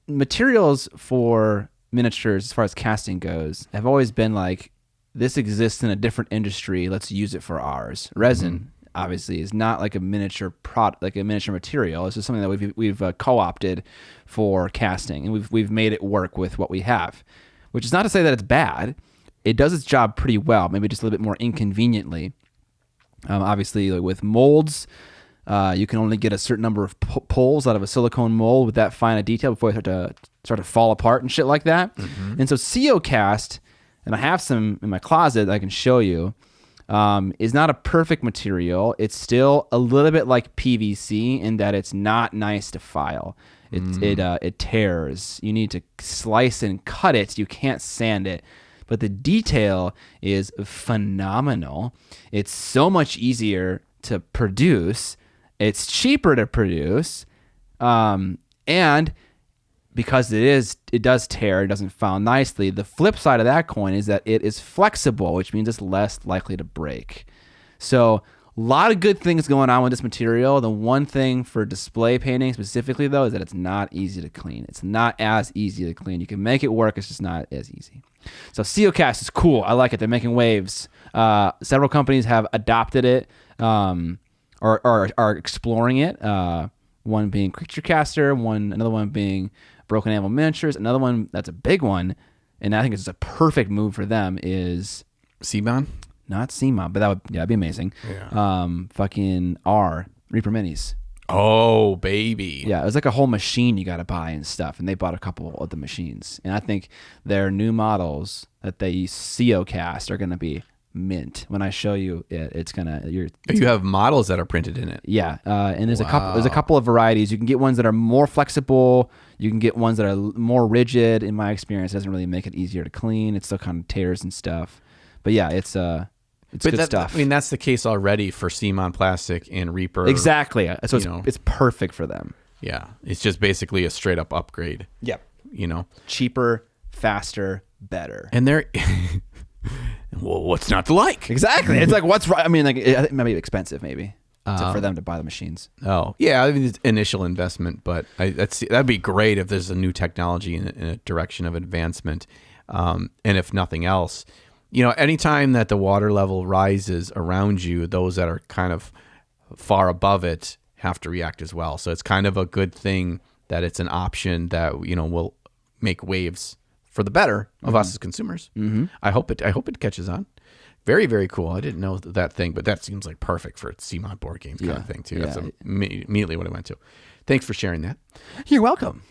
Materials for miniatures, as far as casting goes, have always been like, this exists in a different industry. Let's use it for ours. Resin, obviously, is not like a miniature product, like a miniature material. It's just something that we've co-opted for casting, and we've made it work with what we have. Which is not to say that it's bad. It does its job pretty well, maybe just a little bit more inconveniently. Obviously, like with molds, you can only get a certain number of pulls out of a silicone mold with that fine a detail before they start to fall apart and shit like that. Mm-hmm. And so Ceocast, and I have some in my closet that I can show you, is not a perfect material. It's still a little bit like PVC in that it's not nice to file. It tears. You need to slice and cut it. You can't sand it. But the detail is phenomenal. It's so much easier to produce. It's cheaper to produce. And because it does tear, it doesn't file nicely. The flip side of that coin is that it is flexible, which means it's less likely to break. So lot of good things going on with this material. The one thing for display painting specifically, though, is that it's not easy to clean. It's not as easy to clean. You can make it work. It's just not as easy. So CeoCast is cool. I like it. They're making waves. Several companies have adopted it or are exploring it. One being Creature Caster, another one being Broken Animal Miniatures. Another one that's a big one, and I think it's a perfect move for them, is CMON? Not CMON, but that'd be amazing. Yeah. Fucking Reaper Minis. Oh, baby. Yeah, it was like a whole machine you got to buy and stuff, and they bought a couple of the machines. And I think their new models that they CeoCast are going to be mint. When I show you it, it's gonna. You have models that are printed in it. Yeah, and there's a couple of varieties. You can get ones that are more flexible. You can get ones that are more rigid. In my experience, it doesn't really make it easier to clean. It still kind of tears and stuff. But yeah, it's good stuff. I mean, that's the case already for CMON Plastic and Reaper. Exactly. So it's perfect for them. Yeah, it's just basically a straight up upgrade. Yep. Cheaper, faster, better. And they're well, what's not to like? Exactly. It's like, what's right? I mean, like, it might be expensive, maybe, for them to buy the machines. Oh, yeah. I mean, it's initial investment, but that'd be great if there's a new technology in a direction of advancement. And if nothing else, anytime that the water level rises around you, those that are kind of far above it have to react as well. So it's kind of a good thing that it's an option that, will make waves for the better of us as consumers. Mm-hmm. I hope it catches on. Very, very cool. I didn't know that thing, but that seems like perfect for a CMON board games kind of thing too. That's immediately what I went to. Thanks for sharing that. You're welcome.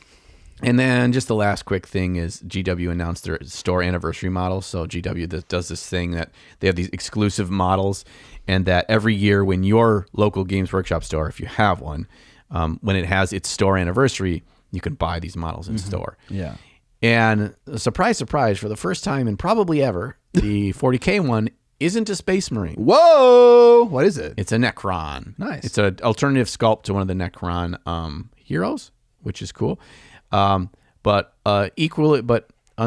And then just the last quick thing is GW announced their store anniversary model. So GW does this thing that they have these exclusive models, and that every year when your local Games Workshop store, if you have one, when it has its store anniversary, you can buy these models in store. Yeah. And surprise, surprise, for the first time and probably ever, the 40K one isn't a Space Marine. Whoa! What is it? It's a Necron. Nice. It's an alternative sculpt to one of the Necron heroes, which is cool. But on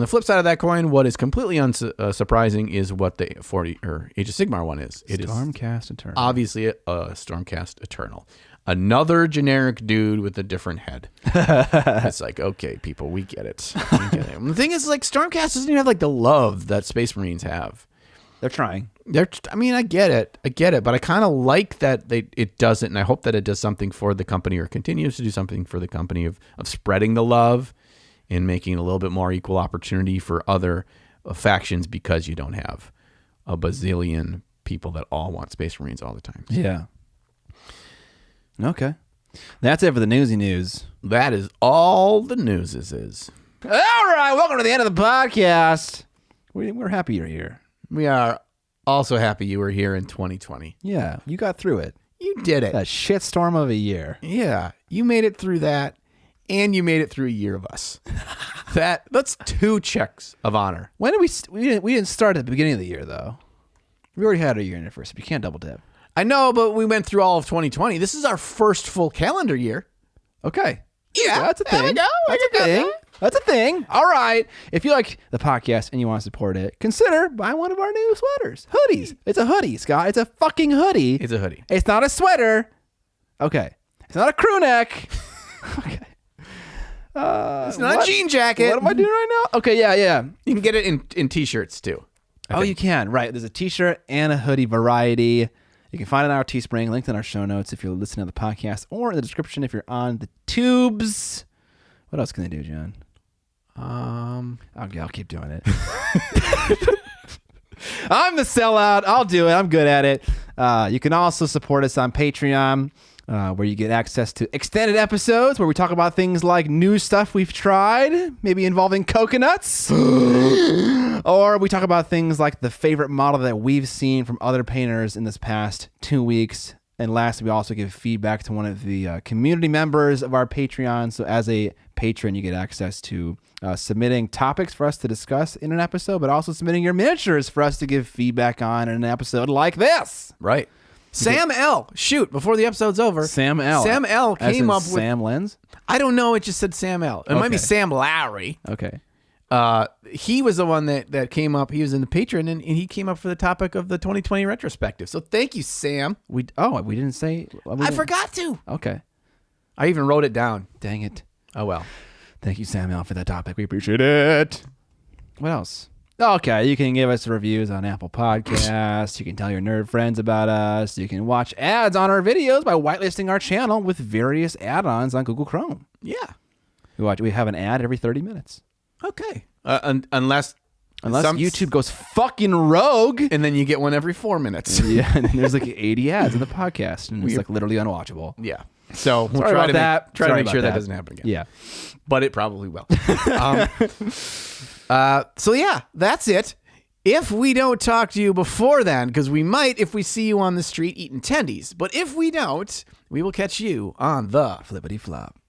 the flip side of that coin, what is completely unsurprising is what the Age of Sigmar one is. It Stormcast Eternal. Obviously a Stormcast Eternal. Another generic dude with a different head. It's like, okay, people, we get it. The thing is, like, Stormcast doesn't even have like the love that Space Marines have. They're trying. I get it, but I kind of like that it doesn't, and I hope that it does something for the company, or continues to do something for the company of spreading the love and making it a little bit more equal opportunity for other factions, because you don't have a bazillion people that all want Space Marines all the time. Yeah. Okay. That's it for the newsy news. That is all the news is. All right, welcome to the end of the podcast. We're happy you're here. We are also happy you were here in 2020. Yeah, you got through it. You did it. That shitstorm of a year. Yeah, you made it through that, and you made it through a year of us. That's 2 checks of honor. When did we didn't start at the beginning of the year, though. We already had our year anniversary. You can't double dip. I know, but we went through all of 2020. This is our first full calendar year. Okay. Yeah, that's a thing. There we go. That's a thing. All right. If you like the podcast and you want to support it, consider buying one of our new sweaters. Hoodies. It's a hoodie, Scott. It's a fucking hoodie. It's a hoodie. It's not a sweater. Okay. It's not a crew neck. Okay. It's not a jean jacket. What am I doing right now? Okay, yeah. You can get it in t-shirts too. You can. Right. There's a t-shirt and a hoodie variety. You can find it on our Teespring, linked in our show notes if you're listening to the podcast, or in the description if you're on the tubes. What else can they do, John? I'll keep doing it. I'm the sellout. I'll do it. I'm good at it. You can also support us on Patreon, where you get access to extended episodes where we talk about things like new stuff we've tried, maybe involving coconuts. Or we talk about things like the favorite model that we've seen from other painters in this past 2 weeks. And lastly, we also give feedback to one of the community members of our Patreon. So as a patron, you get access to submitting topics for us to discuss in an episode, but also submitting your miniatures for us to give feedback on in an episode like this. Right. Sam L. Shoot, before the episode's over. Sam L. Came up with... Sam Lenz? I don't know. It just said Sam L. It might be Sam Lowry. Okay. He was the one that came up. He was in the Patreon, and he came up for the topic of the 2020 retrospective. So thank you, Sam. We didn't say. I forgot to. Okay. I even wrote it down. Dang it. Oh, well. Thank you, Samuel, for that topic. We appreciate it. What else? Okay, you can give us reviews on Apple Podcasts. You can tell your nerd friends about us. You can watch ads on our videos by whitelisting our channel with various add-ons on Google Chrome. Yeah. We have an ad every 30 minutes. Okay. Unless YouTube goes fucking rogue. And then you get one every 4 minutes. Yeah, and then there's like 80 ads in the podcast, and it's like literally unwatchable. Yeah. So we'll Sorry try about to that. try to Sorry make sure about that that. doesn't happen again. Yeah. But it probably will. So yeah, that's it. If we don't talk to you before then, because we might if we see you on the street eating tendies, but if we don't, we will catch you on the Flippity flop.